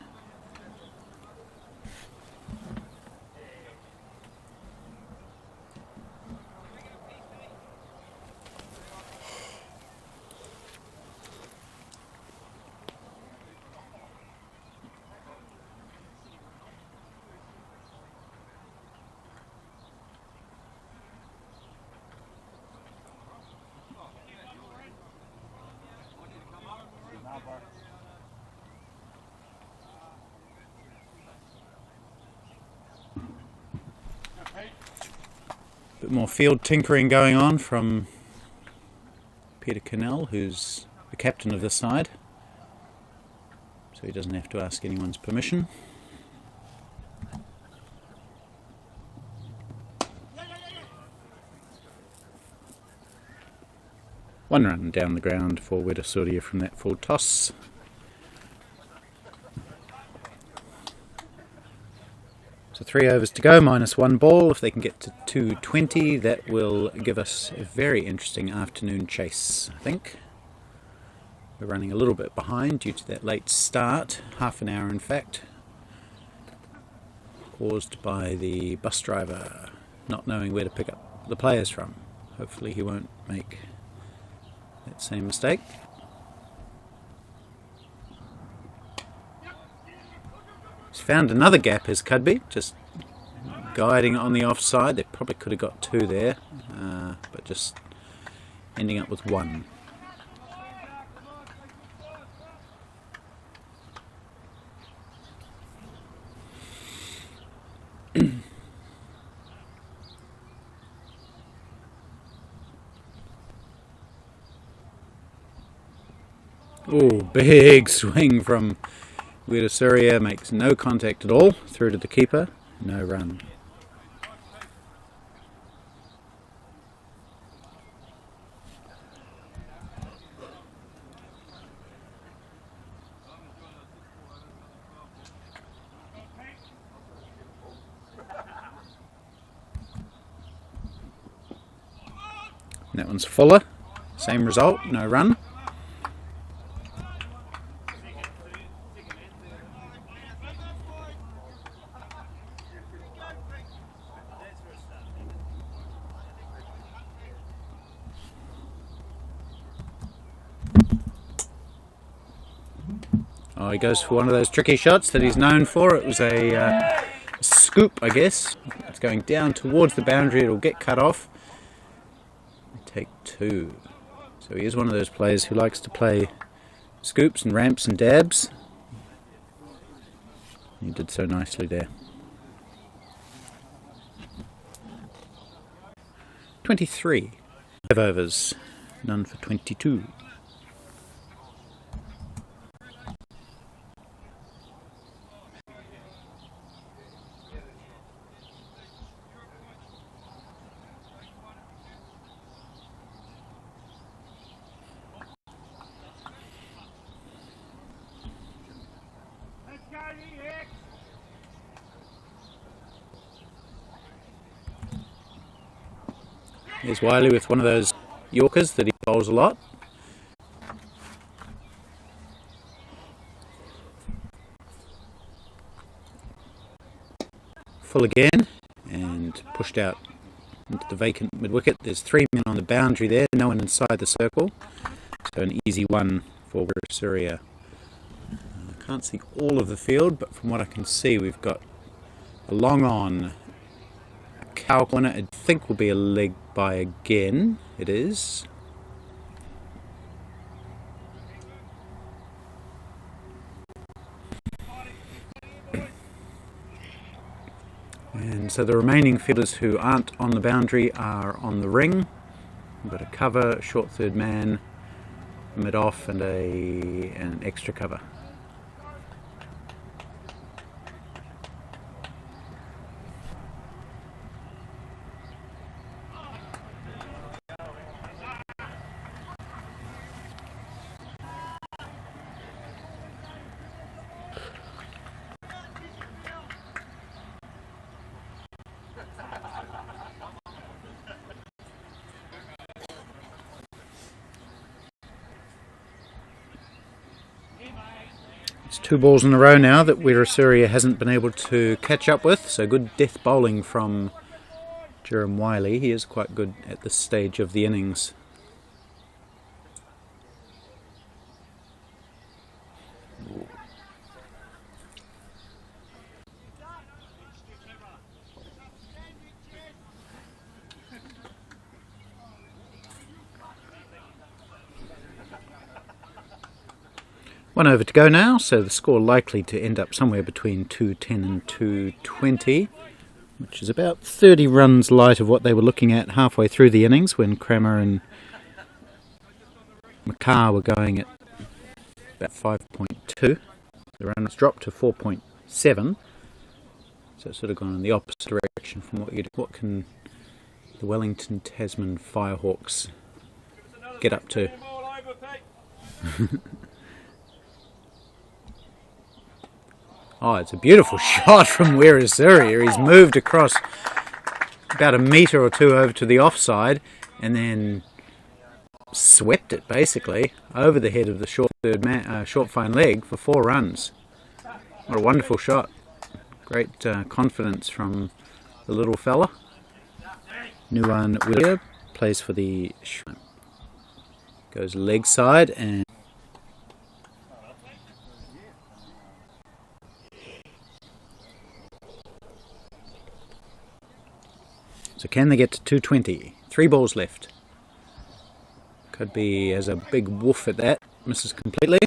Bit more field tinkering going on from Peter Connell, who's the captain of this side, so he doesn't have to ask anyone's permission. One run down the ground for Weerasuriya from that full toss. So 3 overs to go, minus 1 ball. If they can get to 220, that will give us a very interesting afternoon chase, I think. We're running a little bit behind due to that late start, half an hour in fact, caused by the bus driver not knowing where to pick up the players from. Hopefully he won't make that same mistake. He's found another gap, is Cudby, just guiding on the offside. They probably could have got 2 there, but just ending up with 1. Oh, big swing from Weerasuriya, makes no contact at all, through to the keeper, no run. And that one's Fuller, same result, no run. Oh, he goes for one of those tricky shots that he's known for. It was a scoop, I guess. It's going down towards the boundary. It'll get cut off. Take 2. So he is one of those players who likes to play scoops and ramps and dabs. He did so nicely there. 23. 5 overs. None for 22. Here's Wiley with one of those Yorkers that he bowls a lot. Full again and pushed out into the vacant mid-wicket. There's 3 men on the boundary there, no one inside the circle. So an easy one for Surya. I can't see all of the field, but from what I can see we've got a long on, a cow corner. I think will be a leg by again. It is. And so the remaining fielders who aren't on the boundary are on the ring. We've got a cover, a short third man, a mid-off and an extra cover. It's 2 balls in a row now that Surya hasn't been able to catch up with, so good death bowling from Jerome Wiley. He is quite good at this stage of the innings. One over to go now, so the score likely to end up somewhere between 210 and 220, which is about 30 runs light of what they were looking at halfway through the innings when Cramer and McCarr were going at about 5.2. The run has dropped to 4.7, so it's sort of gone in the opposite direction from what can the Wellington Tasman Firehawks get up to. Oh, it's a beautiful shot from Surya. He's moved across about a metre or two over to the offside and then swept it basically over the head of the short fine leg for 4 runs. What a wonderful shot. Great confidence from the little fella. Nuwan William plays for the... Goes leg side and... So can they get to 220? 3 balls left. Cudby has a big woof at that. Misses completely.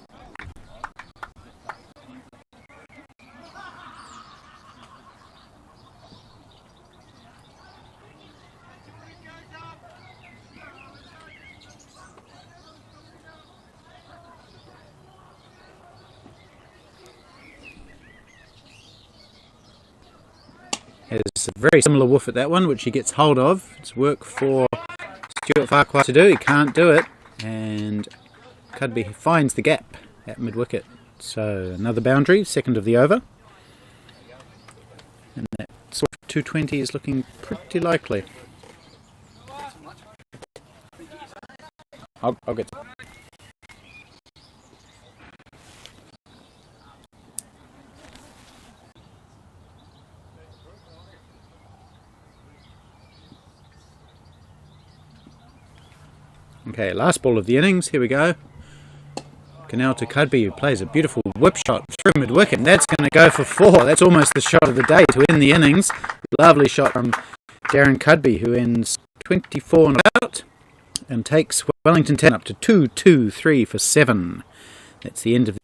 Has a very similar woof at that one, which he gets hold of. It's work for Stuart Farquhar to do. He can't do it, and Cudby finds the gap at mid-wicket. So another boundary, second of the over. And that sort of 220 is looking pretty likely. I'll get to it. Okay, last ball of the innings, here we go. Canal to Cudby, who plays a beautiful whip shot through mid-wicket, and that's going to go for 4. That's almost the shot of the day to end the innings. Lovely shot from Darren Cudby, who ends 24 not out and takes Wellington 10 up to 2-2-3 for 7. That's the end of the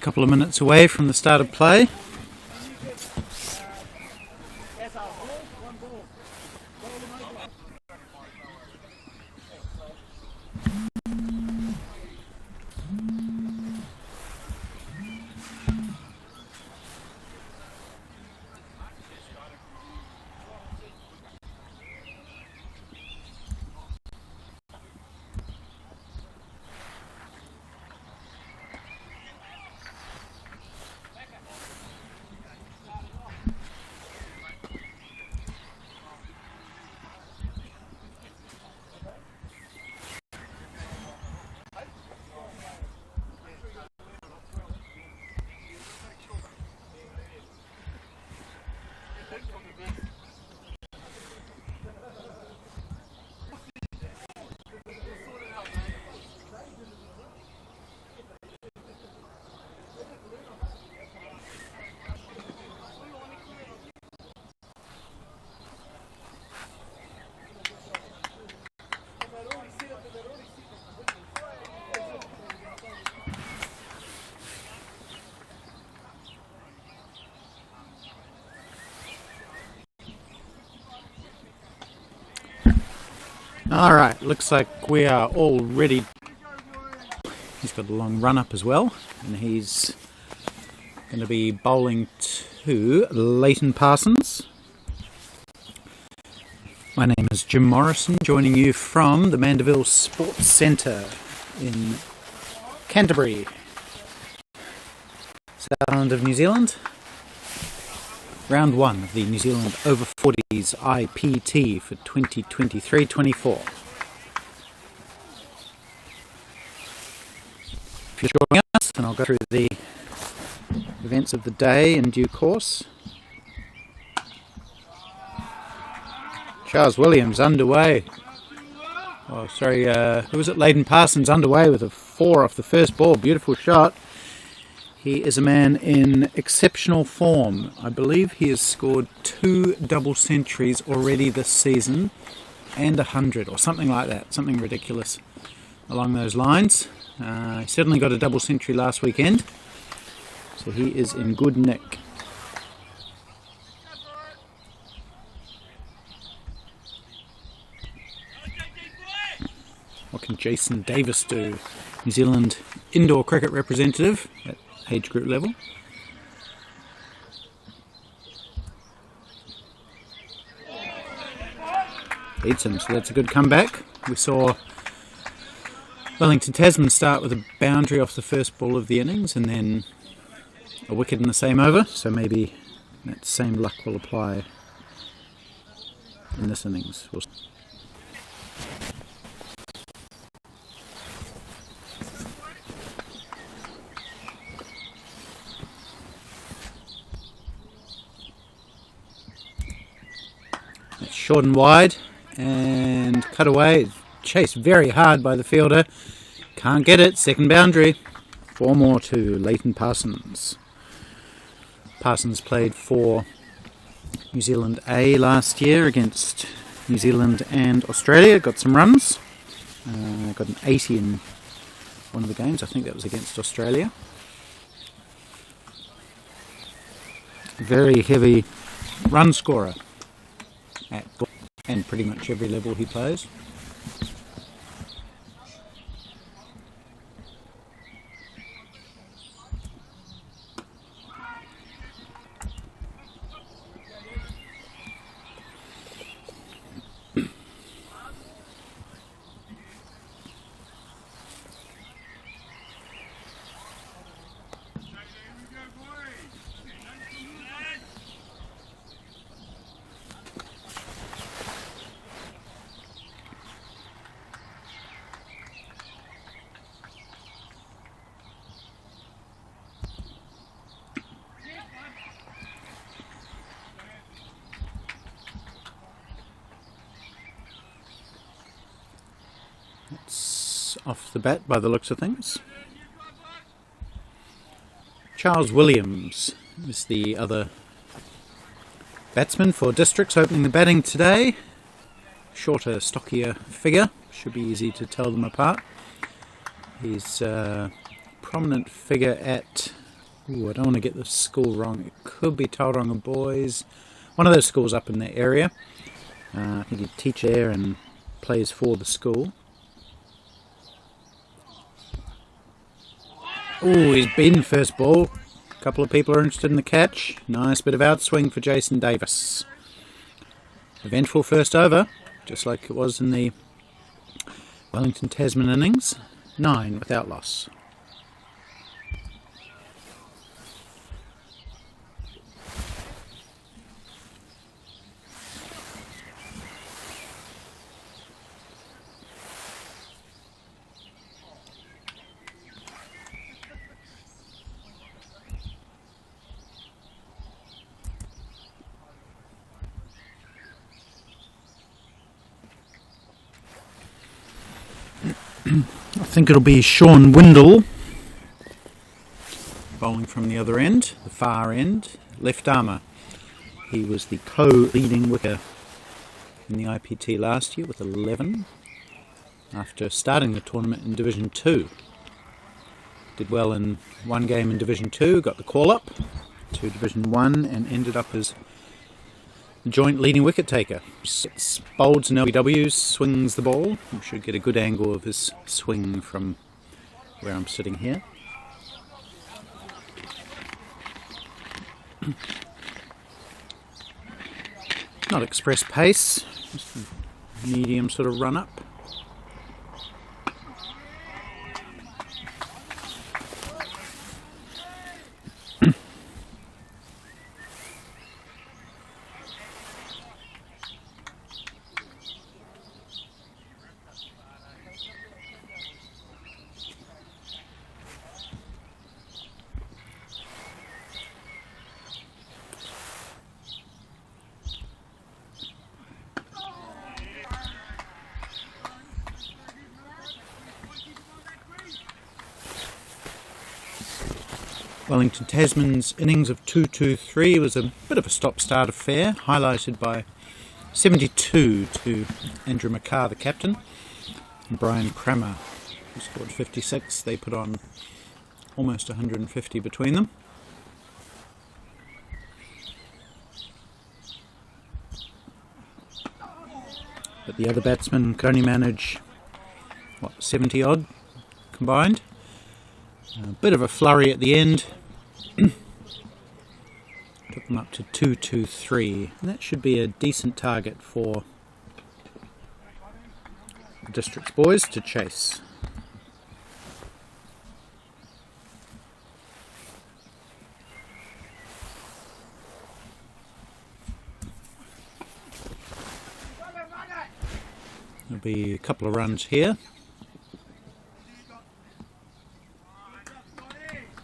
couple of minutes away from the start of play. Alright, looks like we are all ready. He's got a long run up as well, and he's going to be bowling to Leighton Parsons. My name is Jim Morrison, joining you from the Mandeville Sports Centre in Canterbury, South Island of New Zealand. Round 1 of the New Zealand Over40s IPT for 2023-24. If you're joining us, and I'll go through the events of the day in due course. Charles Williams underway. Oh, sorry, who was it? Leighton Parsons underway with a 4 off the first ball. Beautiful shot. He is a man in exceptional form. I believe he has scored 2 double centuries already this season and 100 or something like that, something ridiculous along those lines. He certainly got a double century last weekend, so he is in good nick. What can Jason Davis do? New Zealand indoor cricket representative at age group level. Beats him, so that's a good comeback. We saw Wellington Tasman start with a boundary off the first ball of the innings and then a wicket in the same over, so maybe that same luck will apply in this innings. It's short and wide and cut away. Chased very hard by the fielder. Can't get it. Second boundary. 4 more to Leighton Parsons. Parsons played for New Zealand A last year against New Zealand and Australia. Got some runs. Got an 80 in one of the games. I think that was against Australia. Very heavy run scorer at and pretty much every level he plays. It's off the bat by the looks of things. Charles Williams is the other batsman for Districts opening the batting today. Shorter, stockier figure. Should be easy to tell them apart. He's a prominent figure at Ooh, I don't want to get the school wrong. It could be Tauranga Boys. One of those schools up in that area. I think he teaches there and plays for the school. Ooh, he's beaten first ball. A couple of people are interested in the catch. Nice bit of outswing for Jason Davis. Eventful first over, just like it was in the Wellington Tasman innings. 9 without loss. I think it'll be Sean Windle bowling from the other end, the far end, left armour. He was the co-leading wicker in the IPT last year with 11 after starting the tournament in Division 2. Did well in one game in Division 2, got the call up to Division 1 and ended up as joint leading wicket taker. 6 bowls and LBWs, swings the ball. You should get a good angle of his swing from where I'm sitting here. Not express pace, just a medium sort of run up. Wellington Tasman's innings of 2-2-3 was a bit of a stop-start affair, highlighted by 72 to Andrew McCarr, the captain, and Brian Crammer, who scored 56. They put on almost 150 between them. But the other batsmen could only manage, 70 odd combined. A bit of a flurry at the end. Took them up to 2-2-3, and that should be a decent target for the District's boys to chase. There'll be a couple of runs here.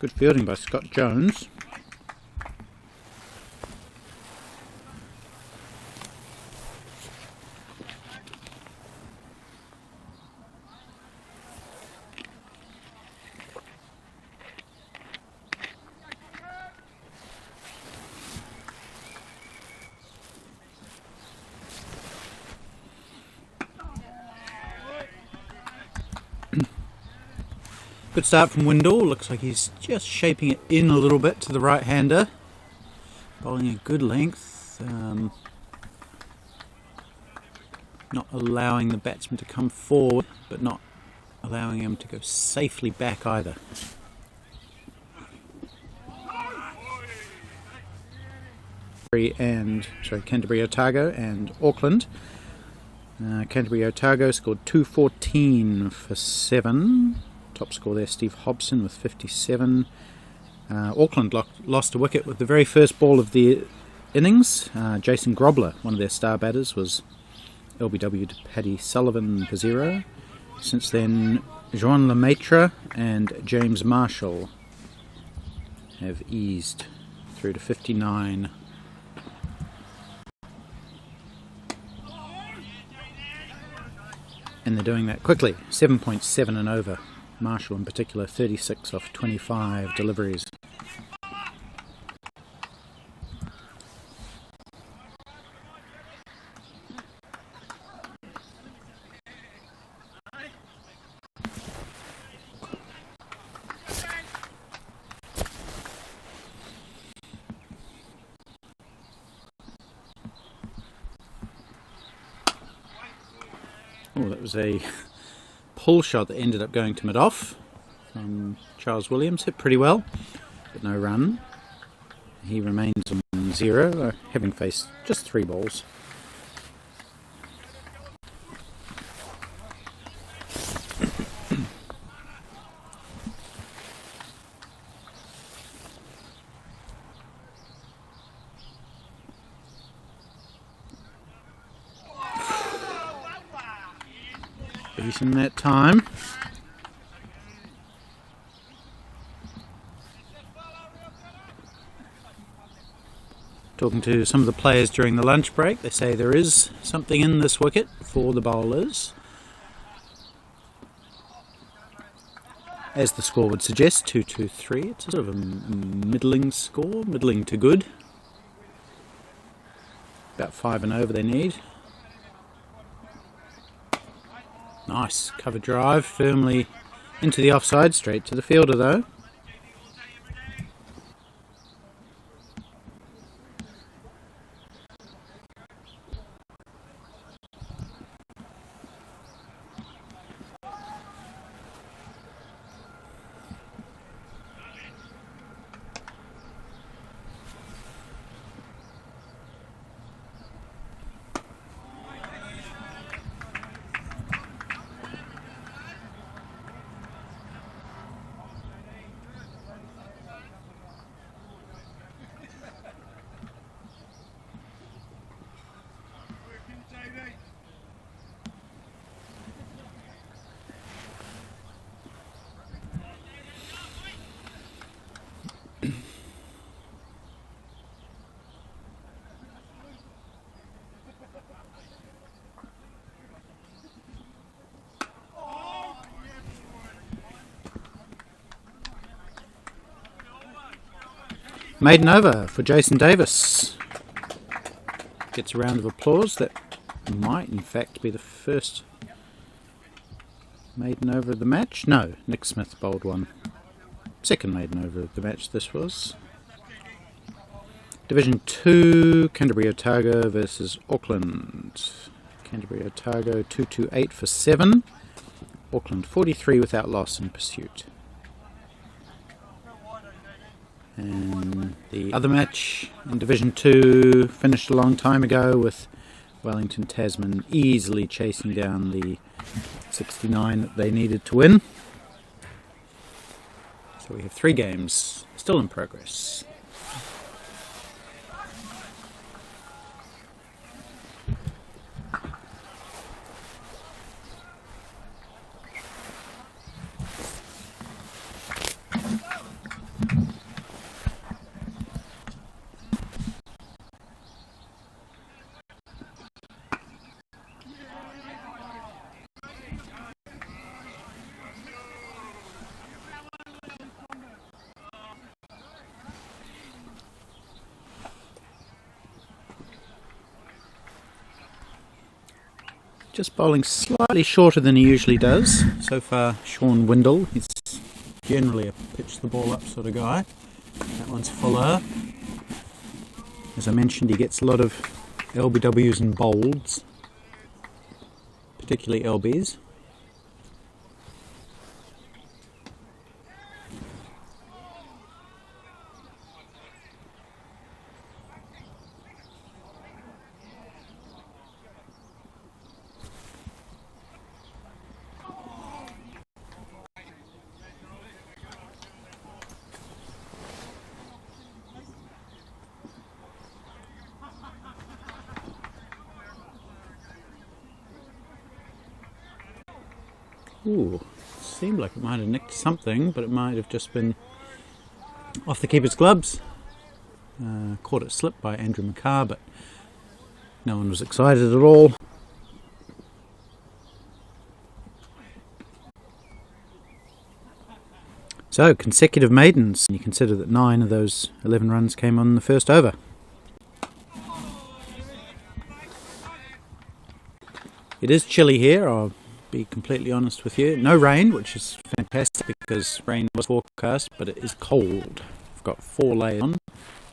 Good fielding by Scott Jones. Good start from Windle. Looks like he's just shaping it in a little bit to the right-hander. Bowling a good length. Not allowing the batsman to come forward, but not allowing him to go safely back either. Canterbury Otago and Auckland. Canterbury Otago scored 214 for 7. Top score there, Steve Hobson with 57. Auckland lost a wicket with the very first ball of the innings. Jason Grobler, one of their star batters, was LBW'd Paddy Sullivan for 0. Since then, Jean Lemaitre and James Marshall have eased through to 59. And they're doing that quickly, 7.7 and over. Marshall in particular, 36 off 25 deliveries. Oh, that was a pull shot that ended up going to mid-off from Charles Williams. Hit pretty well, but no run. He remains on 0, having faced just 3 balls. Beaten that time. Talking to some of the players during the lunch break, they say there is something in this wicket for the bowlers. As the score would suggest, 2-2-3. It's a sort of a middling score, middling to good. About 5 and over they need. Nice cover drive, firmly into the offside, straight to the fielder though. Maiden over for Jason Davis. Gets a round of applause. That might in fact be the first maiden over of the match. No, Nick Smith bowled one. Second maiden over of the match this was. Division 2, Canterbury Otago versus Auckland. Canterbury Otago 228 for 7. Auckland 43 without loss in pursuit. And the other match in Division 2 finished a long time ago with Wellington Tasman easily chasing down the 69 that they needed to win. So we have 3 games still in progress. Just bowling slightly shorter than he usually does. So far, Sean Windle. He's generally a pitch the ball up sort of guy. That one's fuller. As I mentioned, he gets a lot of LBWs and bolds, particularly LBs. Ooh, seemed like it might have nicked something, but it might have just been off the keeper's gloves. Caught it slip by Andrew McCarr, but no one was excited at all. So, consecutive maidens. You consider that 9 of those 11 runs came on the first over. It is chilly here, I'll be completely honest with you. No rain, which is fantastic because rain was forecast, but it is cold. I've got 4 layers on,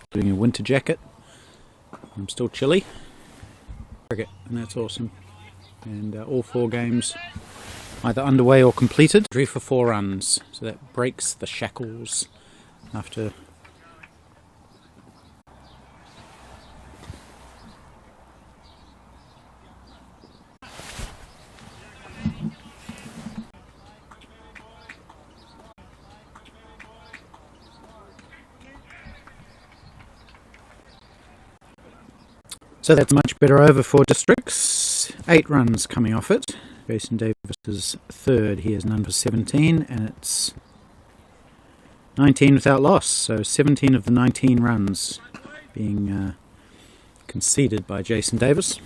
including a winter jacket. I'm still chilly. Cricket, and that's awesome. and all 4 games either underway or completed. 3 for 4 runs, so that breaks the shackles after. So that's a much better over for Districts. 8 runs coming off it. Jason Davis is third. He has none for 17, and it's 19 without loss. So 17 of the 19 runs being conceded by Jason Davis.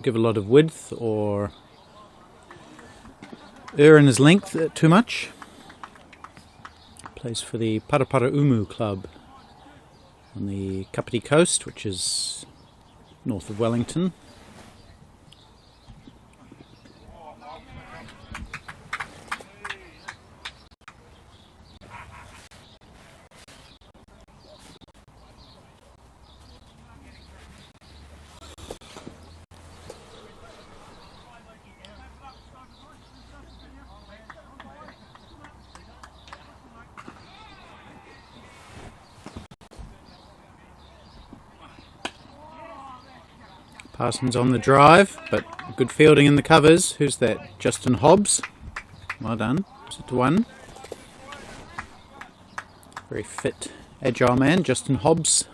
Give a lot of width or err in his length too much. Plays for the Paraparaumu club on the Kapiti coast, which is north of Wellington. Parsons on the drive, but good fielding in the covers. Who's that? Justin Hobbs. Well done. 2-1. Very fit, agile man, Justin Hobbs.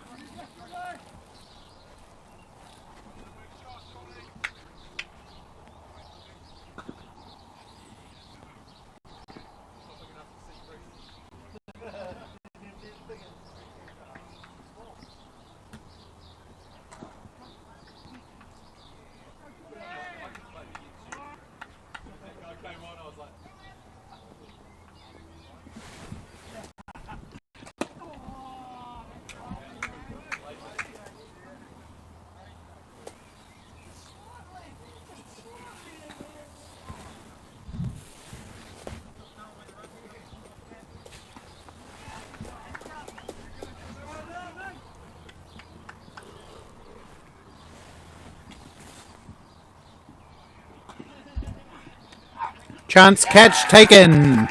Chance catch taken.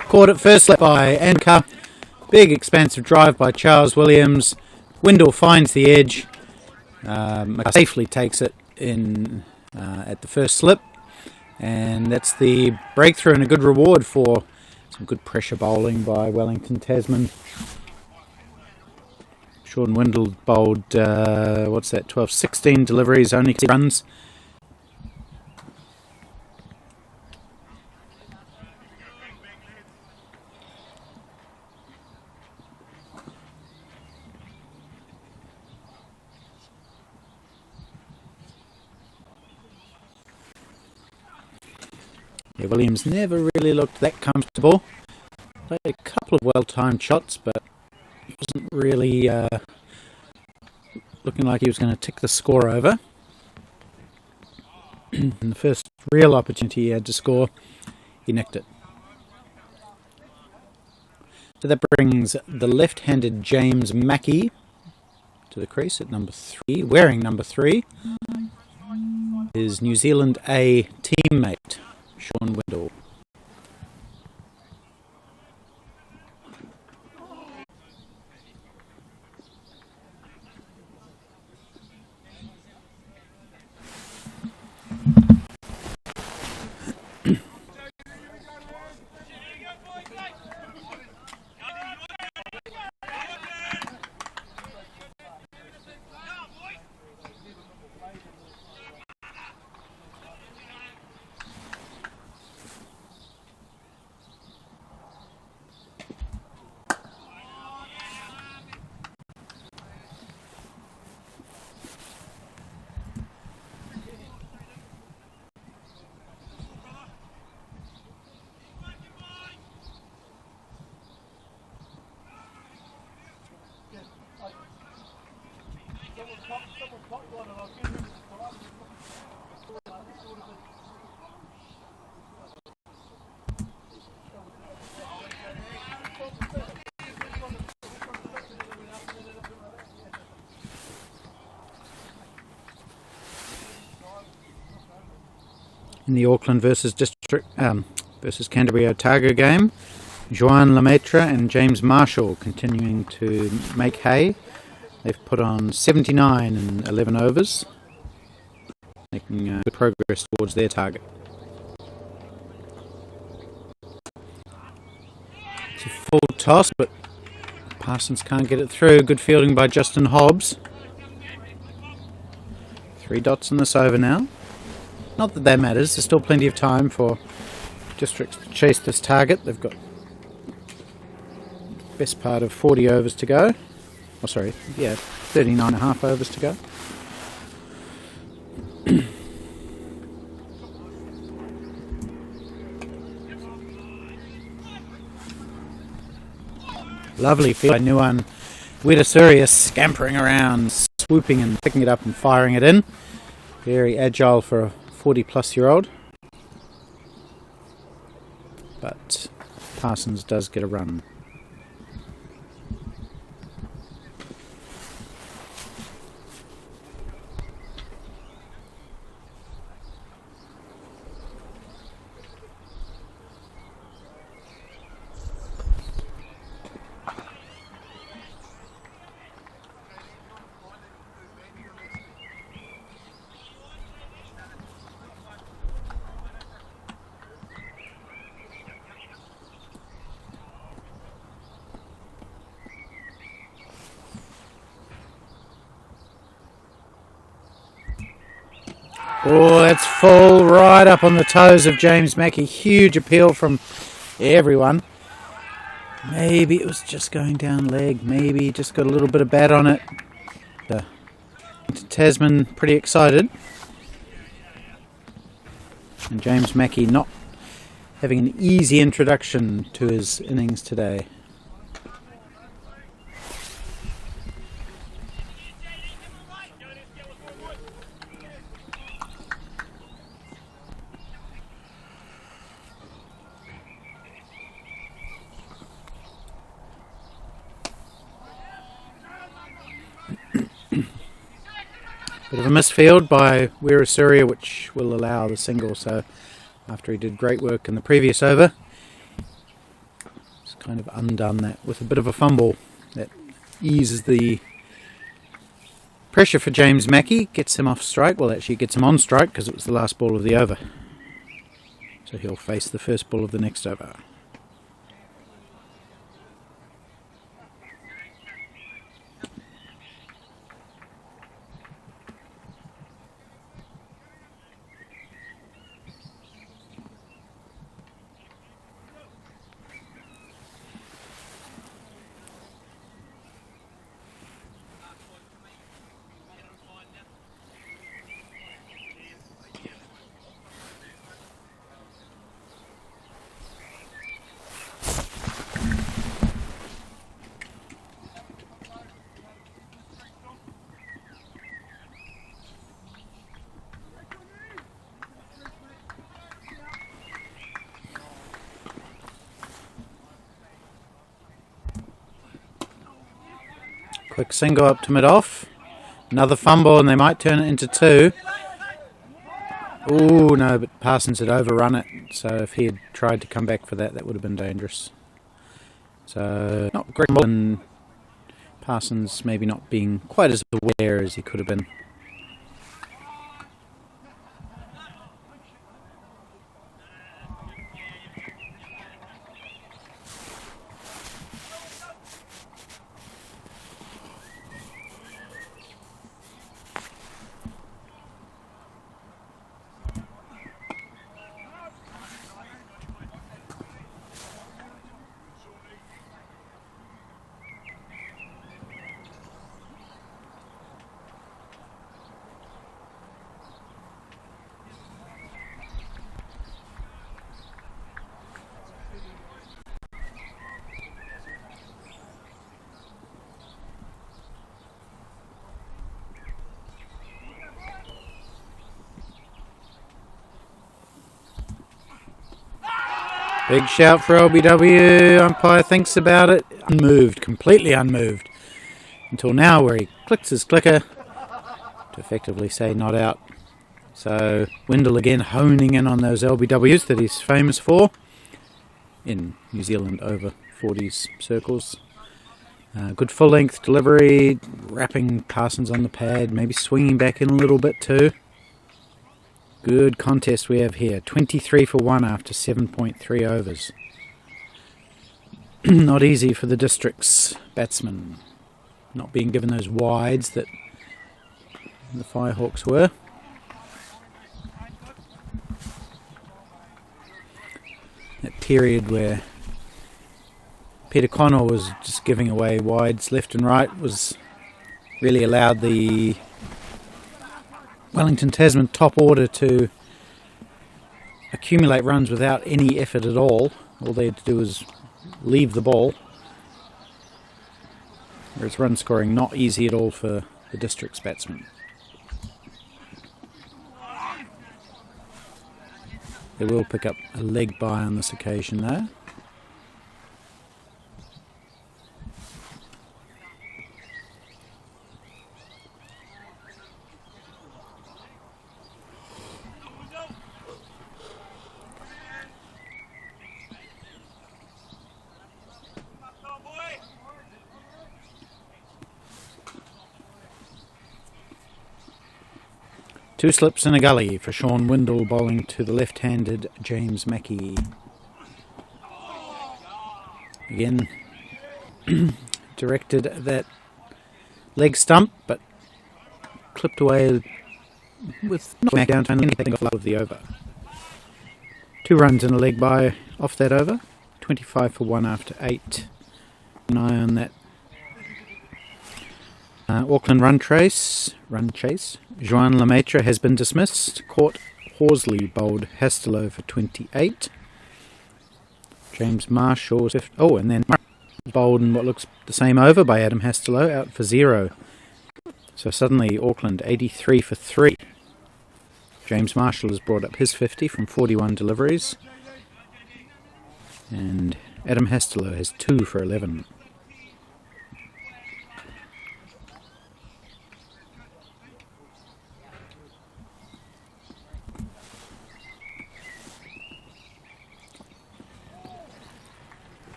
Caught at first slip by Anka. Big expansive drive by Charles Williams. Windle finds the edge. Safely takes it in at the first slip. And that's the breakthrough and a good reward for some good pressure bowling by Wellington Tasman. Sean Windle bowled, 12-16 deliveries, only runs. Yeah, Williams never really looked that comfortable. Played a couple of well-timed shots, but wasn't really looking like he was going to tick the score over. And the first real opportunity he had to score, he nicked it. So that brings the left-handed James Mackey to the crease at number 3, wearing number 3. His New Zealand A teammate, Sean Windle. in the Auckland versus Canterbury Otago game. Joan Lemaitre and James Marshall continuing to make hay. They've put on 79 in 11 overs, making good progress towards their target. It's a full toss, but Parsons can't get it through. Good fielding by Justin Hobbs. 3 dots in this over now. Not that matters, there's still plenty of time for Districts to chase this target. They've got the best part of 40 overs to go. Oh, sorry, yeah, 39.5 overs to go. Lovely field by Nuan Wedasurius, scampering around, swooping and picking it up and firing it in. Very agile for a 40-plus-year-old. But Parsons does get a run. Oh, that's full right up on the toes of James Mackey. Huge appeal from everyone. Maybe it was just going down leg. Maybe he just got a little bit of bat on it. Tasman pretty excited. And James Mackey not having an easy introduction to his innings today. Bit of a misfield by Wedasurius, which will allow the single. So after he did great work in the previous over, he's kind of undone that with a bit of a fumble. That eases the pressure for James Mackey, gets him off strike. Well, actually gets him on strike because it was the last ball of the over. So he'll face the first ball of the next over. Quick single up to mid-off. Another fumble and they might turn it into 2. Ooh, no, but Parsons had overrun it. So if he had tried to come back for that, that would have been dangerous. So not great. And Parsons maybe not being quite as aware as he could have been. Big shout for LBW. Umpire thinks about it. Unmoved, completely unmoved. Until now where he clicks his clicker to effectively say not out. So Wendell again honing in on those LBWs that he's famous for in New Zealand over 40s circles. Good full length delivery, wrapping Parsons on the pad, maybe swinging back in a little bit too. Good contest we have here, 23 for 1 after 7.3 overs. Not easy for the district's batsmen, not being given those wides that the Firehawks were. That period where Peter Connell was just giving away wides left and right was really allowed the Wellington Tasman top order to accumulate runs without any effort at all. All they had to do was leave the ball. Whereas run scoring not easy at all for the district's batsmen. They will pick up a leg bye on this occasion though. Two slips in a gully for Sean Windle bowling to the left-handed James Mackey. Again, directed that leg stump, but clipped away with Mack down to anything off of the over. 2 runs in a leg by off that over, 25 for 1 after 8. An eye on that Auckland run chase. Joan Lemaitre has been dismissed. Court Horsley bowled Hastelow for 28. James Marshall, and then bowled in what looks the same over by Adam Hastelow, out for 0. So suddenly Auckland 83 for 3. James Marshall has brought up his 50 from 41 deliveries. And Adam Hastelow has 2 for 11.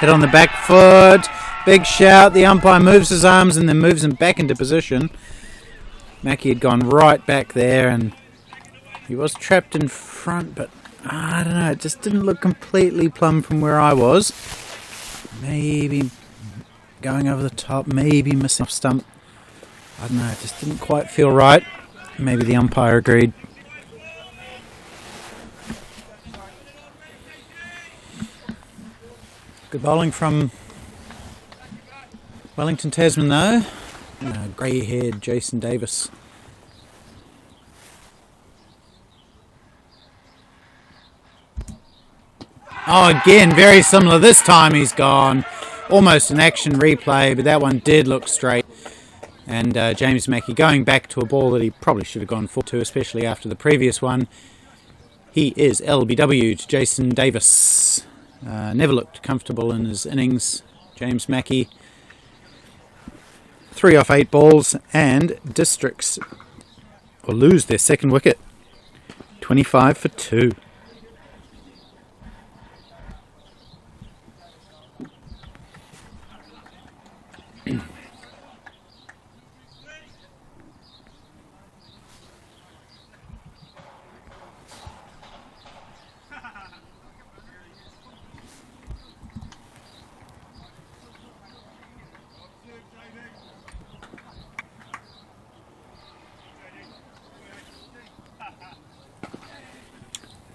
Hit on the back foot, big shout, the umpire moves his arms and then moves him back into position. Mackie had gone right back there and he was trapped in front, but I don't know, it just didn't look completely plumb from where I was. Maybe going over the top, maybe missing off stump. I don't know, it just didn't quite feel right. Maybe the umpire agreed. Good bowling from Wellington Tasman though. Grey-haired Jason Davis. Oh, again, very similar. This time he's gone. Almost an action replay, but that one did look straight. And James Mackey going back to a ball that he probably should have gone full to, especially after the previous one. He is LBW to Jason Davis. Never looked comfortable in his innings, James Mackey. 3 off 8 balls, and Districts will lose their second wicket. 25 for 2.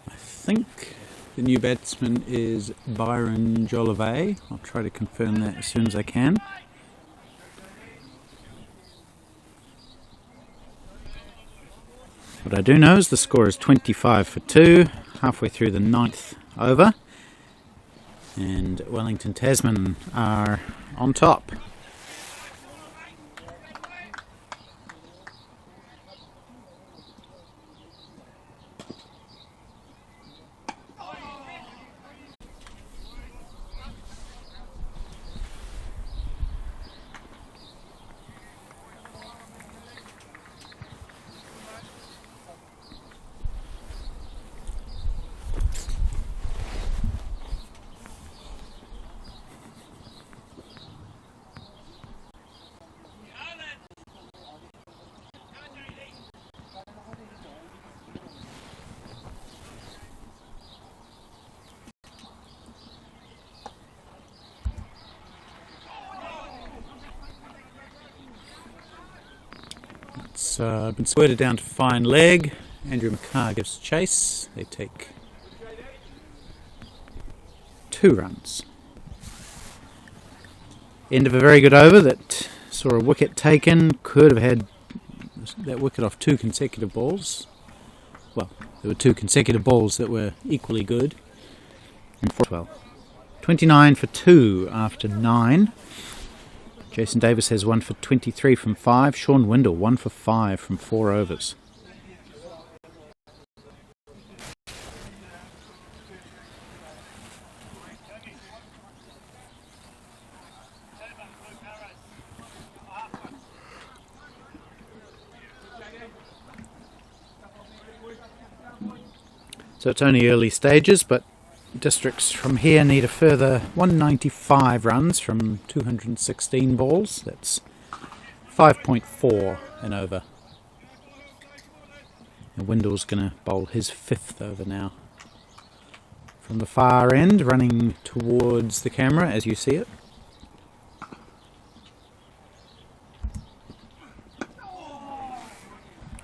I think The new batsman is Byron Jolivet. I'll try to confirm that as soon as I can. What I do know is the score is 25 for 2, halfway through the 9th over, and Wellington Tasman are on top. It's been squirted down to fine leg. Andrew McCarr gives chase. They take 2 runs. End of a very good over that saw a wicket taken. Could have had that wicket off 2 consecutive balls. Well, there were 2 consecutive balls that were equally good. And 29 for 2 after 9. Jason Davis has 1 for 23 from 5. Sean Windle 1 for 5 from 4 overs. So it's only early stages, but districts from here need a further 195 runs from 216 balls. That's 5.4 an over. And Windle's going to bowl his 5th over now. From the far end, running towards the camera as you see it.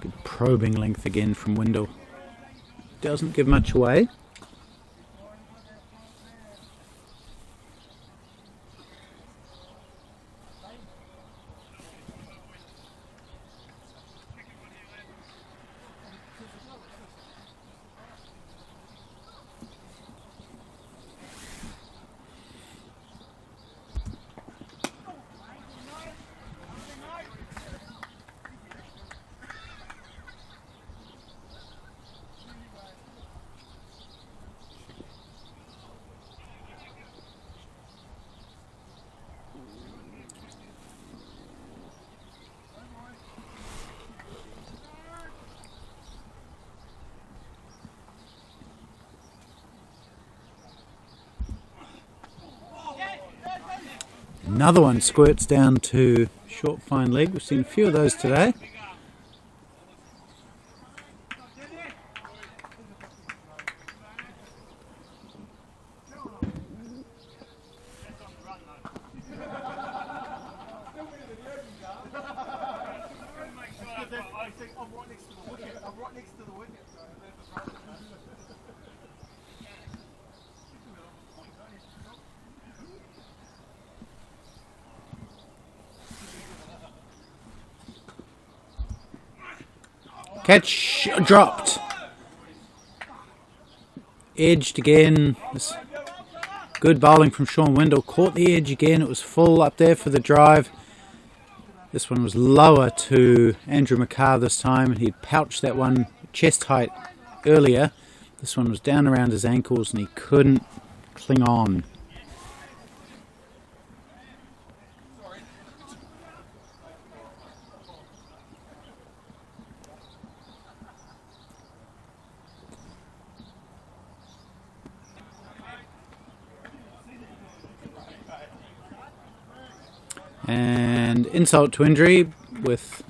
Good probing length again from Windle. Doesn't give much away. Another one squirts down to short fine leg. We've seen a few of those today. Catch dropped. Edged again. Good bowling from Sean Windle. Caught the edge again. It was full up there for the drive. This one was lower to Andrew McCarr this time, and he'd pouched that one chest height earlier. This one was down around his ankles and he couldn't cling on. And insult to injury with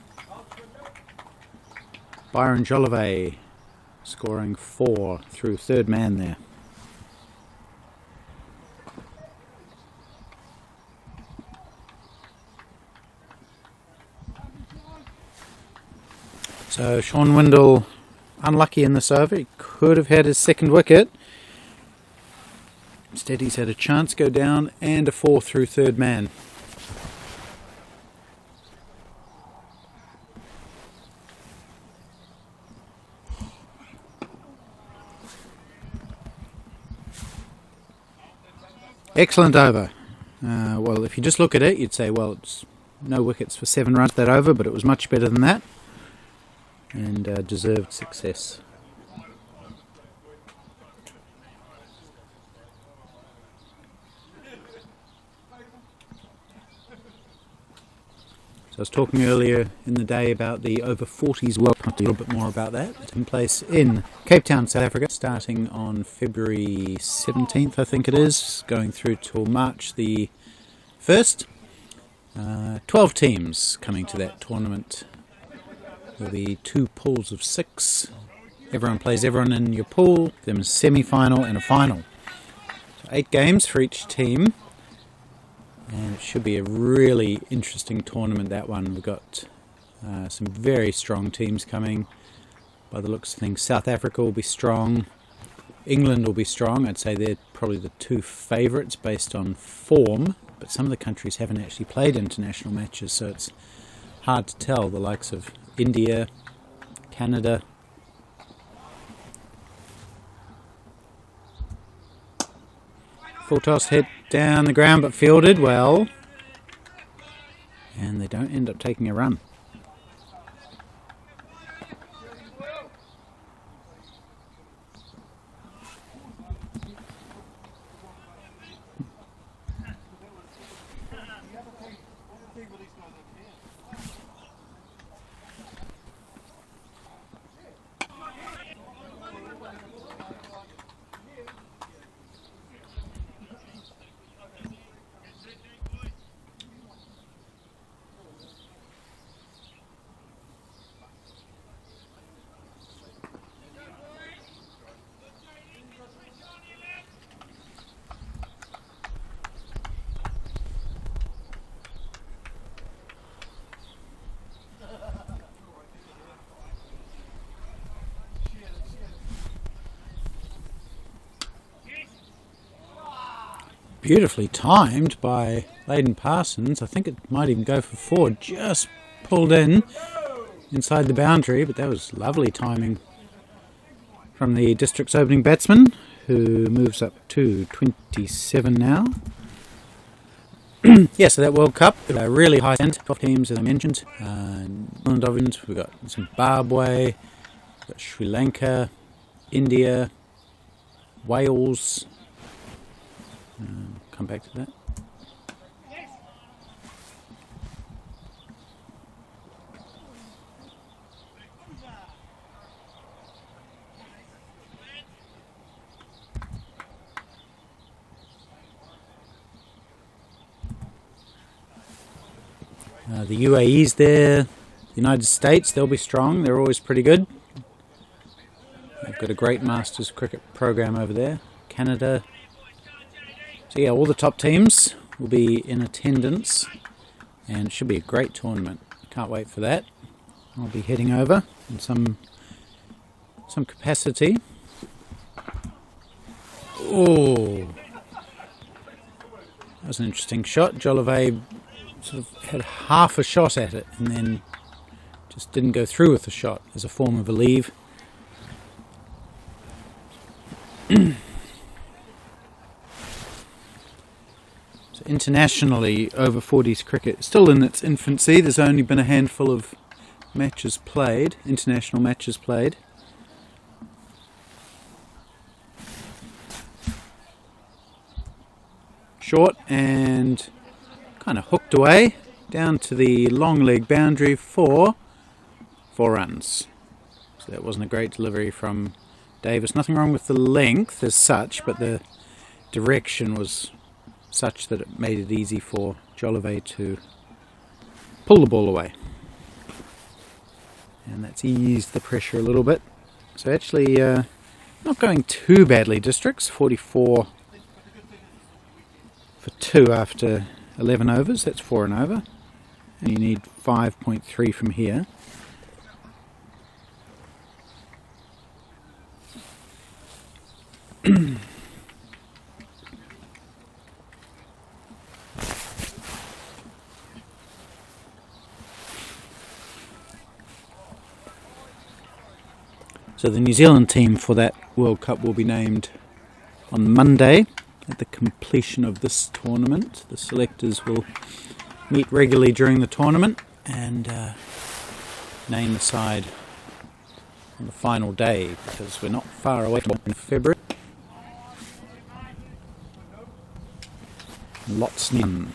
Byron Jolivet scoring 4 through 3rd man there. So Sean Windle unlucky in this over. He could have had his 2nd wicket. Instead he's had a chance go down and a 4 through third man. Excellent over. Well, if you just look at it, you'd say, well, it's no wickets for 7 runs that over, but it was much better than that, and deserved success. So I was talking earlier in the day about the over 40s World Cup, a little bit more about that. It's in place in Cape Town, South Africa, starting on February 17th, I think it is, going through till March the 1st. 12 teams coming to that tournament. There'll be 2 pools of 6. Everyone plays everyone in your pool, then a semi-final and a final. So 8 games for each team. And it should be a really interesting tournament, that one. We've got some very strong teams coming. By the looks of things, South Africa will be strong. England will be strong. I'd say they're probably the 2 favourites based on form. But some of the countries haven't actually played international matches, so it's hard to tell. The likes of India, Canada. Full toss hit down the ground but fielded well, and they don't end up taking a run. Beautifully timed by Leighton Parsons. I think it might even go for 4. Just pulled in inside the boundary, but that was lovely timing from the district's opening batsman, who moves up to 27 now. Yeah, so that World Cup, really high end, 12 teams as I mentioned. We've got Zimbabwe, we've got Sri Lanka, India, Wales. Come back to that. The UAE's there, the United States, they'll be strong, they're always pretty good. They've got a great Masters cricket program over there. Canada. So yeah, all the top teams will be in attendance, and it should be a great tournament. Can't wait for that. I'll be heading over in some capacity. Oh, that was an interesting shot. Jollivet sort of had half a shot at it and then just didn't go through with the shot as a form of a leave. So internationally, over 40s cricket still in its infancy. There's only been a handful of matches played, international matches played. Short and kind of hooked away down to the long leg boundary for 4 runs. So that wasn't a great delivery from Davis. Nothing wrong with the length as such, but the direction was such that it made it easy for Jollivet to pull the ball away. And that's eased the pressure a little bit. So actually not going too badly, districts. 44 for 2 after 11 overs, that's 4 and over. And you need 5.3 from here. So the New Zealand team for that World Cup will be named on Monday at the completion of this tournament. The selectors will meet regularly during the tournament and name the side on the final day, because we're not far away from February. Lots done.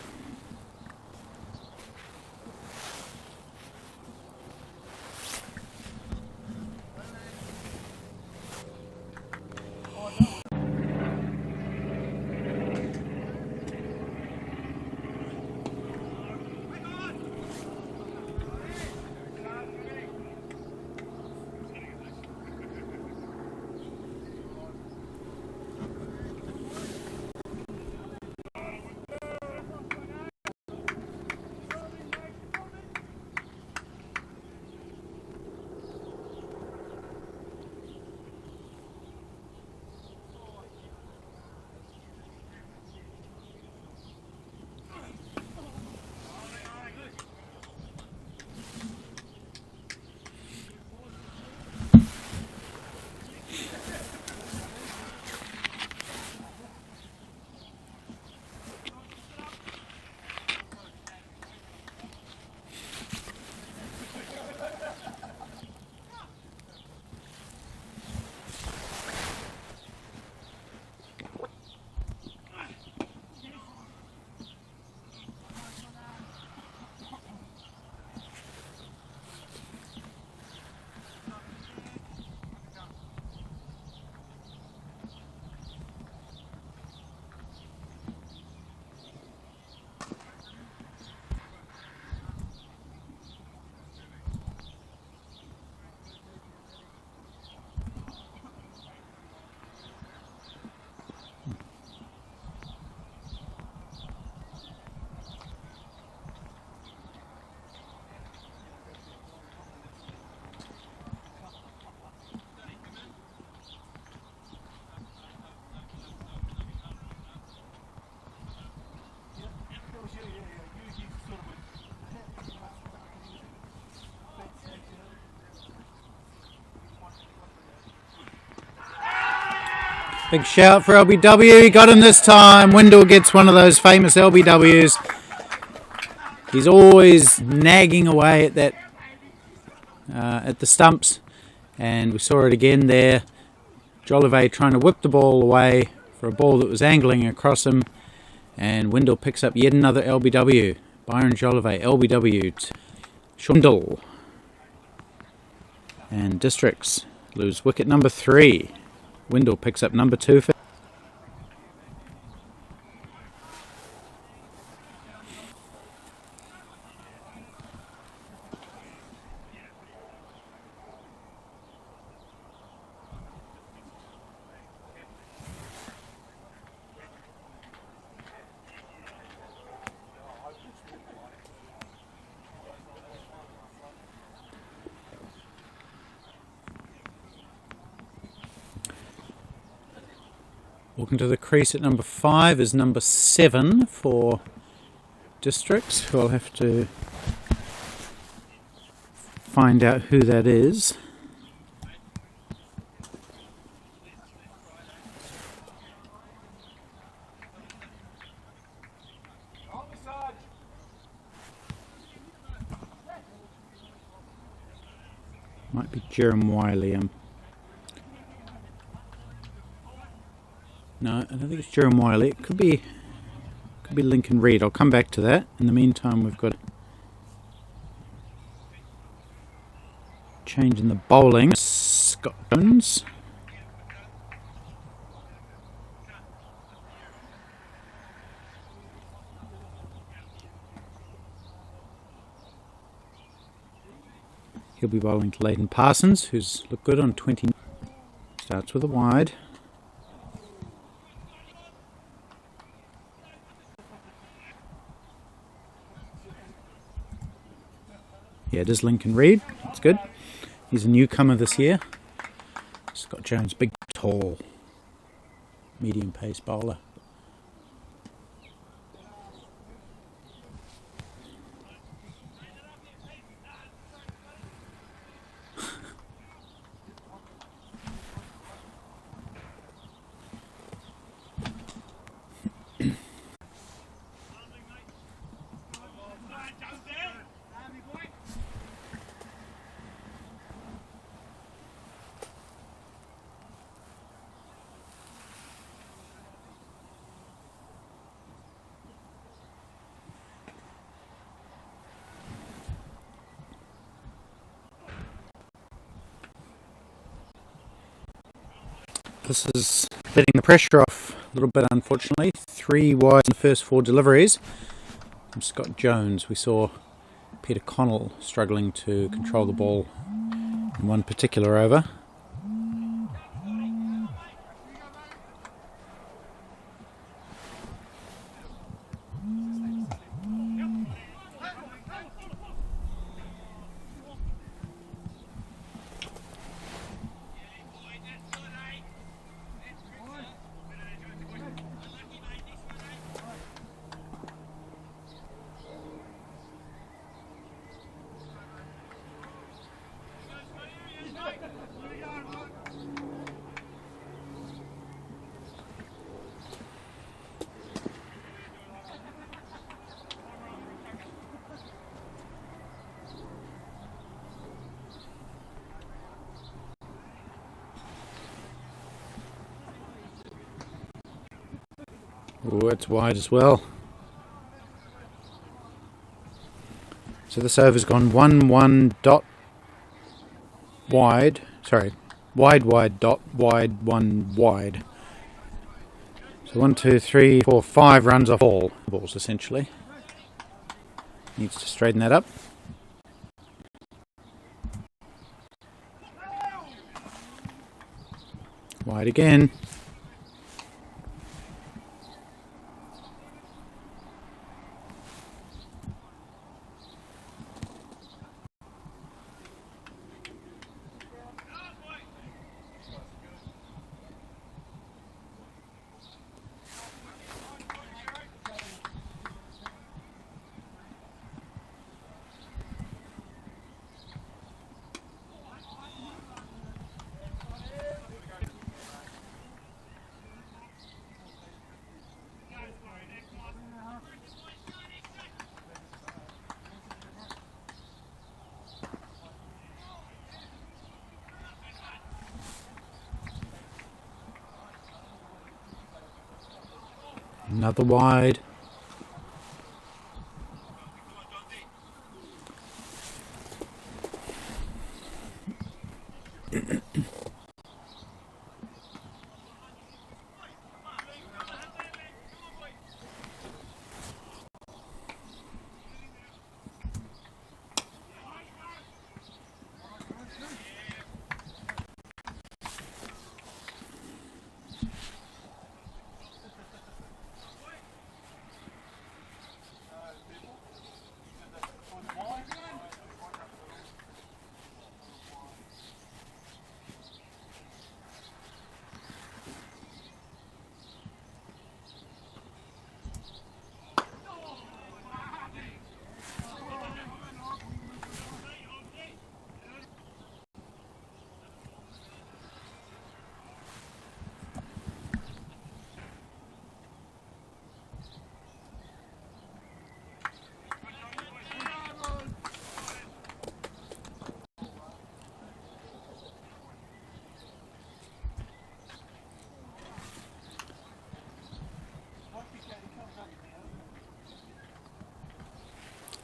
Big shout for LBW, he got him this time. Wendell gets one of those famous LBWs. He's always nagging away at that, at the stumps, and we saw it again there. Jolivet trying to whip the ball away for a ball that was angling across him, and Wendell picks up yet another LBW. Byron Jolivet, LBW to Wendell. And Districts lose wicket number 3. Wendell picks up number 2 for walking to the crease at number 5 is number 7 for Districts, who I'll have to find out who that is. Might be Jerem Wiley. No, I don't think it's Jerem Wiley. It could be Lincoln Reed. I'll come back to that. In the meantime, we've got change in the bowling. Scott Jones. He'll be bowling to Leighton Parsons, who's looked good on 20. Starts with a wide. Yeah, it is Lincoln Reed. That's good. He's a newcomer this year. Scott Jones, big, tall, medium pace bowler. This is letting the pressure off a little bit, unfortunately. 3 wides in the first 4 deliveries from Scott Jones. We saw Peter Connell struggling to control the ball in one particular over. Oh, it's wide as well. So this over's gone 1-1 dot wide. Sorry, wide dot wide 1 wide. So 1, 2, 3, 4, 5 runs off all balls essentially. Needs to straighten that up. Wide again. Another wide.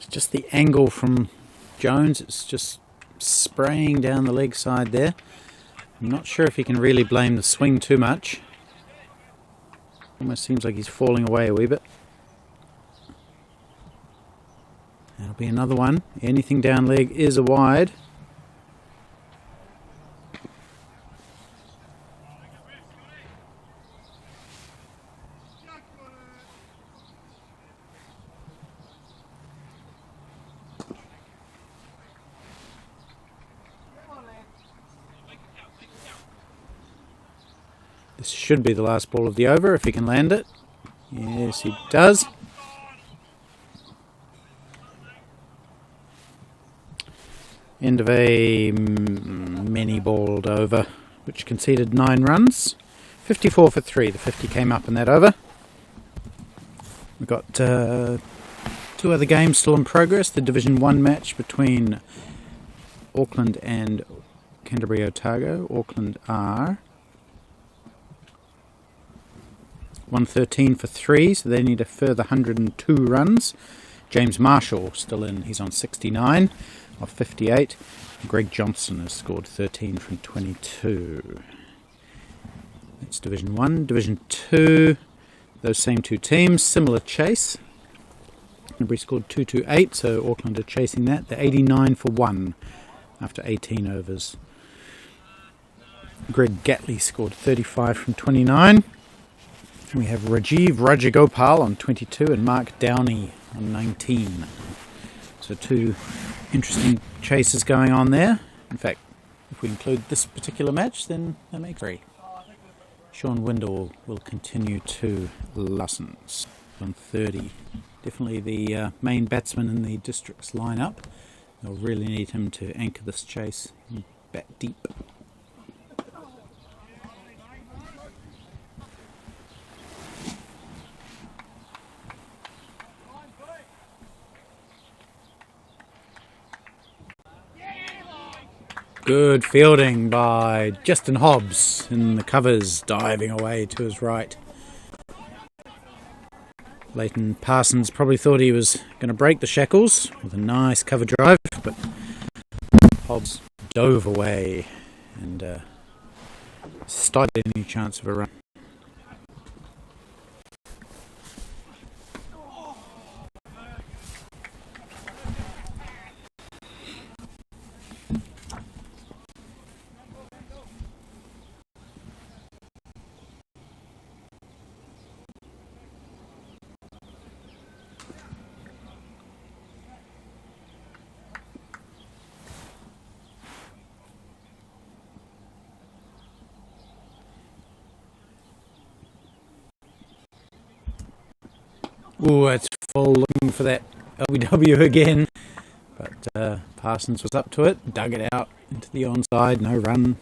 Just the angle from Jones, it's just spraying down the leg side there. I'm not sure if he can really blame the swing too much. Almost seems like he's falling away a wee bit. That'll be another one. Anything down leg is a wide. This should be the last ball of the over if he can land it. Yes, he does. End of a many-balled over, which conceded 9 runs. 54 for 3. The 50 came up in that over. We've got 2 other games still in progress. The Division 1 match between Auckland and Canterbury Otago. Auckland are 113 for 3, so they need a further 102 runs. James Marshall still in, he's on 69 of 58. Greg Johnson has scored 13 from 22. That's Division 1. Division 2, those same two teams, similar chase. Canterbury scored 228, so Auckland are chasing that. They're 89 for 1 after 18 overs. Greg Gatley scored 35 from 29. We have Rajiv Rajagopal on 22 and Mark Downey on 19. So two interesting chases going on there. In fact, if we include this particular match, then that makes 3. Sean Windle will continue to lessons on 30. Definitely the main batsman in the district's lineup. They'll really need him to anchor this chase and bat deep. Good fielding by Justin Hobbs in the covers, diving away to his right. Leighton Parsons probably thought he was going to break the shackles with a nice cover drive, but Hobbs dove away and started any chance of a run. Ooh, it's full, looking for that LBW again, but Parsons was up to it, dug it out into the onside, no run.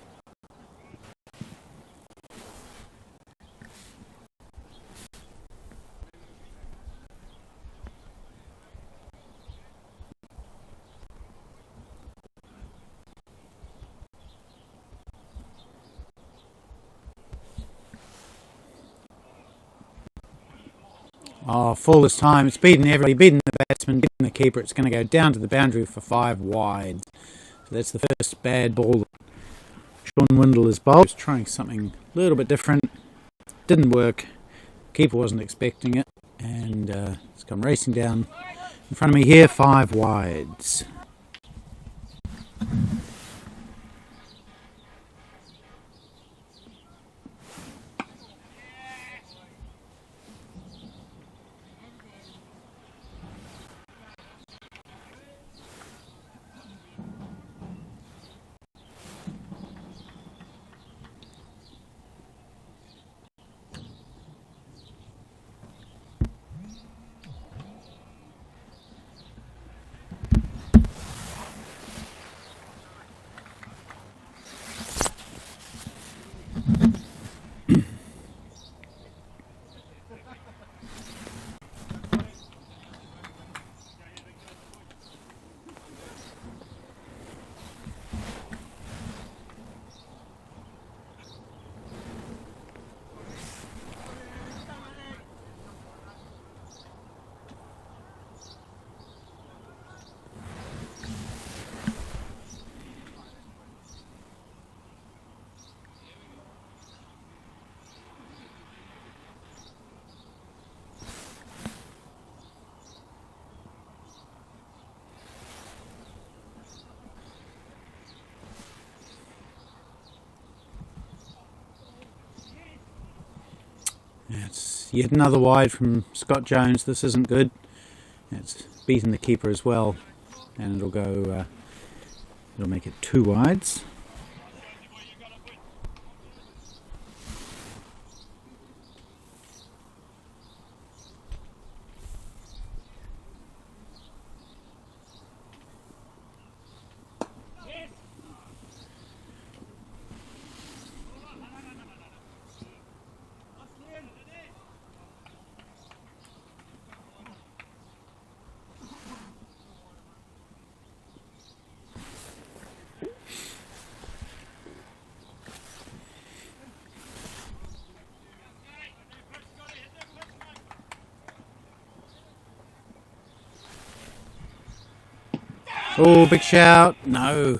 Oh, full this time. It's beaten everybody, beaten the batsman, beaten the keeper. It's going to go down to the boundary for 5 wide. So that's the first bad ball Sean Windle has bowled. He was trying something a little bit different. Didn't work. Keeper wasn't expecting it. And it's come racing down in front of me here, 5 wides. It's yet another wide from Scott Jones. This isn't good. It's beaten the keeper as well, and it'll go. It'll make it 2 wides. Oh, big shout. No.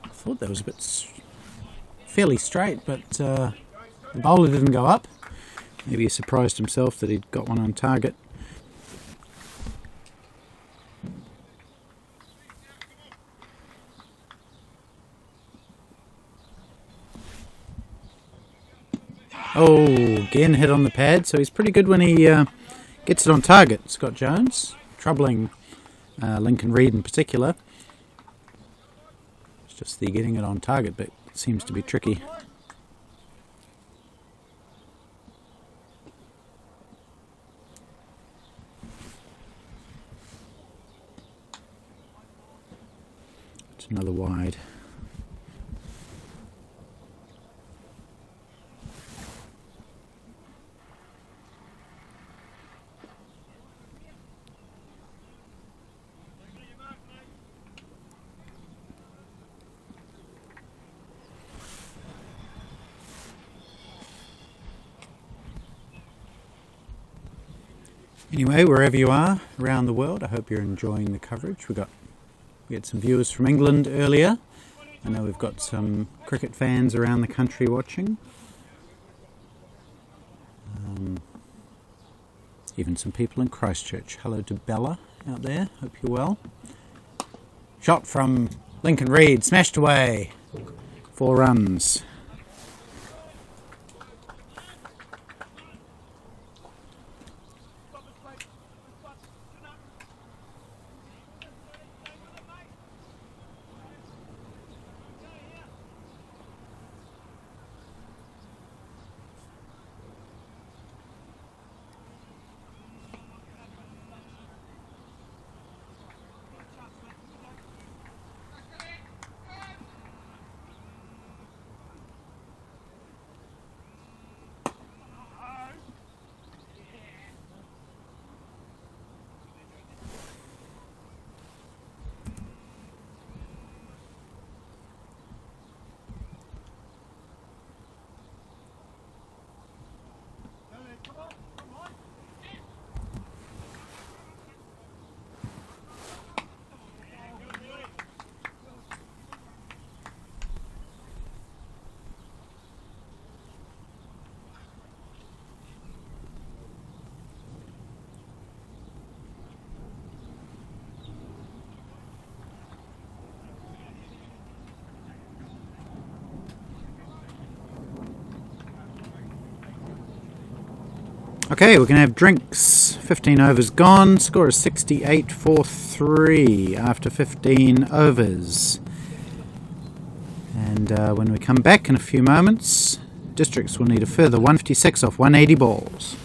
I thought that was a bit fairly straight, but The bowler didn't go up. Maybe he surprised himself that he'd got one on target. Oh, again hit on the pad, so he's pretty good when he gets it on target. Scott Jones, troubling Lincoln Reed in particular. It's just the getting it on target bit seems to be tricky. It's another wide. Anyway, wherever you are around the world, I hope you're enjoying the coverage. We had some viewers from England earlier. I know we've got some cricket fans around the country watching. Even some people in Christchurch. Hello to Bella out there. Hope you're well. Shot from Lincoln Reed, smashed away. 4 runs. Okay, we're going to have drinks. 15 overs gone. Score is 68 for 3 after 15 overs. And when we come back in a few moments, Districts will need a further 156 off 180 balls.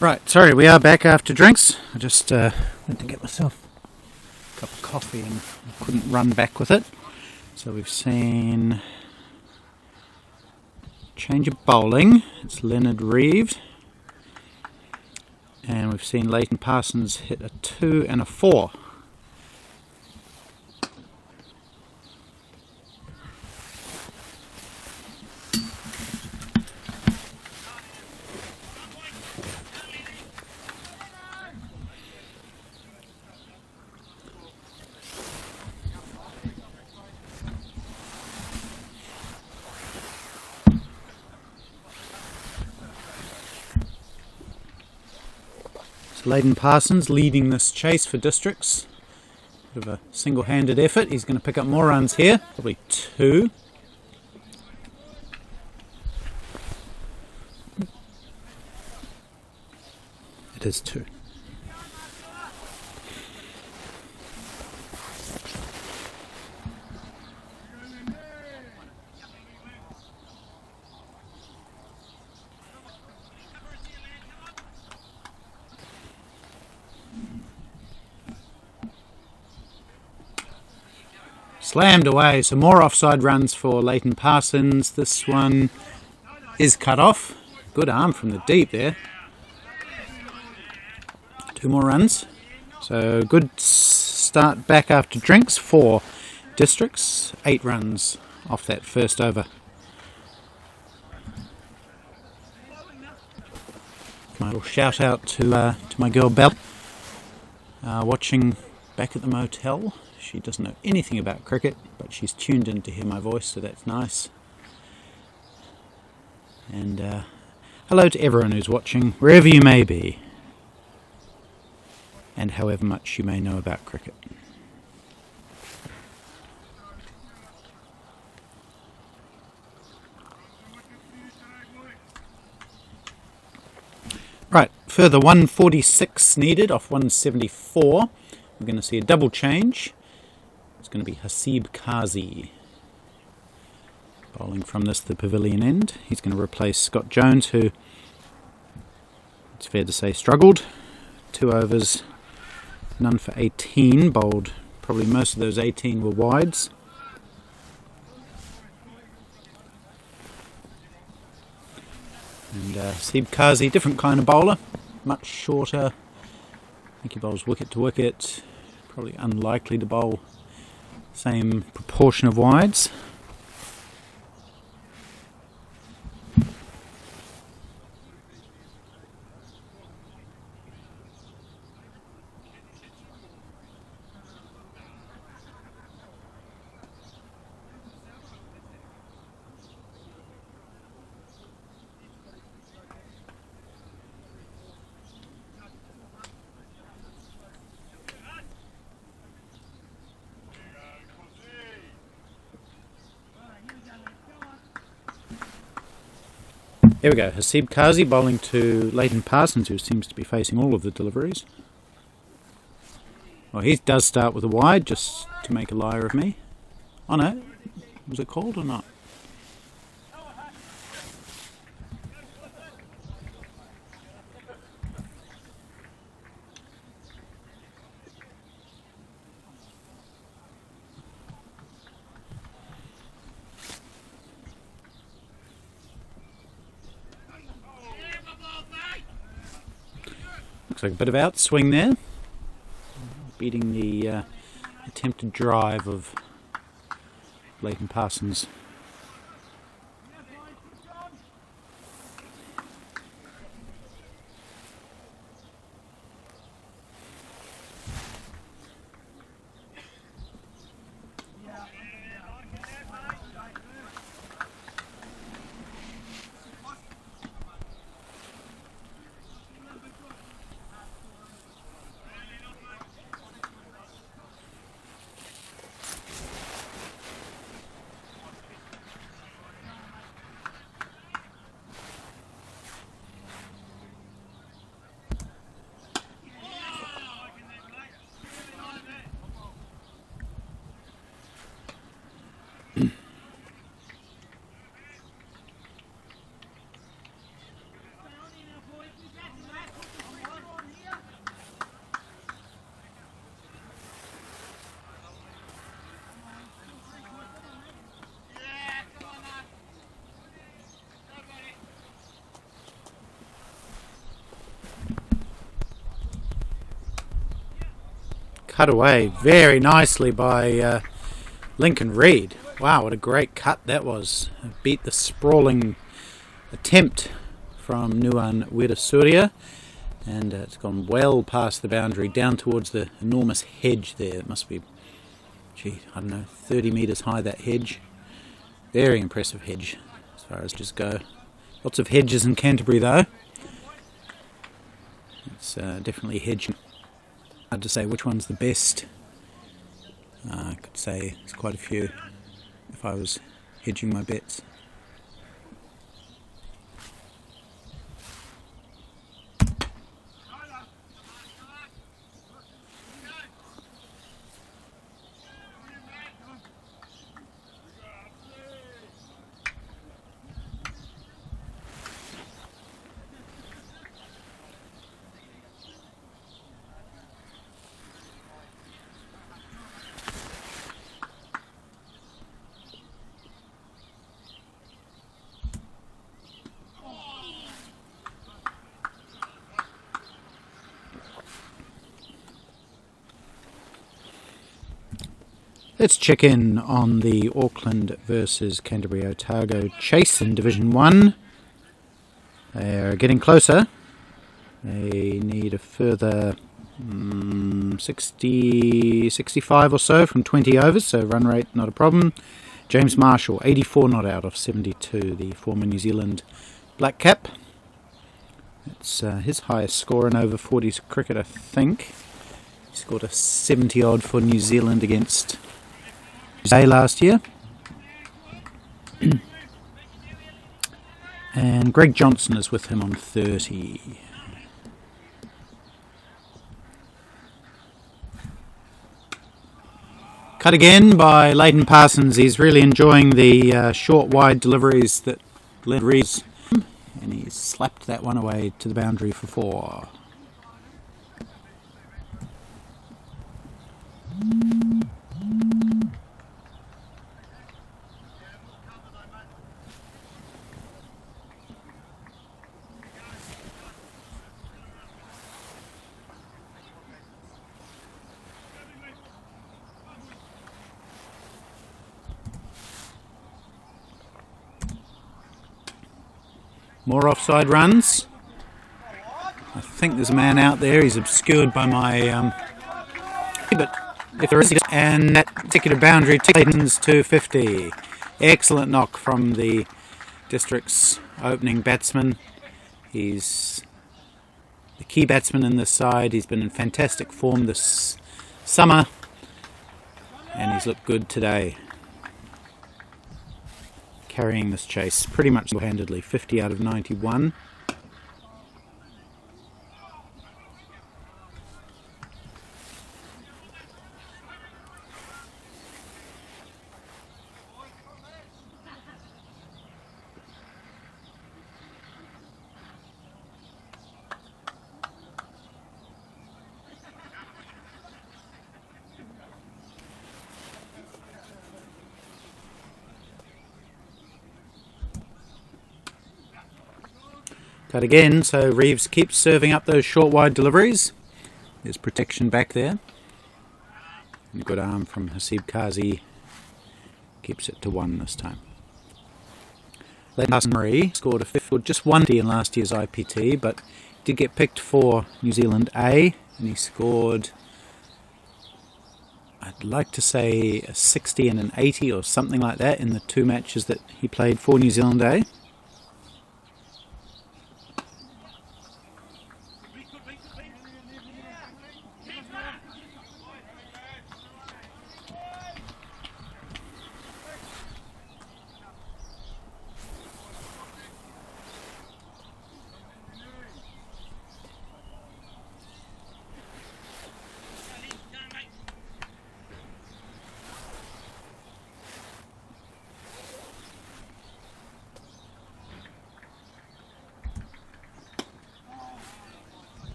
Right, sorry, we are back after drinks. I just went to get myself a cup of coffee and couldn't run back with it. So we've seen change of bowling. It's Leonard Reeve. And we've seen Leighton Parsons hit a 2 and a 4. Leighton Parsons leading this chase for districts. Bit of a single-handed effort. He's going to pick up more runs here, probably 2. It is 2. Slammed away, so more offside runs for Leighton Parsons. This one is cut off. Good arm from the deep there. 2 more runs. So good start back after drinks for districts. 8 runs off that first over. My little shout out to my girl Belle, watching back at the motel. She doesn't know anything about cricket, but she's tuned in to hear my voice, so that's nice. And hello to everyone who's watching, wherever you may be, and however much you may know about cricket. Right, further 146 needed off 174. We're going to see a double change. It's going to be Hasib Kazi bowling from the pavilion end. He's going to replace Scott Jones, who, it's fair to say, struggled. 2 overs, none for 18, bowled. Probably most of those 18 were wides. And Hasib Kazi, different kind of bowler, much shorter. I think he bowls wicket to wicket. Probably unlikely to bowl same proportion of wides. Here we go, Hasib Kazi bowling to Leighton Parsons, who seems to be facing all of the deliveries. Well, he does start with a wide, just to make a liar of me. Oh no, was it called or not? Looks like a bit of outswing there, beating the attempted drive of Leighton Parsons. cut away very nicely by Lincoln Reed. Wow, what a great cut that was. Beat the sprawling attempt from Nuan Wirasuria, and it's gone well past the boundary down towards the enormous hedge there. It must be, gee, I don't know, 30 metres high, that hedge. Very impressive hedge as far as just go. Lots of hedges in Canterbury though. It's definitely hedging. Hard to say which one's the best. I could say there's quite a few if I was hedging my bets. Let's check in on the Auckland versus Canterbury Otago chase in Division 1. They are getting closer. They need a further 65 or so from 20 overs, so run rate not a problem. James Marshall, 84 not out of 72, the former New Zealand black cap. It's his highest score in over 40s cricket, I think. He scored a 70 odd for New Zealand against Day last year. And Greg Johnson is with him on 30. Cut again by Leighton Parsons. He's really enjoying the short wide deliveries that Glenn Reeves, and he's slapped that one away to the boundary for 4. More offside runs. I think there's a man out there. He's obscured by my but if there is, and that particular boundary takes to 50. Excellent knock from the district's opening batsman. He's the key batsman in this side. He's been in fantastic form this summer, and he's looked good today, carrying this chase pretty much single-handedly. 50 out of 91. Cut again, so Reeves keeps serving up those short wide deliveries. There's protection back there. And a good arm from Hasib Kazi. Keeps it to 1 this time. Leighton Murray scored a 5th with just 1 in last year's IPT, but did get picked for New Zealand A, and he scored, I'd like to say, a 60 and an 80 or something like that in the 2 matches that he played for New Zealand A.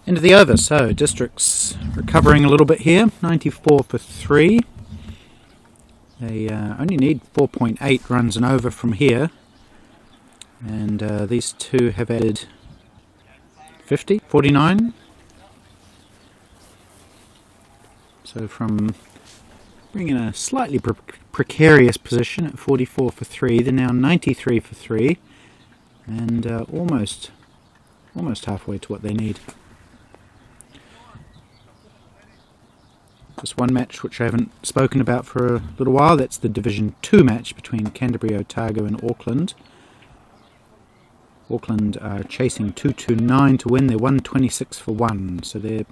Into the over, so Districts recovering a little bit here, 94 for 3. They only need 4.8 runs and over from here, and these two have added 50, 49. So from being in a slightly precarious position at 44 for 3, they're now 93 for 3, and almost halfway to what they need. Just one match which I haven't spoken about for a little while, that's the Division 2 match between Canterbury, Otago and Auckland. Auckland are chasing 229 to win, they're 126 for 1, so they're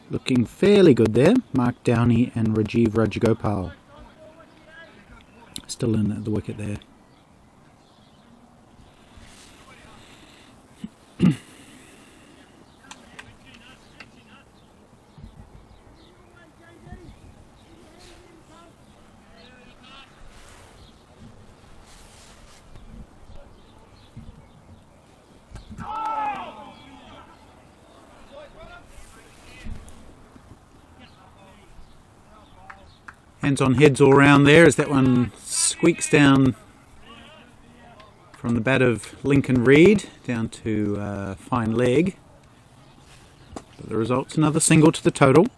looking fairly good there. Mark Downey and Rajiv Rajagopal still in at the wicket there. Hands on heads all round there as that one squeaks down from the bat of Lincoln Reid down to fine leg. But the result's another single to the total.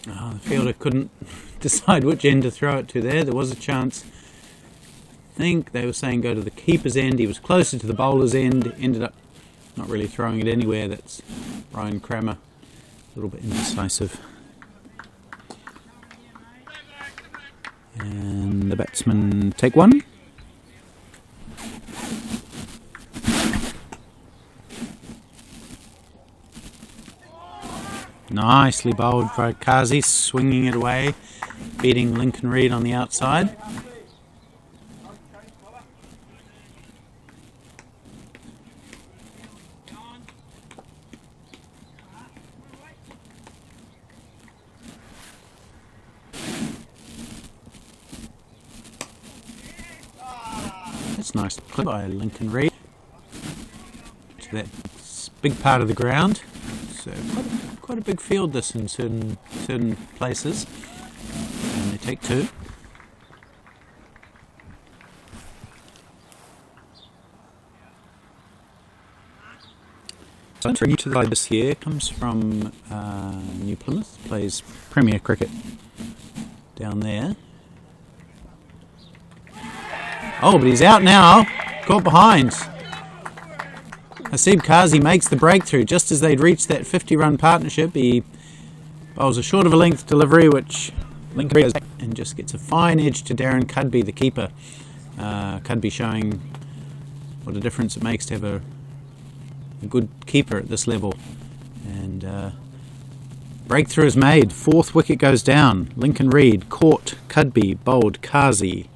Oh, the fielder couldn't decide which end to throw it to there. There was a chance. I think they were saying go to the keeper's end. He was closer to the bowler's end. Ended up not really throwing it anywhere. That's Ryan Crammer. A little bit indecisive. And the batsmen take one. Nicely bowled by Kazi, swinging it away, beating Lincoln Reid on the outside. That's nice clip by Lincoln Reid. So that's a big part of the ground. So quite a big field this in certain places. And they take two. So new to the side this year comes from New Plymouth, plays Premier Cricket down there. Oh, but he's out now, caught behind. Hasib Kazi makes the breakthrough just as they'd reached that 50-run partnership. He bowls a short of a length delivery, which Lincoln goes back and just gets a fine edge to Darren Cudby, the keeper. Cudby showing what a difference it makes to have a good keeper at this level. And breakthrough is made. Fourth wicket goes down. Lincoln Reid caught Cudby, bowled Kazi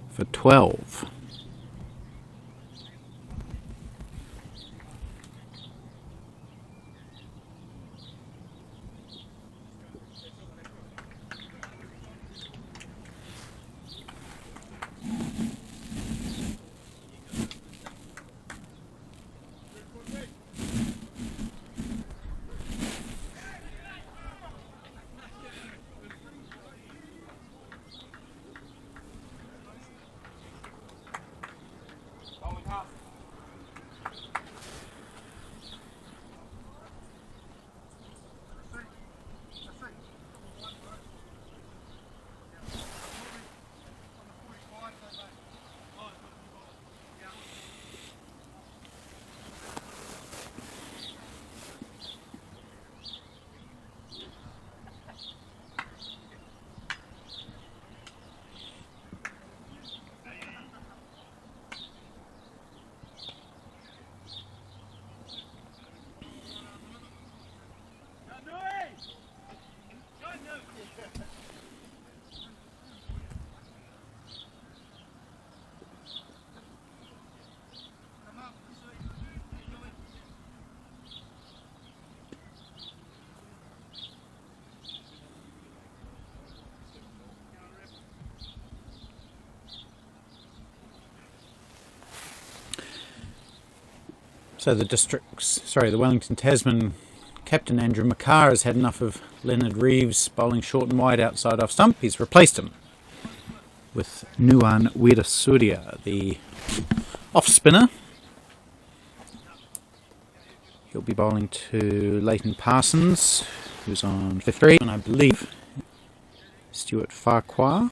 for 12. So the Wellington Tasman captain Andrew McCarr has had enough of Leonard Reeves bowling short and wide outside off stump. He's replaced him with Nuwan Wirasuria, the off spinner. He'll be bowling to Leighton Parsons, who's on 53, and I believe Stuart Farquhar.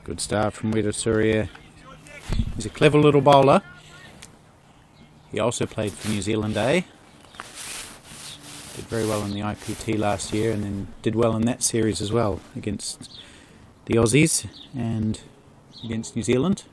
Good start from Wirasuria. He's a clever little bowler. He also played for New Zealand A. Did very well in the IPT last year and then did well in that series as well against the Aussies and against New Zealand.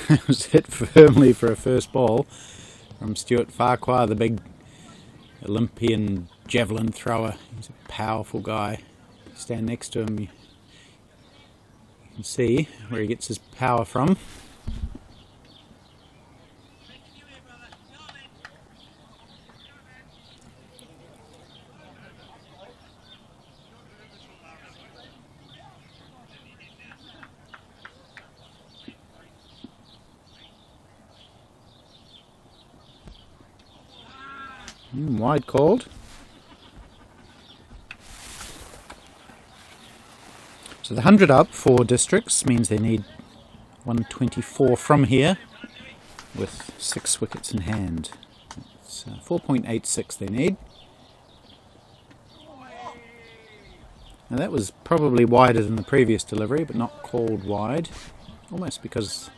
It was hit firmly for a first ball from Stuart Farquhar, the big Olympian javelin thrower. He's a powerful guy. Stand next to him, you can see where he gets his power from. Wide called. So the 100 up for districts means they need 124 from here with 6 wickets in hand. It's 4.86 they need. Now that was probably wider than the previous delivery, but not called wide, almost because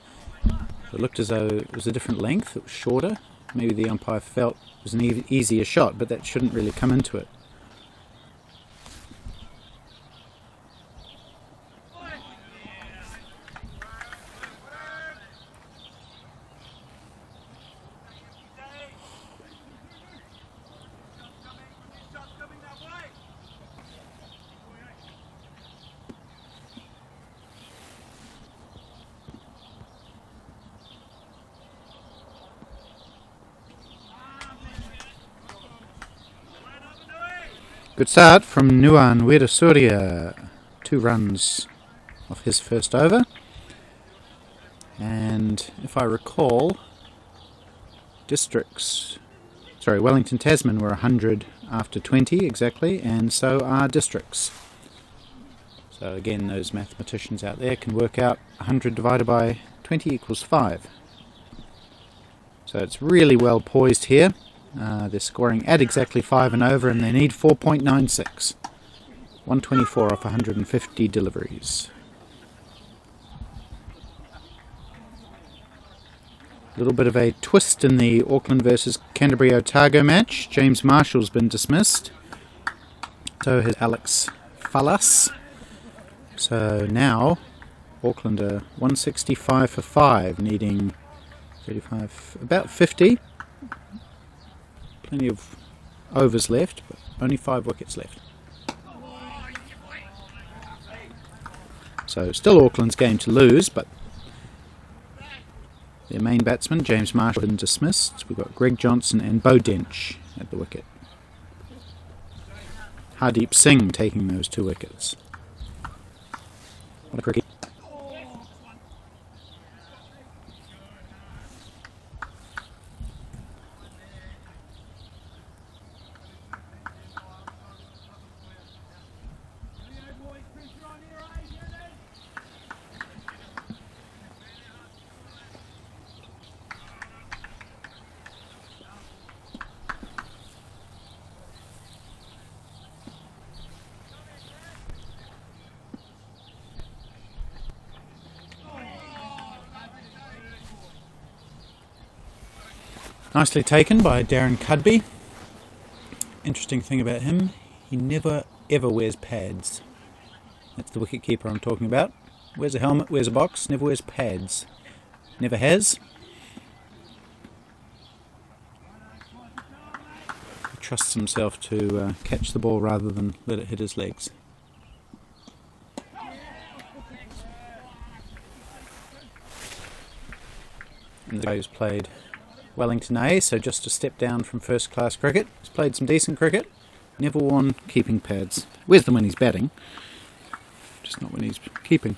it looked as though it was a different length, it was shorter. Maybe the umpire felt it was an easier shot, but that shouldn't really come into it. Good start from Nuwan Wirasuria. 2 runs off his first over. And if I recall, Wellington Tasman were 100 after 20 exactly, and so are districts. So again, those mathematicians out there can work out 100 divided by 20 equals 5. So it's really well poised here. They're scoring at exactly 5 and over, and they need 4.96. 124 off 150 deliveries. A little bit of a twist in the Auckland versus Canterbury Otago match. James Marshall's been dismissed. So has Alex Fallas. So now Auckland are 165 for 5, needing 35, about 50. Plenty of overs left, but only 5 wickets left. So still Auckland's game to lose, but their main batsman, James Marshall, has been dismissed. We've got Greg Johnson and Bo Dench at the wicket. Hardeep Singh taking those 2 wickets. What a cricket. Nicely taken by Darren Cudby. Interesting thing about him, he never ever wears pads. That's the wicket keeper I'm talking about. Wears a helmet, wears a box, never wears pads. Never has. He trusts himself to catch the ball rather than let it hit his legs. And the guy who's played Wellington A, so just a step down from first class cricket. He's played some decent cricket, never worn keeping pads. Wears them when he's batting, just not when he's keeping.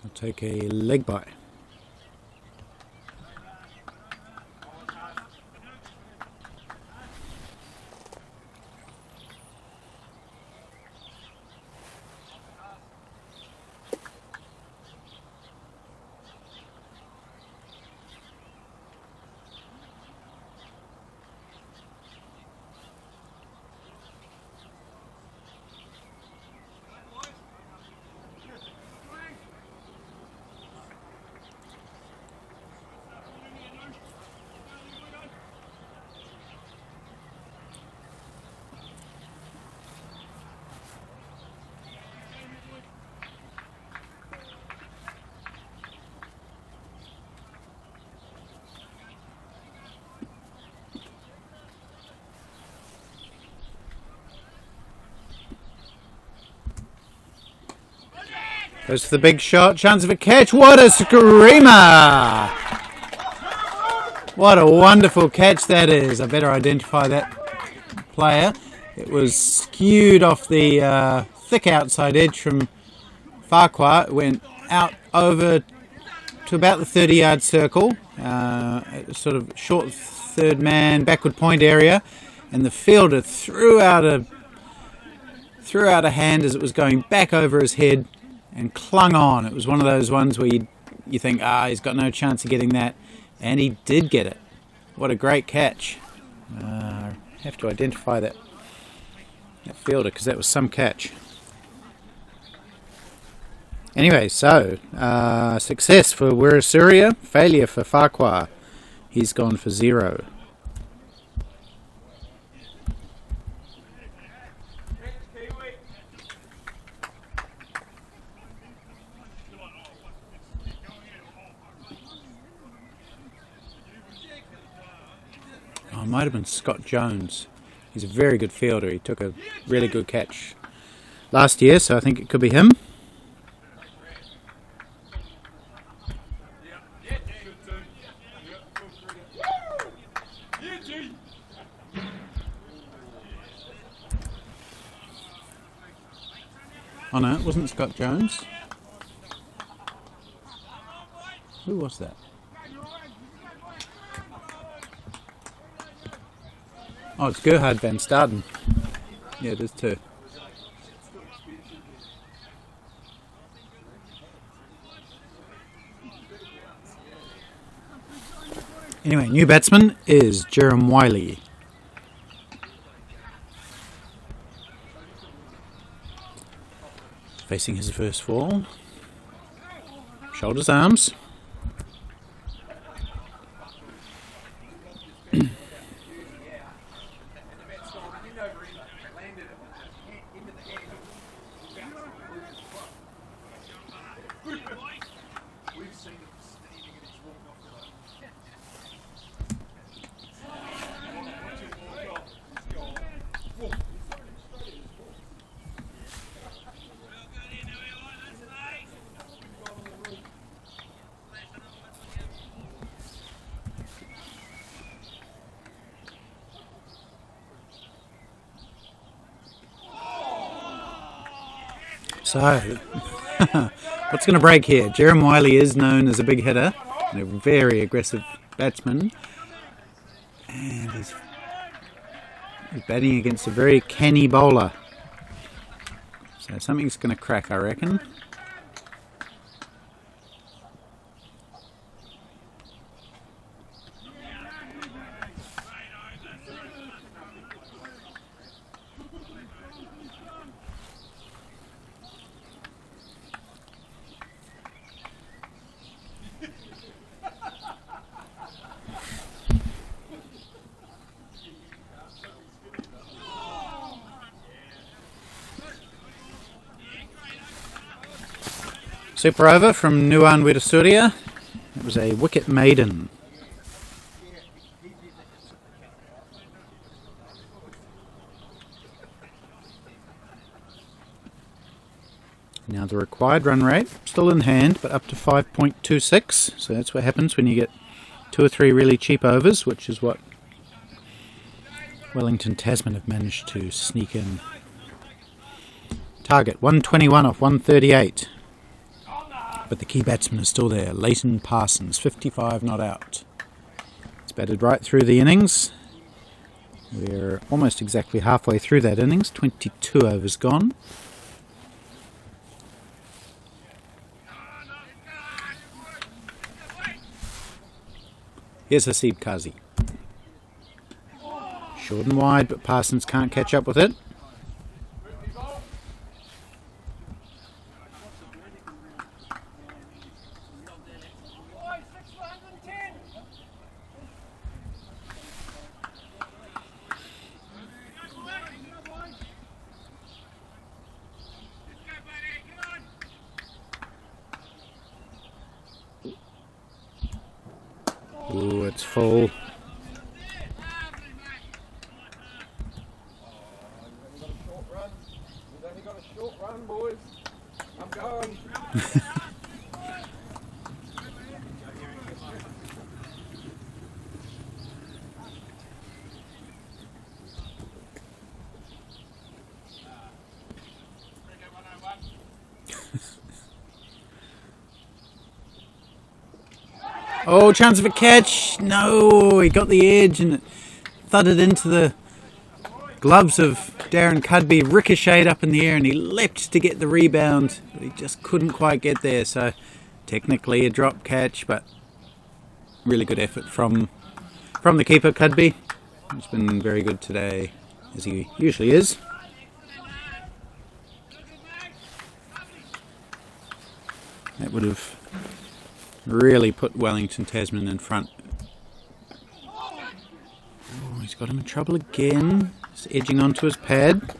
I'll take a leg bye. Goes for the big shot, chance of a catch. What a screamer! What a wonderful catch that is. I better identify that player. It was skewed off the thick outside edge from Farquhar. It went out over to about the 30-yard circle, sort of short third man, backward point area, and the fielder threw out a hand as it was going back over his head and clung on. It was one of those ones where you think, he's got no chance of getting that, and he did get it. What a great catch. I have to identify that fielder because that was some catch. Anyway, so success for Wirasuria, failure for Farquhar. He's gone for 0. Oh, it might have been Scott Jones. He's a very good fielder. He took a really good catch last year, so I think it could be him. Oh no, it wasn't Scott Jones. Who was that? Oh, it's Gerhard van Staden. Yeah, it is too. Anyway, new batsman is Jerem Wiley. Facing his first fall. Shoulders, arms. So, what's going to break here? Jeremy Wiley is known as a big hitter and a very aggressive batsman. And he's batting against a very canny bowler. So something's going to crack, I reckon. Super over from Nuan Widasuria. It was a wicket maiden. Now the required run rate, still in hand, but up to 5.26. So that's what happens when you get 2 or 3 really cheap overs, which is what Wellington Tasman have managed to sneak in. Target 121 off 138. But the key batsman is still there, Leighton Parsons, 55 not out. It's batted right through the innings. We're almost exactly halfway through that innings, 22 overs gone. Here's Hasib Kazi. Short and wide, but Parsons can't catch up with it. Ooh, it's full. We've only got a short run, boys. I'm going. Oh, chance of a catch. No, he got the edge and it thudded into the gloves of Darren Cudby, ricocheted up in the air and he leapt to get the rebound, but he just couldn't quite get there. So technically a drop catch, but really good effort from the keeper, Cudby. He's been very good today, as he usually is. That would have really put Wellington Tasman in front. Oh, he's got him in trouble again. He's edging onto his pad.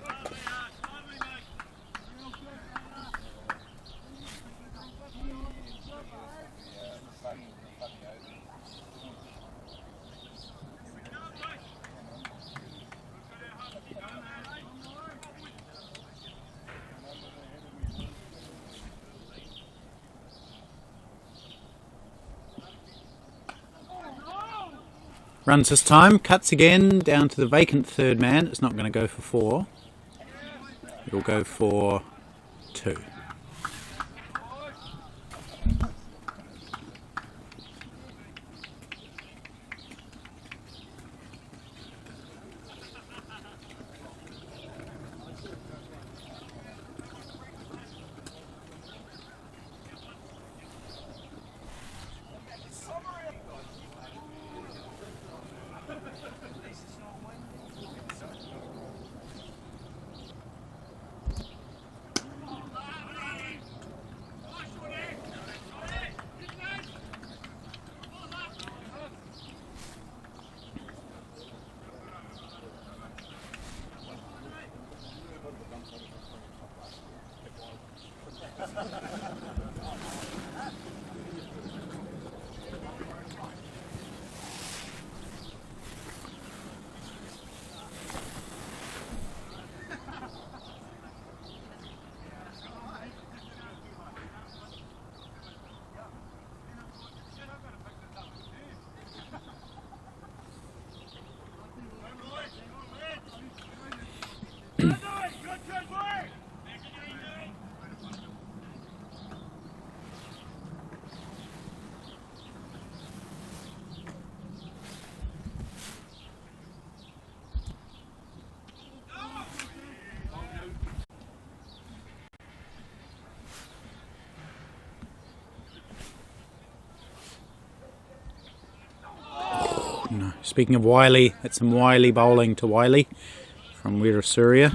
Runs this time, cuts again, down to the vacant third man. It's not going to go for 4. It'll go for 2. Speaking of Wiley, that's some Wiley bowling to Wiley from Wellington.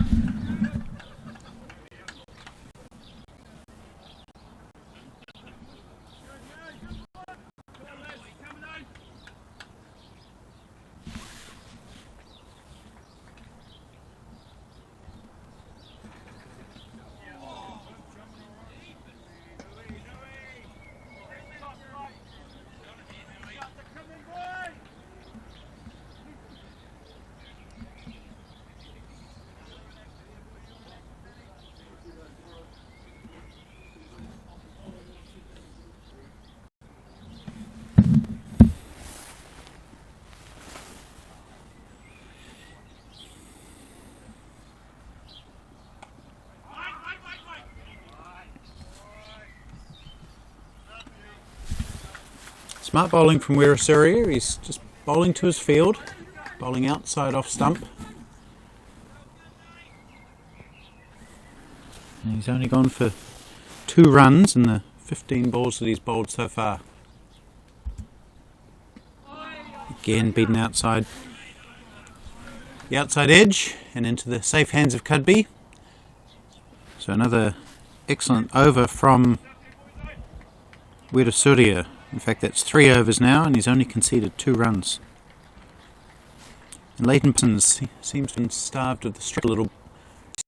Smart bowling from Wellington. He's just bowling to his field, bowling outside off stump. And he's only gone for 2 runs in the 15 balls that he's bowled so far. Again beaten outside the outside edge and into the safe hands of Cudby. So another excellent over from Wellington. In fact, that's 3 overs now, and he's only conceded 2 runs. And Leighton Parsons seems to have been starved of the strike a little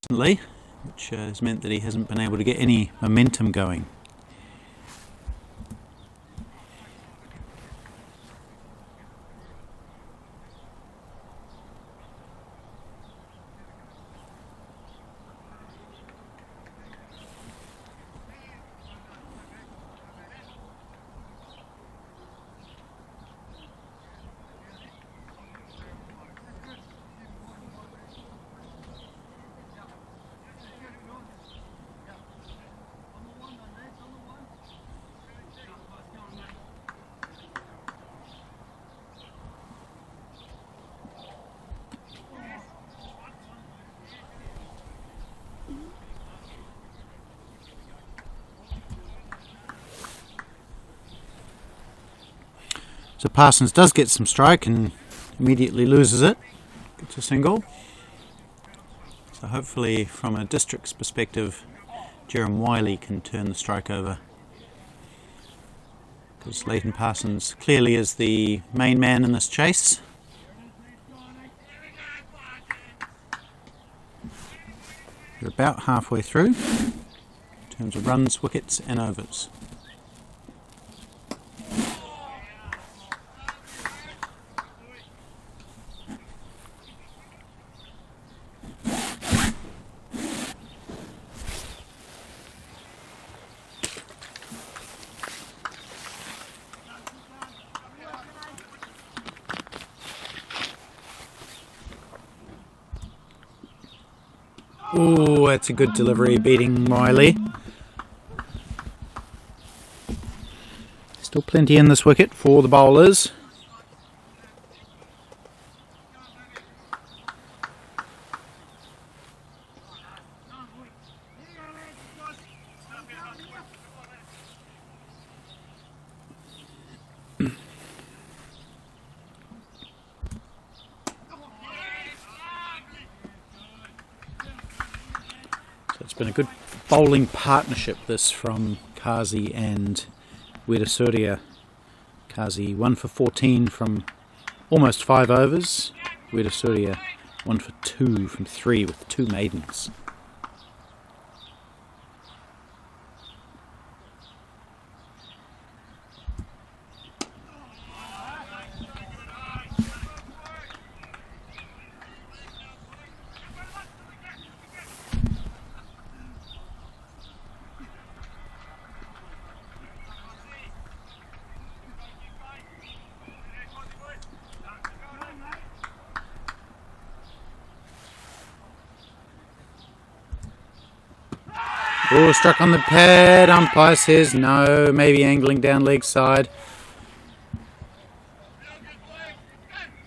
recently, which has meant that he hasn't been able to get any momentum going. So Parsons does get some strike and immediately loses it. Gets a single. So hopefully from a district's perspective, Jerem Wiley can turn the strike over. Because Leighton Parsons clearly is the main man in this chase. We're about halfway through in terms of runs, wickets and overs. Oh, that's a good delivery, beating Wiley. Still plenty in this wicket for the bowlers. It's been a good bowling partnership, this, from Kazi and Wellington. Kazi 1 for 14 from almost 5 overs. Wellington 1 for 2 from 3 with 2 maidens. Oh, struck on the pad. Umpire says no, maybe angling down leg side.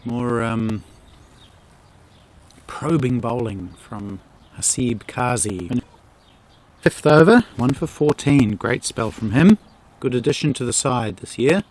More probing bowling from Hasib Kazi. 5th over, 1 for 14. Great spell from him. Good addition to the side this year.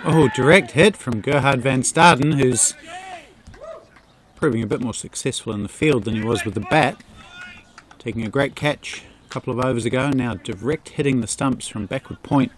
Oh, direct hit from Gerhard van Staden, who's proving a bit more successful in the field than he was with the bat. Taking a great catch a couple of overs ago, now direct hitting the stumps from backward point.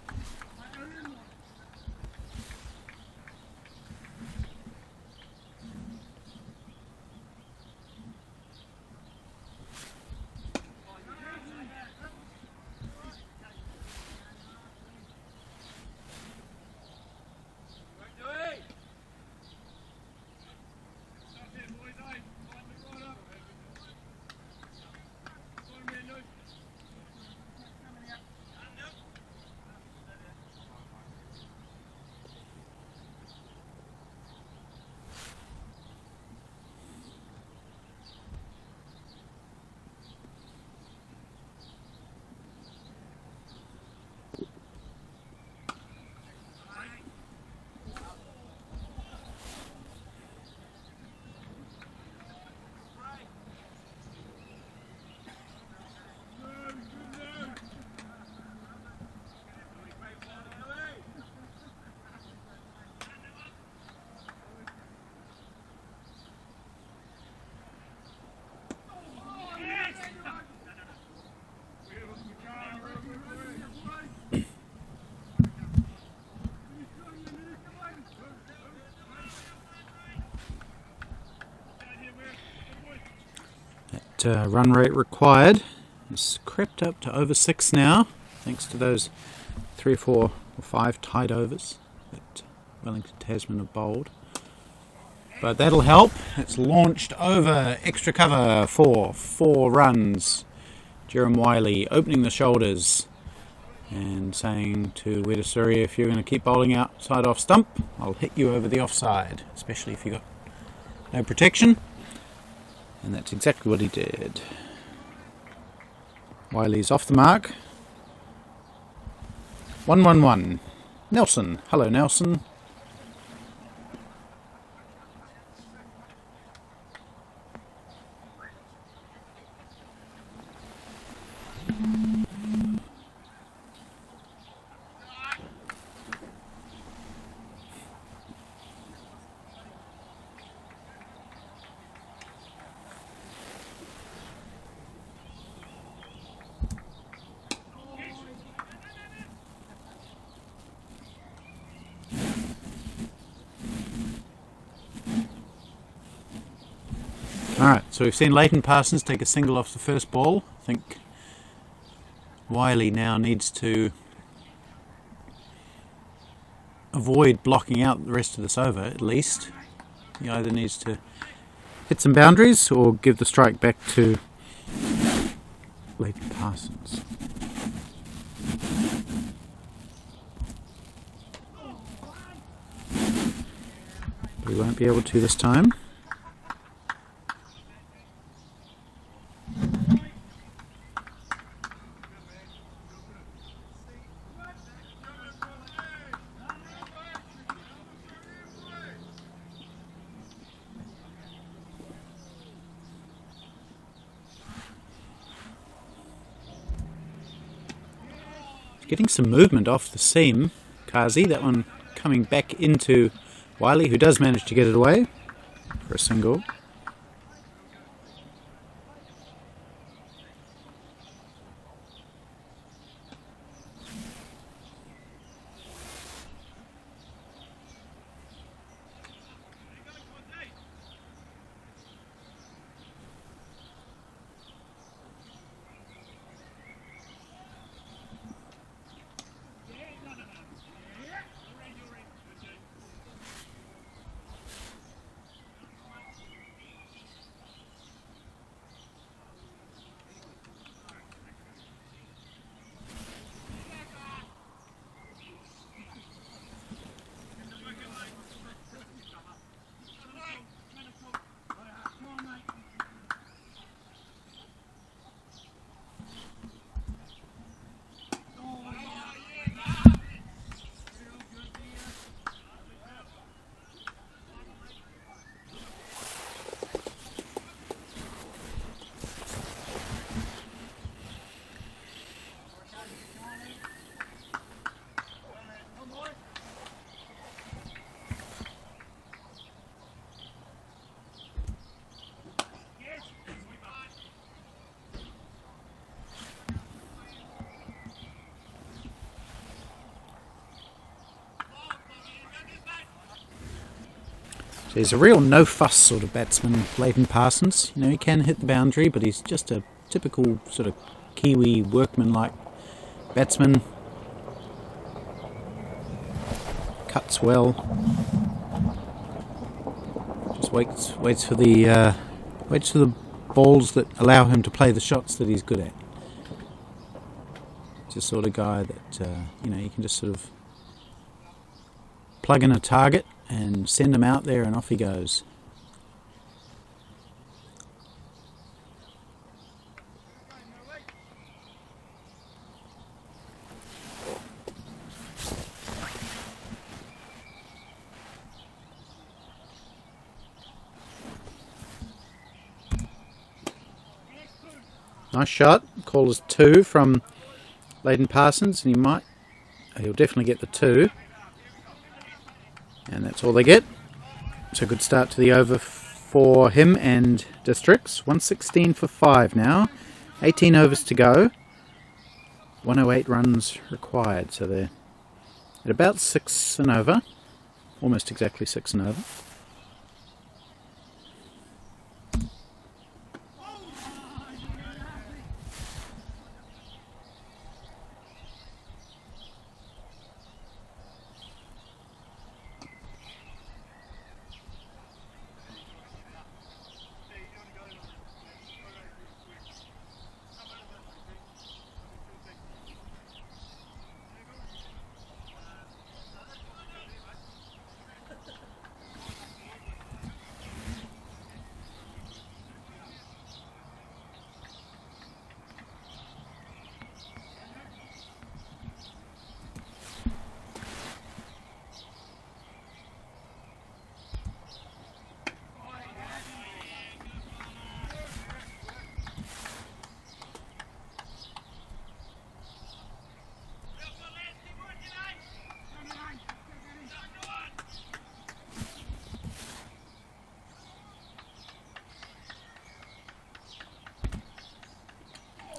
Run rate required has crept up to over 6 now, thanks to those 3, 4 or 5 tight overs that Wellington Tasman have bowled. But that'll help. It's launched over extra cover for 4 runs. Jerem Wiley opening the shoulders and saying to Wedasuri, if you're going to keep bowling outside off stump, I'll hit you over the offside, especially if you've got no protection. And that's exactly what he did. Wiley's off the mark. 1-1-1. Nelson. Hello, Nelson. Alright, so we've seen Leighton Parsons take a single off the first ball. I think Wiley now needs to avoid blocking out the rest of this over, at least. He either needs to hit some boundaries or give the strike back to Leighton Parsons. But he won't be able to this time. Getting some movement off the seam, Kazi, that one coming back into Wiley, who does manage to get it away for a single. So he's a real no-fuss sort of batsman, Leighton Parsons. You know, he can hit the boundary, but he's just a typical sort of Kiwi workman-like batsman. Cuts well. Just waits for the balls that allow him to play the shots that he's good at. He's the sort of guy that you know, you can just sort of plug in a target and send him out there and off he goes. Nice shot. Call is 2 from Leighton Parsons, and he'll definitely get the 2. And that's all they get. So good start to the over for him and Districts. 116 for 5 now. 18 overs to go. 108 runs required. So they're at about 6 and over. Almost exactly 6 and over.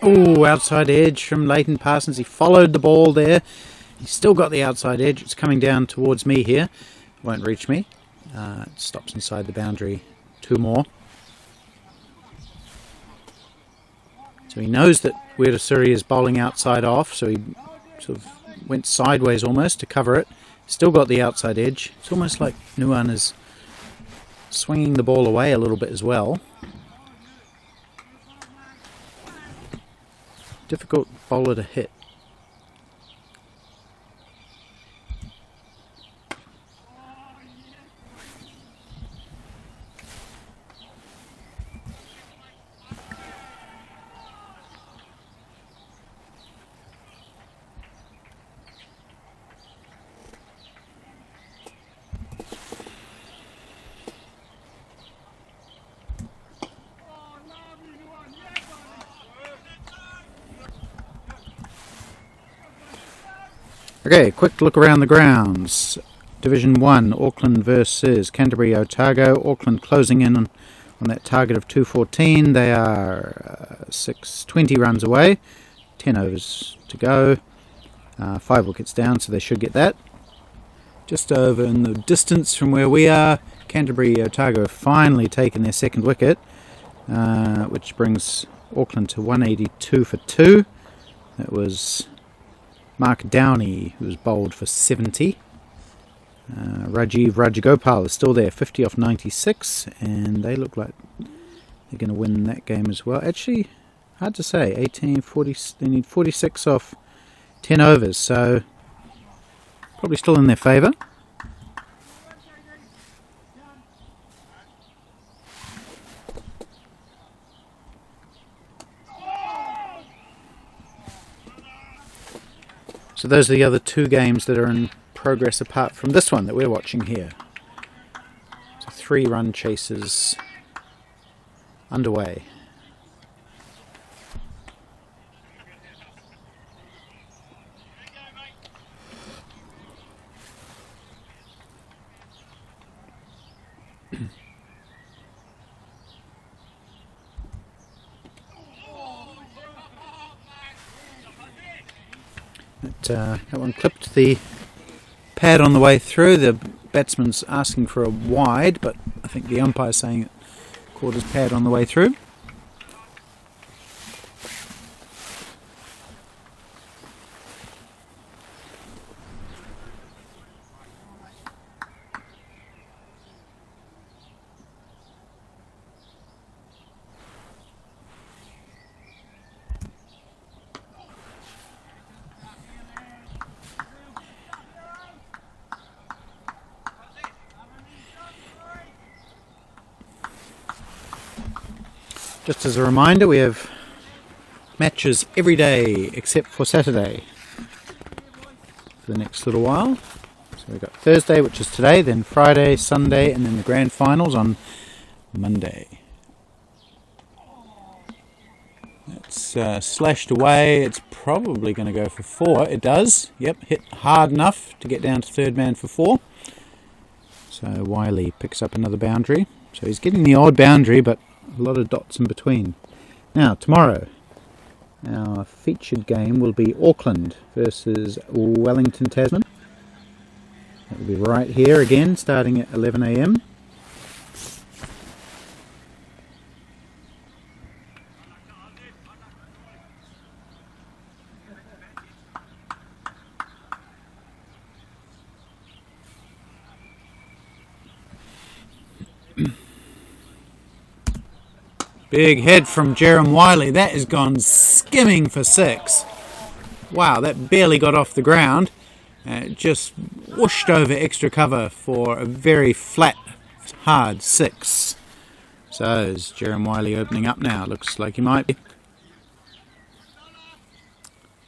Oh, outside edge from Leighton Parsons. He followed the ball there. He's still got the outside edge. It's coming down towards me here. Won't reach me. It stops inside the boundary. 2 more. So he knows that Weirasuri is bowling outside off, so he sort of went sideways almost to cover it. Still got the outside edge. It's almost like Nuan is swinging the ball away a little bit as well. Difficult bowler to hit. Okay, quick look around the grounds. Division 1, Auckland versus Canterbury Otago. Auckland closing in on that target of 214. They are 20 runs away. 10 overs to go. 5 wickets down, so they should get that. Just over in the distance from where we are, Canterbury Otago have finally taken their second wicket, which brings Auckland to 182 for 2. That was Mark Downey, who was bowled for 70. Rajiv Rajagopal is still there, 50 off 96, and they look like they're going to win that game as well. Actually, hard to say. 18, 40, they need 46 off 10 overs, so probably still in their favour. So those are the other 2 games that are in progress apart from this one that we're watching here. So 3 run chases underway. That one clipped the pad on the way through. The batsman's asking for a wide, but think the umpire's saying it caught his pad on the way through. Just as a reminder, we have matches every day except for Saturday for the next little while. So we've got Thursday, which is today, then Friday, Sunday, and then the grand finals on Monday. It's slashed away. It's probably going to go for 4. It does. Yep, hit hard enough to get down to third man for 4. So Wiley picks up another boundary. So he's getting the odd boundary, but a lot of dots in between. Now, tomorrow, our featured game will be Auckland versus Wellington, Tasman. It will be right here again, starting at 11 AM. Big head from Jerem Wiley. That has gone skimming for 6. Wow, that barely got off the ground. Just whooshed over extra cover for a very flat, hard 6. So is Jerem Wiley opening up now? Looks like he might be.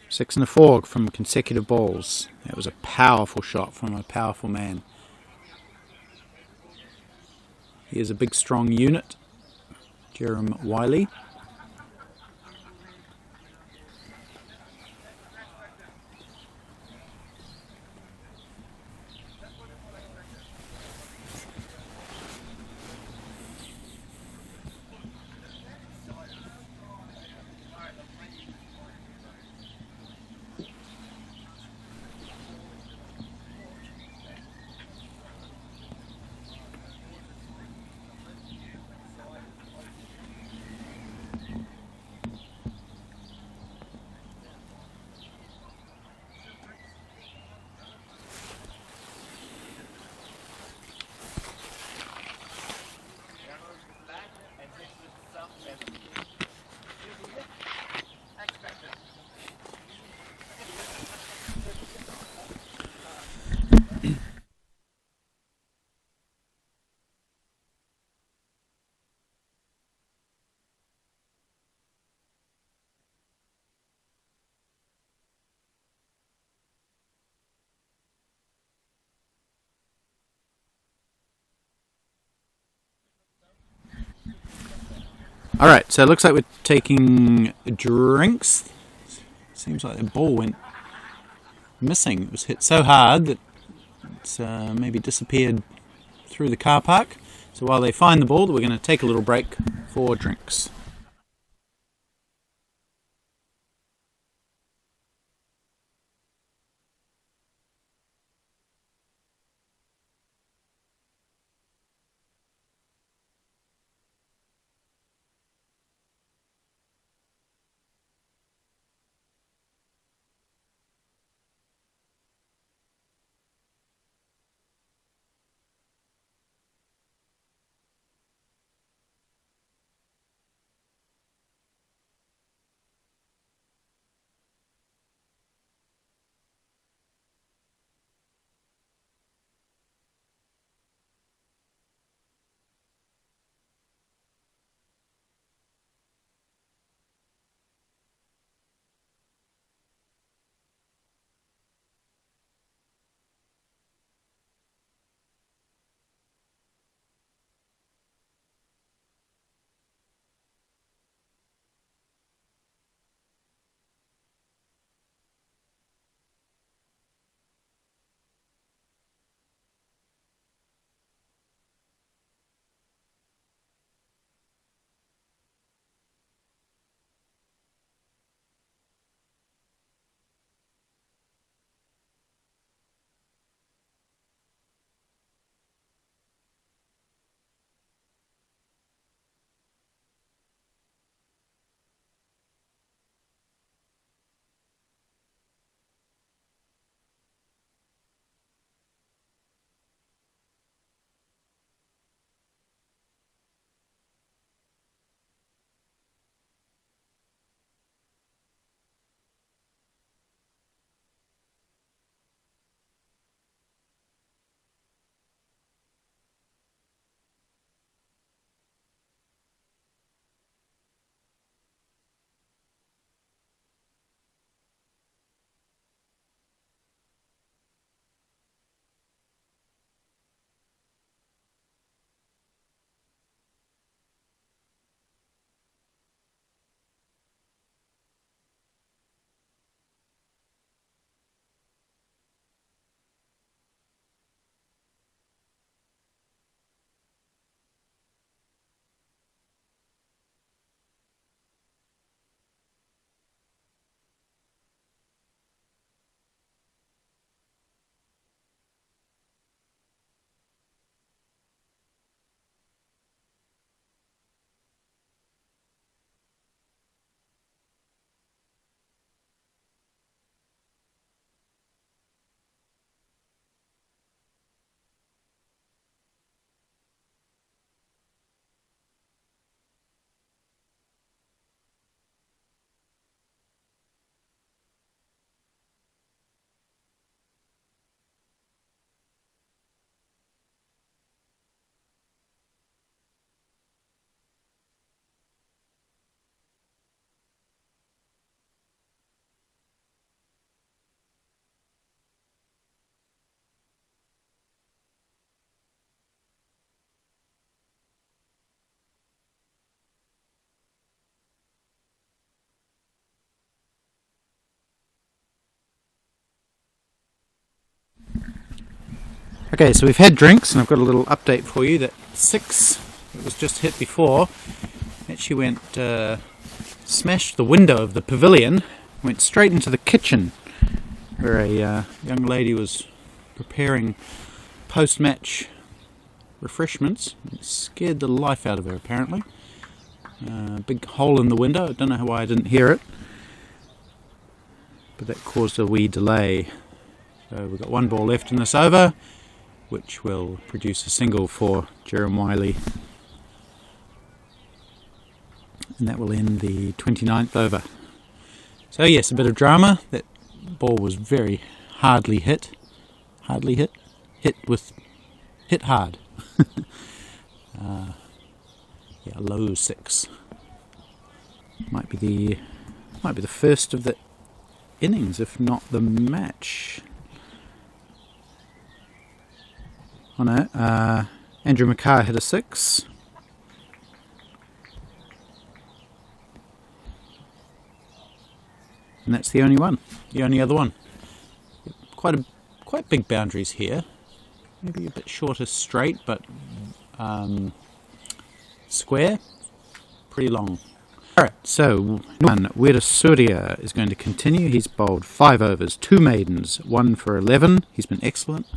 6 and a 4 from consecutive balls. That was a powerful shot from a powerful man. He is a big, strong unit. Jerem Wiley. Alright, so it looks like we're taking drinks. Seems like the ball went missing. It was hit so hard that it's maybe disappeared through the car park. So while they find the ball, we're going to take a little break for drinks. Okay, so we've had drinks, and I've got a little update for you that 6 that was just hit before actually went, smashed the window of the pavilion, went straight into the kitchen where a young lady was preparing post-match refreshments. It scared the life out of her apparently. Big hole in the window, I don't know why I didn't hear it, but that caused a wee delay. So we've got 1 ball left in this over, which will produce a single for Jerem Wiley, and that will end the 29th over. So yes, a bit of drama. That ball was very hardly hit. Hit hard. Yeah, low 6. Might be the first of the innings, if not the match. Oh no, Andrew McCarr hit a 6. And that's the only other one. Quite big boundaries here. Maybe a bit shorter straight, but square, pretty long. Alright, so Weda Surya is going to continue. He's bowled 5 overs, 2 maidens, 1 for 11. He's been excellent.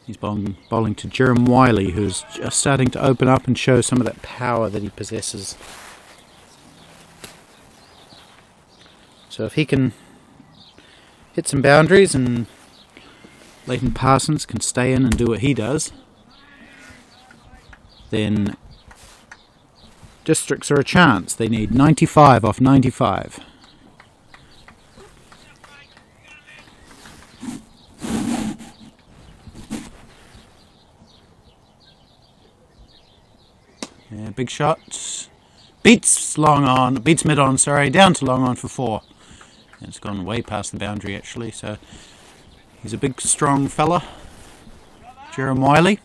He's bowling to Jerem Wiley, who's just starting to open up and show some of that power that he possesses. So if he can hit some boundaries and Leighton Parsons can stay in and do what he does, then Districts are a chance. They need 95 off 95. Yeah, big shot. Beats mid on, sorry, down to long on for 4. And it's gone way past the boundary actually, so he's a big strong fella, Jerem Wiley.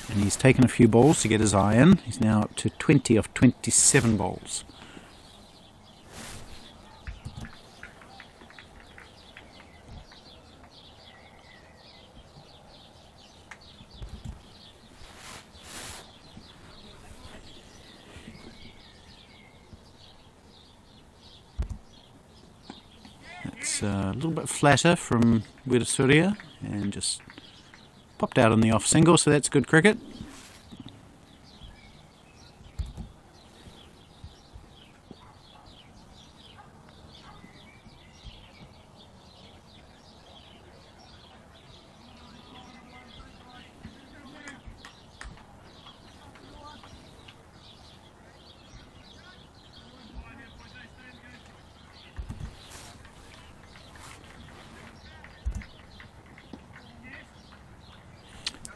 And he's taken a few balls to get his eye in. He's now up to 20 off 27 balls. It's a little bit flatter from Weda Surya and just popped out on the off single, so that's good cricket.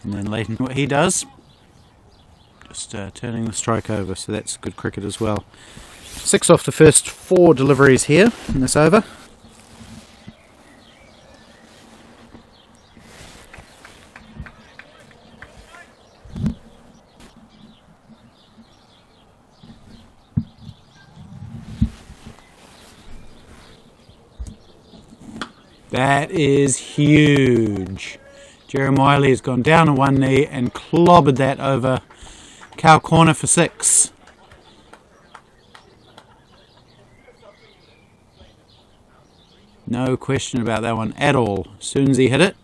And then Leighton, what he does, just turning the strike over, so that's good cricket as well. 6 off the first 4 deliveries here in this over. That is huge. Jerem Wiley has gone down on one knee and clobbered that over cow corner for 6. No question about that one at all. As soon as he hit it,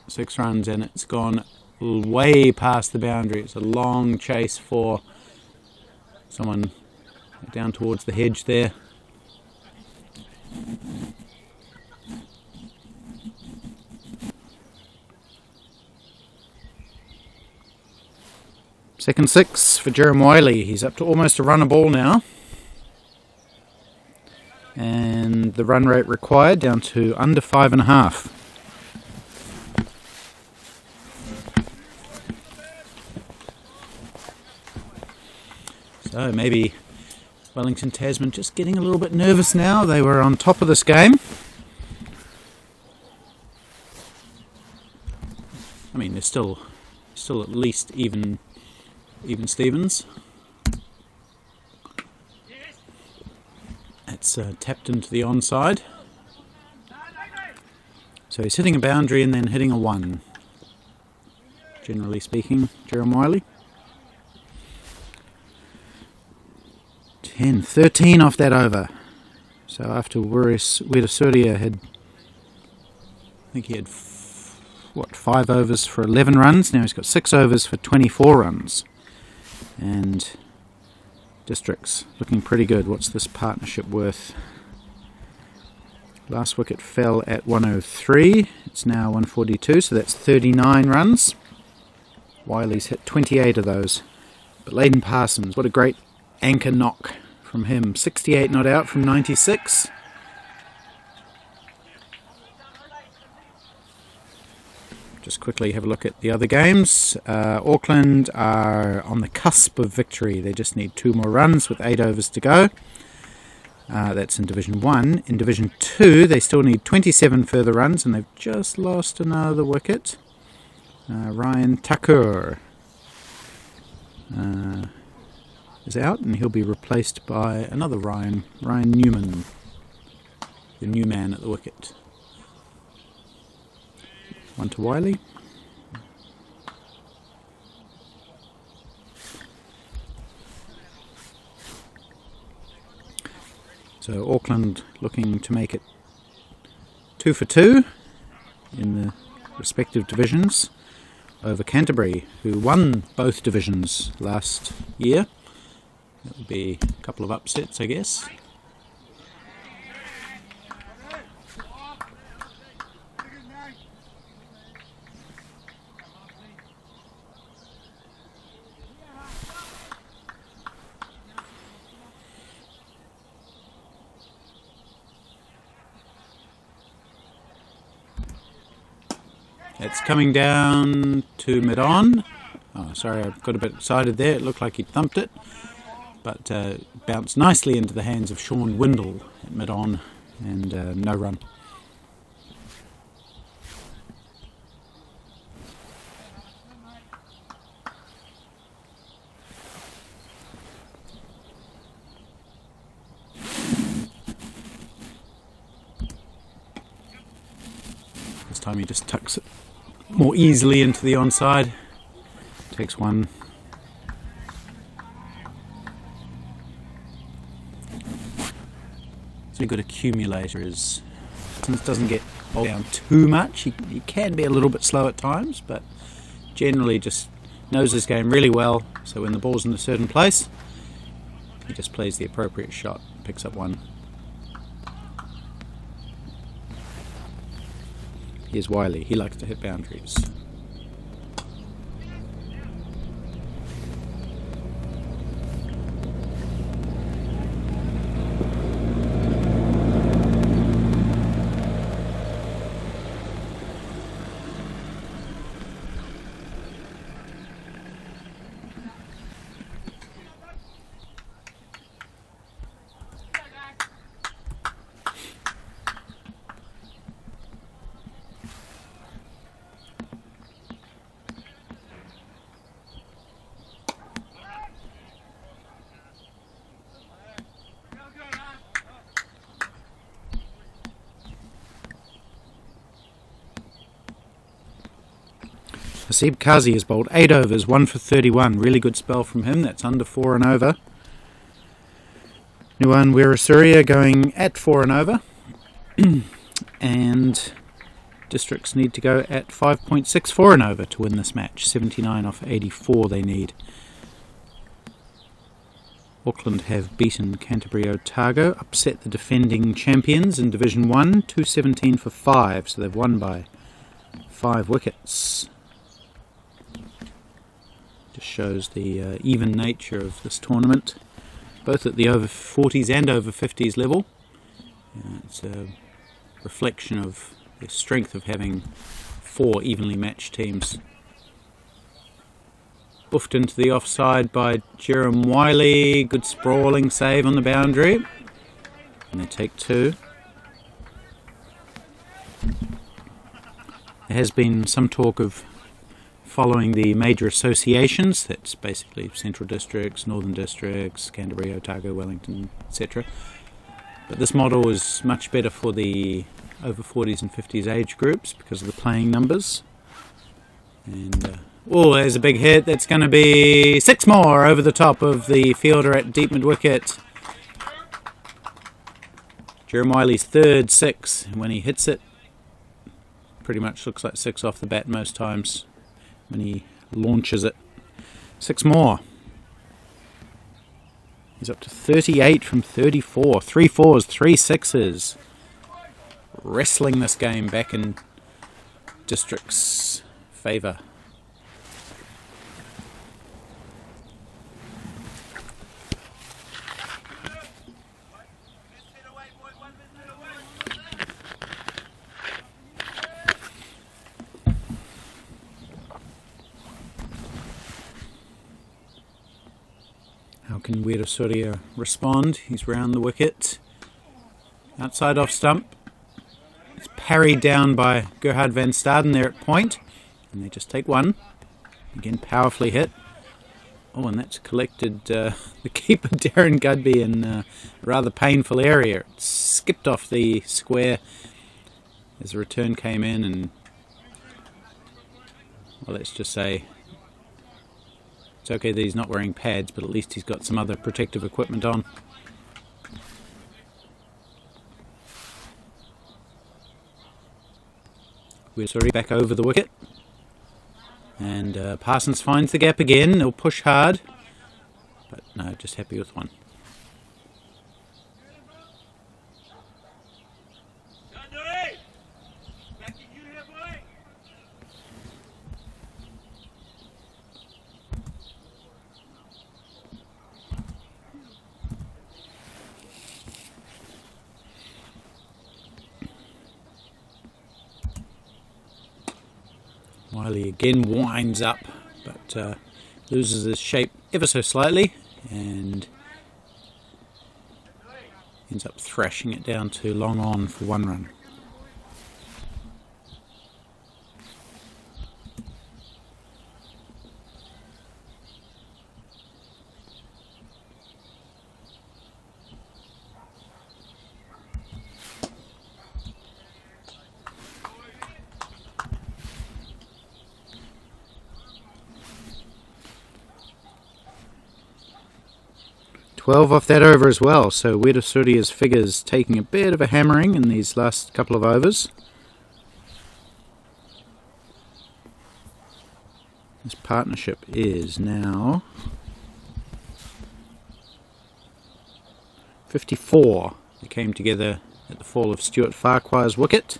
6 runs, and it's gone way past the boundary. It's a long chase for someone down towards the hedge there. Second 6 for Jerem Wiley. He's up to almost a run a ball now. And the run rate required down to under 5.5. So maybe Wellington Tasman just getting a little bit nervous now. They were on top of this game. I mean, they're still at least even Stevens. It's tapped into the onside. So he's hitting a boundary and then hitting a 1. Generally speaking, Jerome Wiley. 13 off that over. So after Wedasuria had, I think he had 5 overs for 11 runs. Now he's got 6 overs for 24 runs. And District's looking pretty good. What's this partnership worth? Last wicket fell at 103. It's now 142, so that's 39 runs. Wiley's hit 28 of those. But Leighton Parsons, what a great anchor knock from him. 68 not out from 96. Just quickly have a look at the other games. Auckland are on the cusp of victory. They just need 2 more runs with 8 overs to go. That's in Division 1. In Division 2, they still need 27 further runs, and they've just lost another wicket. Ryan Tucker is out, and he'll be replaced by another Ryan Newman, the new man at the wicket. 1 to Wiley. So Auckland looking to make it 2 for 2 in the respective divisions over Canterbury, who won both divisions last year. That would be a couple of upsets, I guess. It's coming down to mid-on. Oh, sorry, I got a bit excited there. It looked like he'd thumped it, but bounced nicely into the hands of Sean Windle at mid-on, and no run. This time he just tucks it more easily into the onside. Takes 1. So a good accumulator is, doesn't get bowled down too much. He can be a little bit slow at times, but generally just knows his game really well. So when the ball's in a certain place, he just plays the appropriate shot, picks up 1. Here's Wiley. He likes to hit boundaries. Hasib Kazi has bowled 8 overs, 1 for 31. Really good spell from him. That's under 4 and over. Nuwan Wirasuria going at 4 and over. And Districts need to go at 5.64 and over to win this match. 79 off 84 they need. Auckland have beaten Canterbury Otago, upset the defending champions in Division 1, 217 for 5, so they've won by 5 wickets. Just shows the even nature of this tournament, both at the over 40s and over 50s level. It's a reflection of the strength of having 4 evenly matched teams. Buffed into the offside by Jerome Wiley. Good sprawling save on the boundary. And they take 2. There has been some talk of following the major associations, that's basically Central Districts, Northern Districts, Canterbury, Otago, Wellington, etc. But this model is much better for the over 40s and 50s age groups because of the playing numbers. And oh, there's a big hit. That's going to be 6 more over the top of the fielder at deep mid wicket. Jeremy Wiley's third 6, and when he hits it, pretty much looks like 6 off the bat most times when he launches it. 6 more. He's up to 38 from 34. 3 4s, 3 6s. Wrestling this game back in District's favour. How can Wellington respond? He's round the wicket. Outside off stump. It's parried down by Gerhard van Staden there at point. And they just take 1. Again, powerfully hit. Oh, and that's collected the keeper, Darren Gudby, in a rather painful area. It skipped off the square as the return came in, and, well, let's just say it's okay that he's not wearing pads, but at least he's got some other protective equipment on. We're already back over the wicket. And Parsons finds the gap again. He'll push hard. But no, just happy with 1. 'Wiley again winds up, but loses his shape ever so slightly and ends up thrashing it down to long on for 1 run. Twelve off that over as well, so Wedasuria's figures taking a bit of a hammering in these last couple of overs. This partnership is now 54. They came together at the fall of Stuart Farquhar's wicket.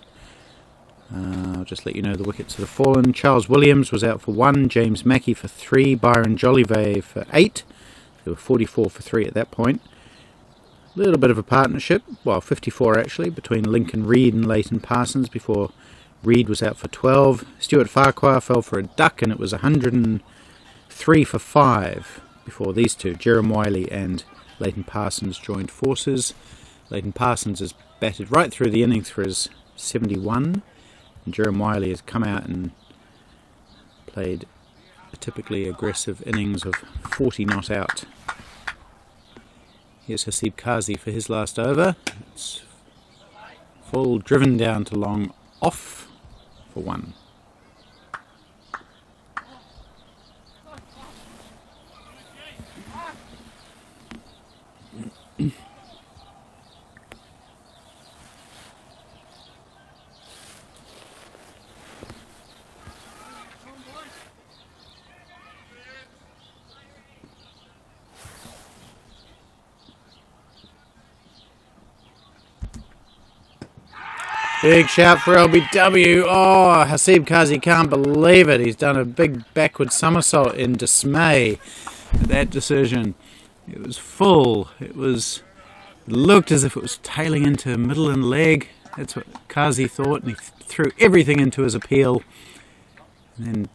I'll just let you know the wickets that have fallen. Charles Williams was out for 1, James Mackey for 3, Byron Jollivet for 8. There were 44 for 3 at that point. A little bit of a partnership, well 54 actually, between Lincoln Reid and Leighton Parsons before Reid was out for 12. Stuart Farquhar fell for a duck and it was 103 for 5 before these two, Jeremy Wiley and Leighton Parsons, joined forces. Leighton Parsons has batted right through the innings for his 71, and Jeremy Wiley has come out and played a typically aggressive innings of 40 not out. Here's Hasib Kazi for his last over. It's full, driven down to long, off for 1. Big shout for LBW. Oh, Hasib Kazi can't believe it. He's done a big backward somersault in dismay at that decision. It was full. It looked as if it was tailing into middle and leg. That's what Kazi thought, and he threw everything into his appeal. And then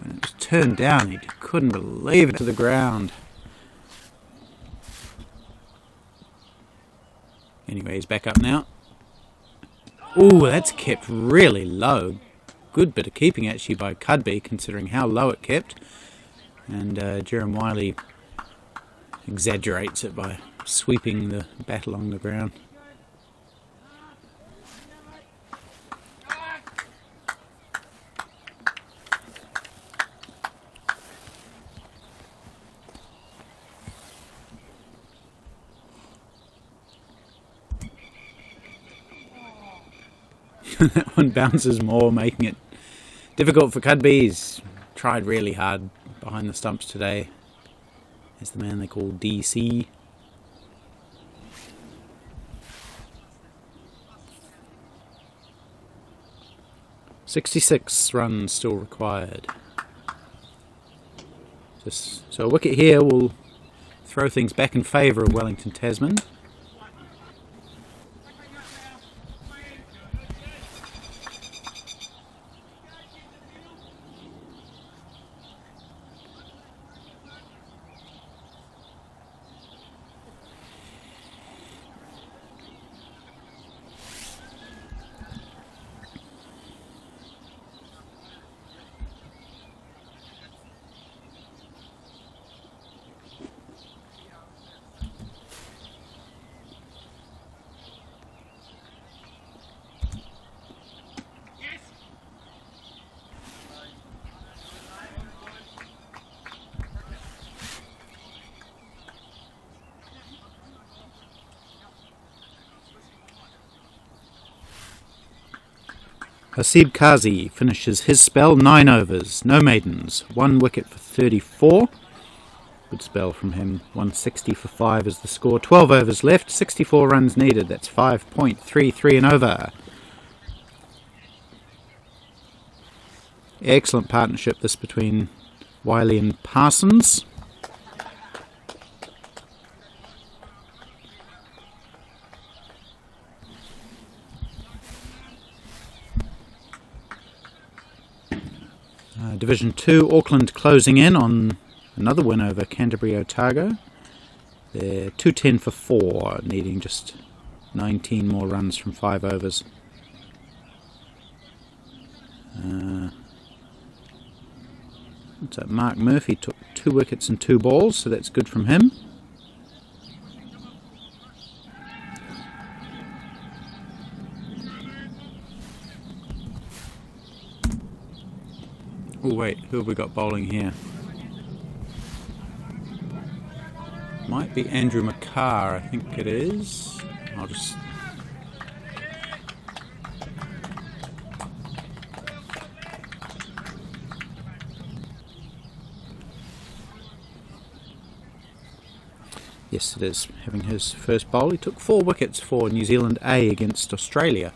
when it was turned down, he couldn't believe it to the ground. Anyway, he's back up now. Ooh, that's kept really low. Good bit of keeping actually by Cudby, considering how low it kept. And Jeremy Wiley exaggerates it by sweeping the bat along the ground. That one bounces more, making it difficult for Cudby. He's tried really hard behind the stumps today. There's the man they call DC. "66 runs still required." So a wicket here will throw things back in favour of Wellington Tasman. Hasib Kazi finishes his spell, 9 overs, no maidens, 1 wicket for 34. Good spell from him, 160 for 5 is the score. 12 overs left, 64 runs needed, that's 5.33 an over. Excellent partnership this between Wiley and Parsons. Division 2, Auckland closing in on another win over Canterbury Otago. They're 210 for 4, needing just 19 more runs from 5 overs. So Mark Murphy took 2 wickets and 2 balls, so that's good from him. Oh wait, who have we got bowling here? Might be Andrew McCarr, I think it is. I'll just... Yes, it is. Having his first bowl. He took 4 wickets for New Zealand A against Australia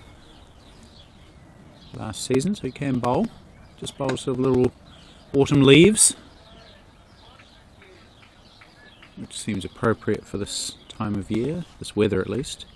last season, so he can bowl. Just bowls sort of little autumn leaves, which seems appropriate for this time of year, this weather at least.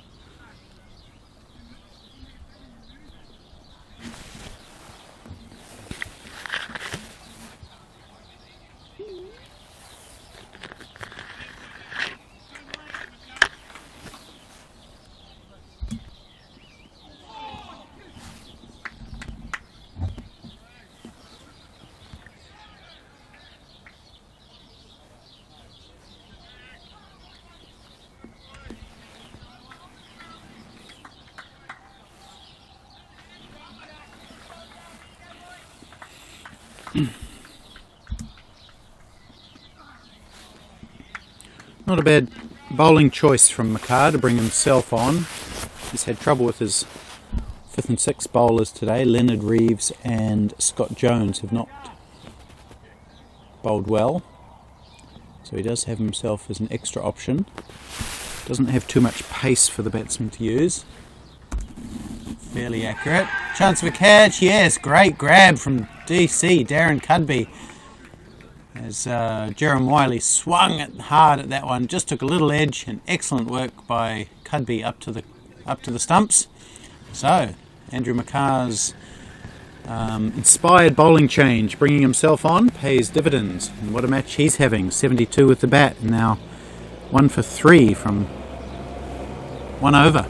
Not a bad bowling choice from McCarr to bring himself on. He's had trouble with his 5th and 6th bowlers today. Leonard Reeves and Scott Jones have not bowled well, so he does have himself as an extra option. Doesn't have too much pace for the batsman to use. Fairly accurate. Chance of a catch, yes, great grab from DC, Darren Cudby. As Jerem Wiley swung it hard at that one, just took a little edge, and excellent work by Cudby up to the stumps. So Andrew McCarr's inspired bowling change, bringing himself on, pays dividends. And what a match he's having! 72 with the bat, and now 1 for 3 from 1 over,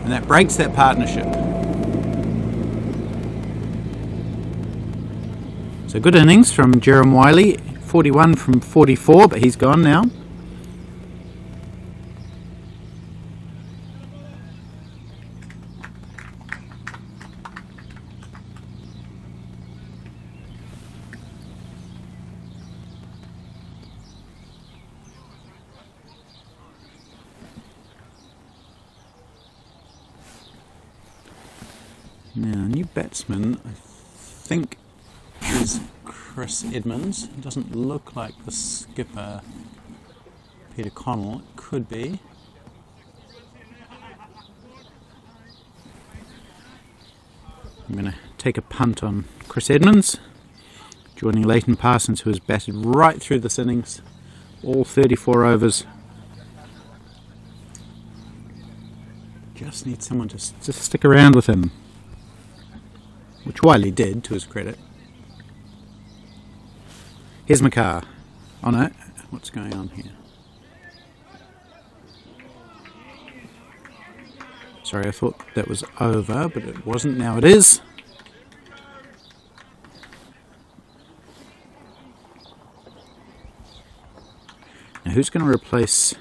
and that breaks that partnership. So good innings from Jerem Wiley, 41 from 44, but he's gone now. Now, new batsman, I think, is Chris Edmonds. It doesn't look like the skipper, Peter Connell. It could be. I'm going to take a punt on Chris Edmonds, joining Leighton Parsons, who has batted right through this innings, all 34 overs. Just need someone to stick around with him, which Wiley did, to his credit. Here's McCarr. Oh no, what's going on here? Sorry, I thought that was over, but it wasn't. Now it is. Now who's going to replace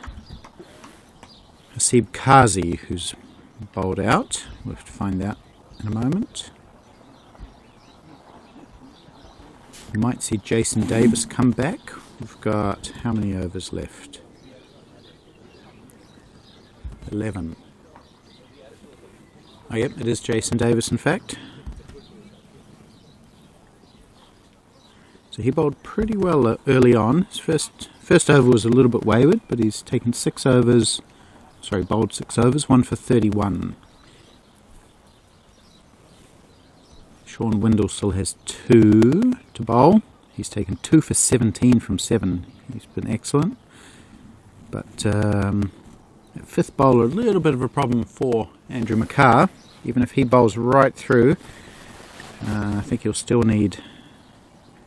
Hasib Kazi, who's bowled out? We'll have to find out in a moment. We might see Jason Davis come back. We've got how many overs left? 11. Oh yep, it is Jason Davis in fact. So he bowled pretty well early on. His first over was a little bit wayward, but he's taken 6 overs. Sorry, bowled 6 overs, 1 for 31. Sean Windle still has 2 to bowl. He's taken 2 for 17 from 7. He's been excellent. But at fifth bowler, a little bit of a problem for Andrew McCarr. Even if he bowls right through, I think he'll still need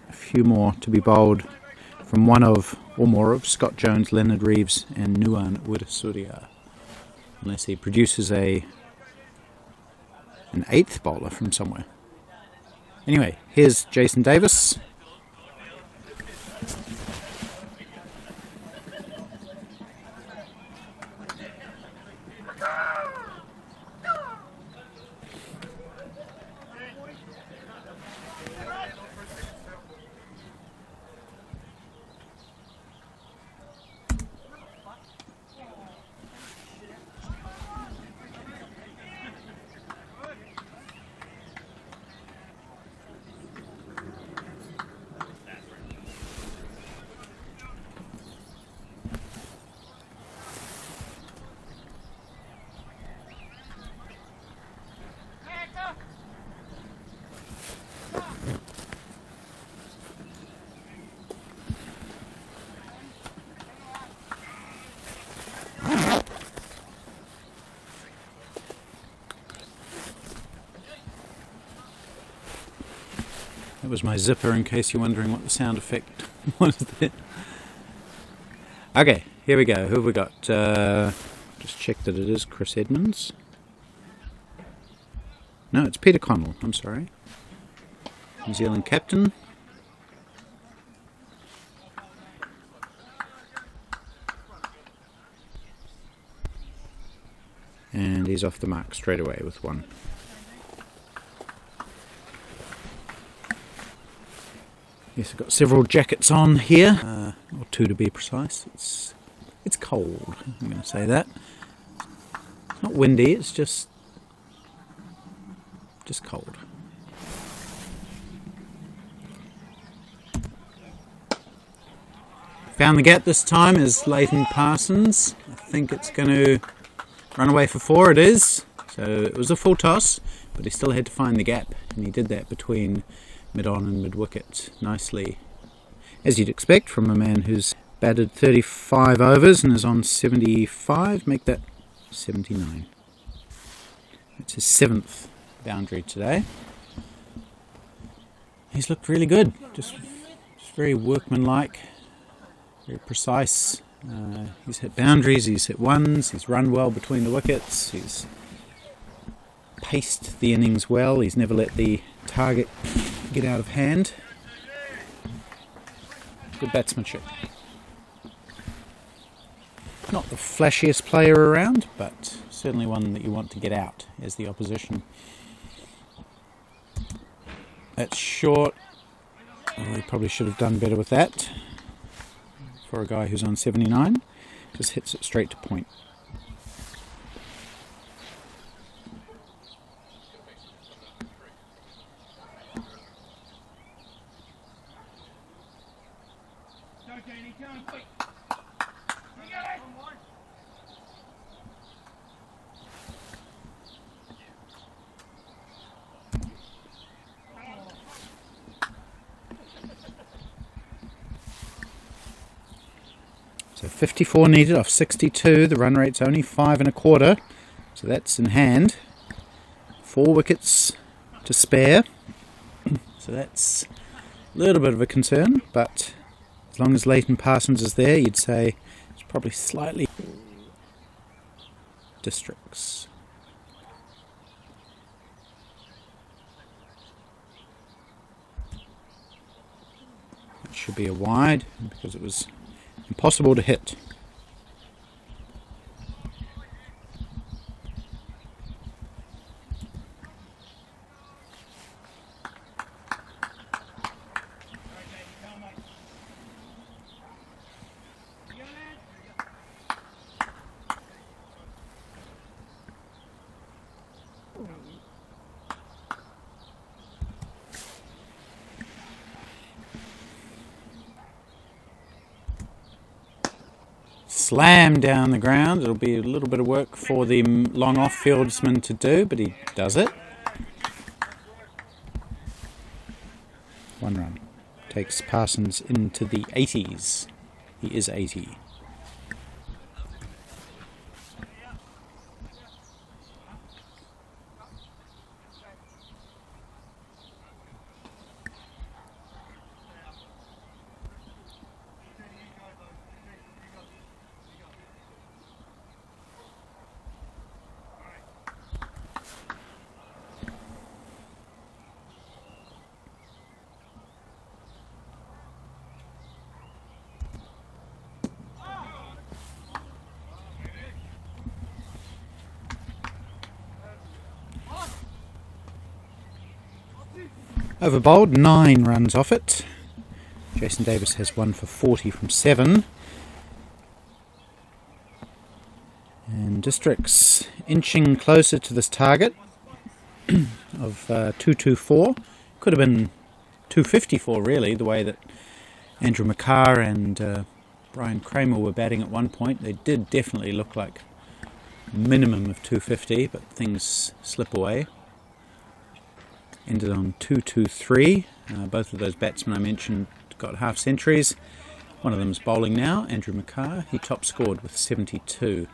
a few more to be bowled from one of, or more of, Scott Jones, Leonard Reeves and Nuwan Widdasuriya. Unless he produces an 8th bowler from somewhere. Anyway, here's Jason Davis. That was my zipper, in case you're wondering what the sound effect was there. Okay, here we go. Who have we got? Just check that it is Chris Edmonds. No, it's Peter Connell, I'm sorry. New Zealand captain. And he's off the mark straight away with 1. Yes, I've got several jackets on here, or 2 to be precise. It's cold, I'm going to say that. It's not windy, it's just cold. Found the gap this time is Leighton Parsons. I think it's going to run away for 4, it is. So it was a full toss, but he still had to find the gap, and he did that between mid-on and mid-wicket nicely, as you'd expect from a man who's batted 35 overs and is on 75. Make that 79. It's his 7th boundary today. He's looked really good, just very workmanlike, very precise. He's hit boundaries, he's hit ones, he's run well between the wickets, he's paced the innings well, he's never let the target get out of hand. Good batsmanship. Not the flashiest player around, but certainly one that you want to get out as the opposition. That's short. Oh, he probably should have done better with that for a guy who's on 79. Just hits it straight to point. So 54 needed off 62. The run rate's only 5 1/4, so that's in hand. 4 wickets to spare, so that's a little bit of a concern, but as long as Leighton Parsons is there, you'd say it's probably slightly districts. It should be a wide because it was impossible to hit. Slam down the ground. It'll be a little bit of work for the long off fieldsman to do, but he does it. 1 run. Takes Parsons into the 80s. He is 80. Over bowled, 9 runs off it. Jason Davis has 1 for 40 from 7. And Districts inching closer to this target of 224. Could have been 254 really, the way that Andrew McCarr and Brian Kramer were batting at one point. They did definitely look like a minimum of 250, but things slip away. Ended on 223. Both of those batsmen I mentioned got half centuries. One of them is bowling now, Andrew McCarr. He top scored with 72.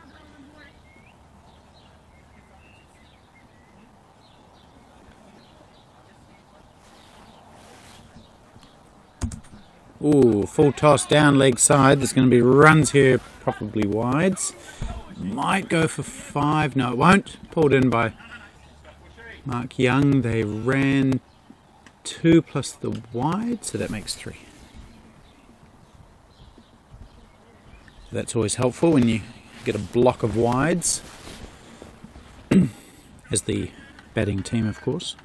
Ooh, full toss down leg side. There's going to be runs here, probably wides. Might go for 5. No, it won't. Pulled in by Mark Young. They ran 2 plus the wide, so that makes 3. So that's always helpful when you get a block of wides, as the batting team, of course.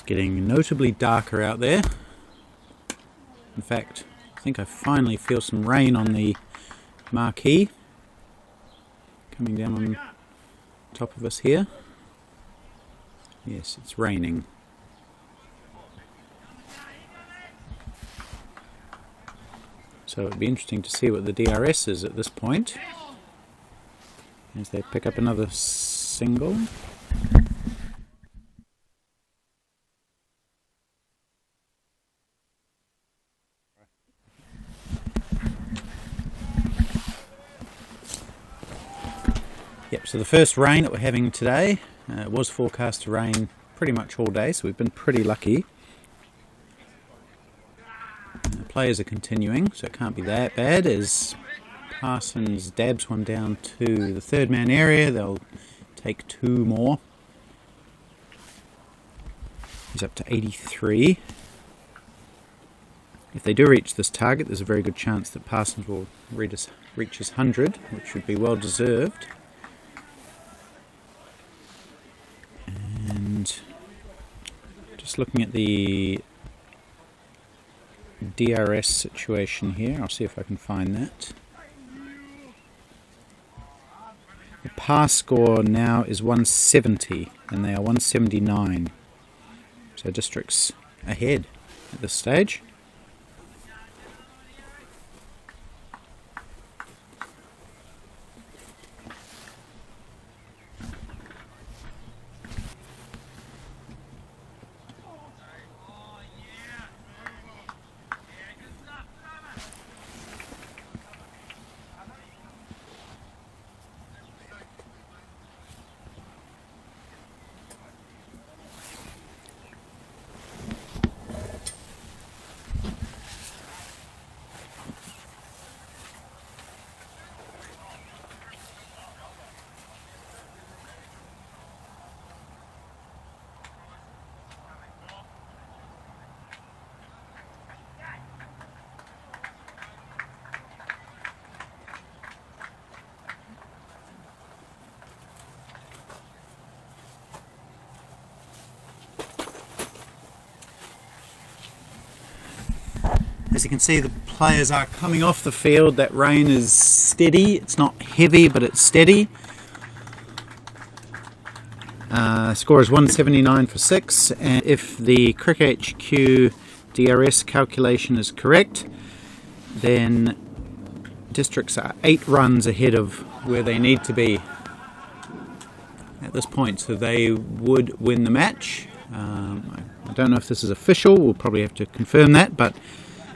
Getting notably darker out there. In fact, I think I finally feel some rain on the marquee coming down on top of us here. Yes, it's raining. So it'd be interesting to see what the DRS is at this point as they pick up another single. Yep, so the first rain that we're having today, it was forecast to rain pretty much all day, so we've been pretty lucky. The players are continuing, so it can't be that bad. As Parsons dabs one down to the third man area, they'll take 2 more. He's up to 83. If they do reach this target, there's a very good chance that Parsons will reach his 100, which would be well deserved. And just looking at the DRS situation here, I'll see if I can find that. The pass score now is 170 and they are 179. So District's ahead at this stage. As you can see, the players are coming off the field. That rain is steady. It's not heavy, but it's steady. Score is 179 for 6, and if the Cricket HQ DRS calculation is correct, then Districts are 8 runs ahead of where they need to be at this point, so they would win the match. I don't know if this is official. We'll probably have to confirm that, but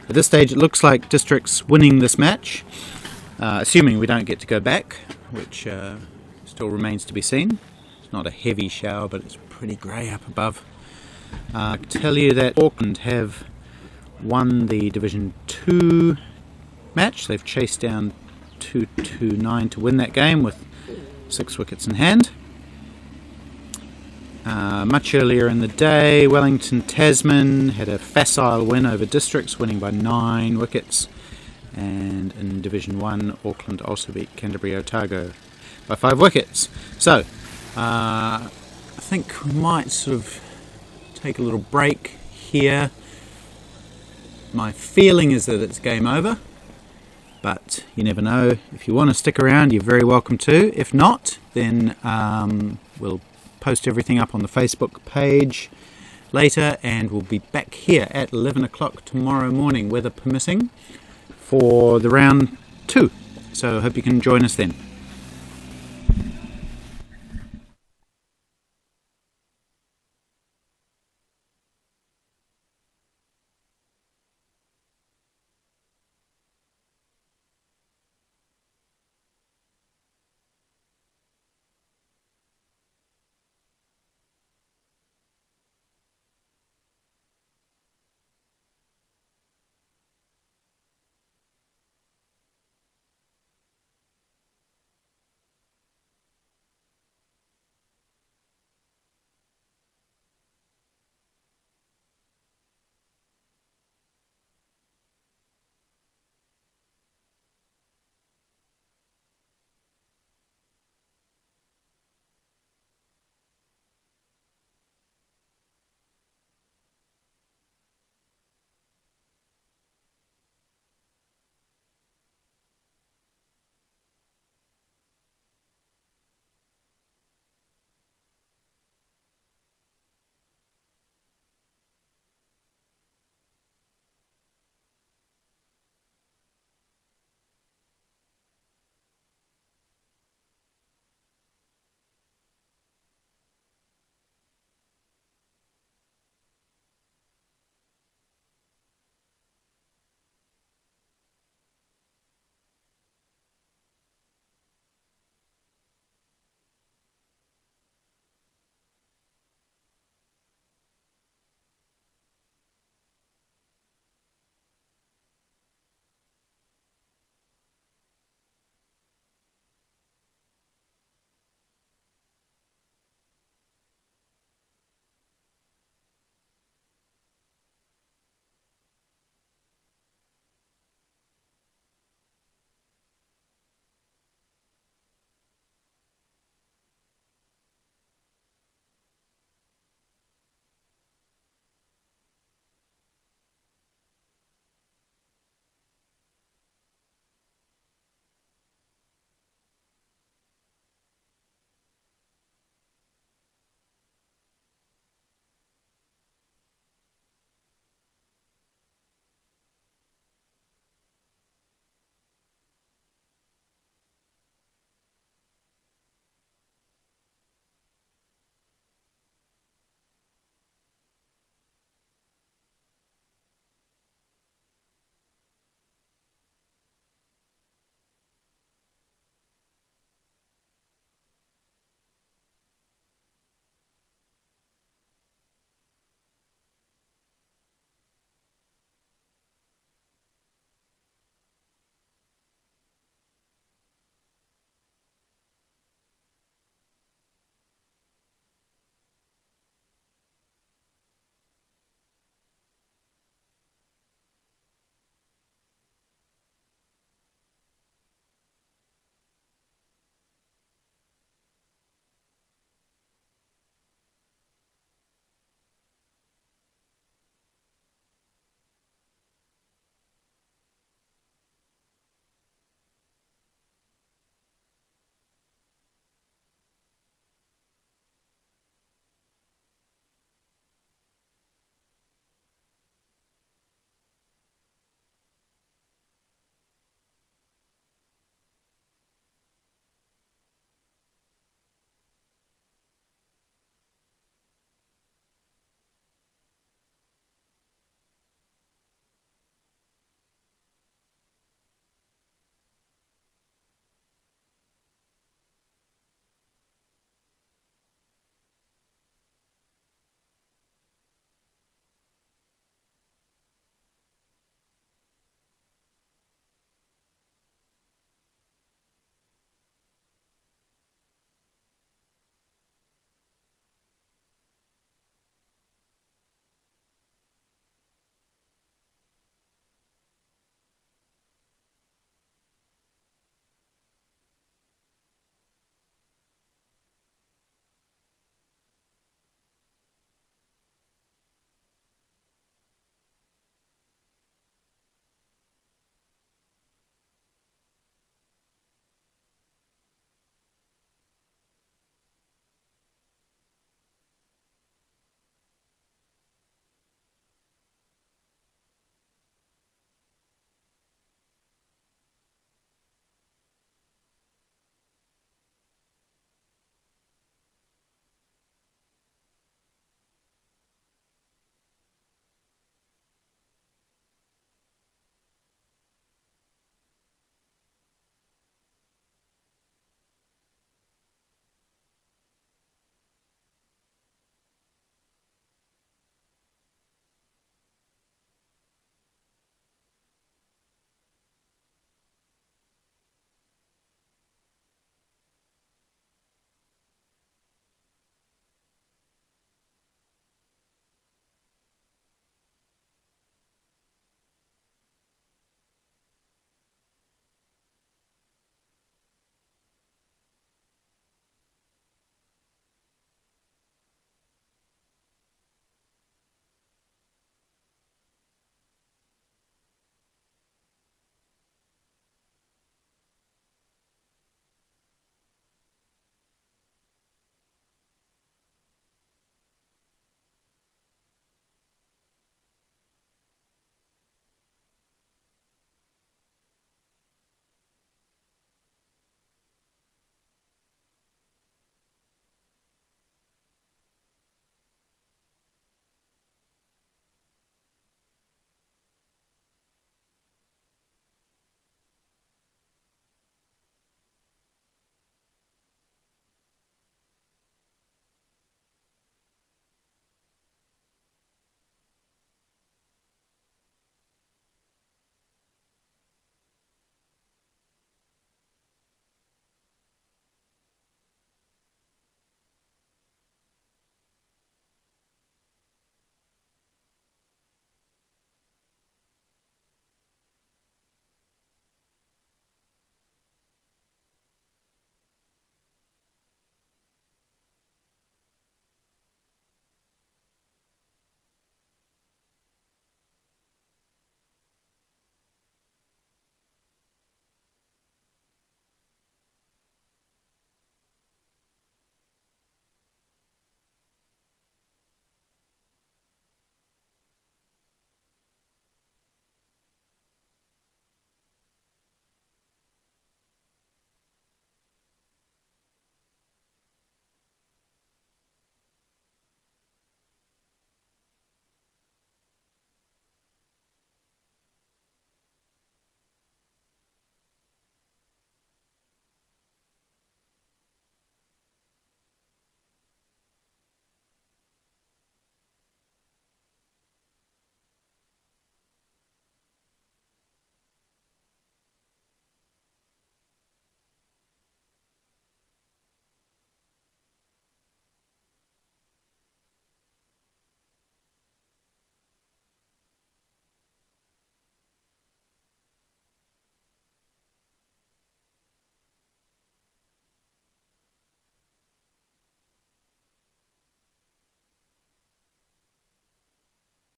at this stage it looks like District's winning this match, assuming we don't get to go back, which still remains to be seen. It's not a heavy shower, but it's pretty grey up above. I can tell you that Auckland have won the Division 2 match. They've chased down 229 to win that game with 6 wickets in hand. Much earlier in the day, Wellington Tasman had a facile win over Districts, winning by 9 wickets. And in Division 1, Auckland also beat Canterbury Otago by 5 wickets. So, I think we might sort of take a little break here. My feeling is that it's game over, but you never know. If you want to stick around, you're very welcome to. If not, then we'll post everything up on the Facebook page later, and we'll be back here at 11 o'clock tomorrow morning, weather permitting, for the round 2. So I hope you can join us then.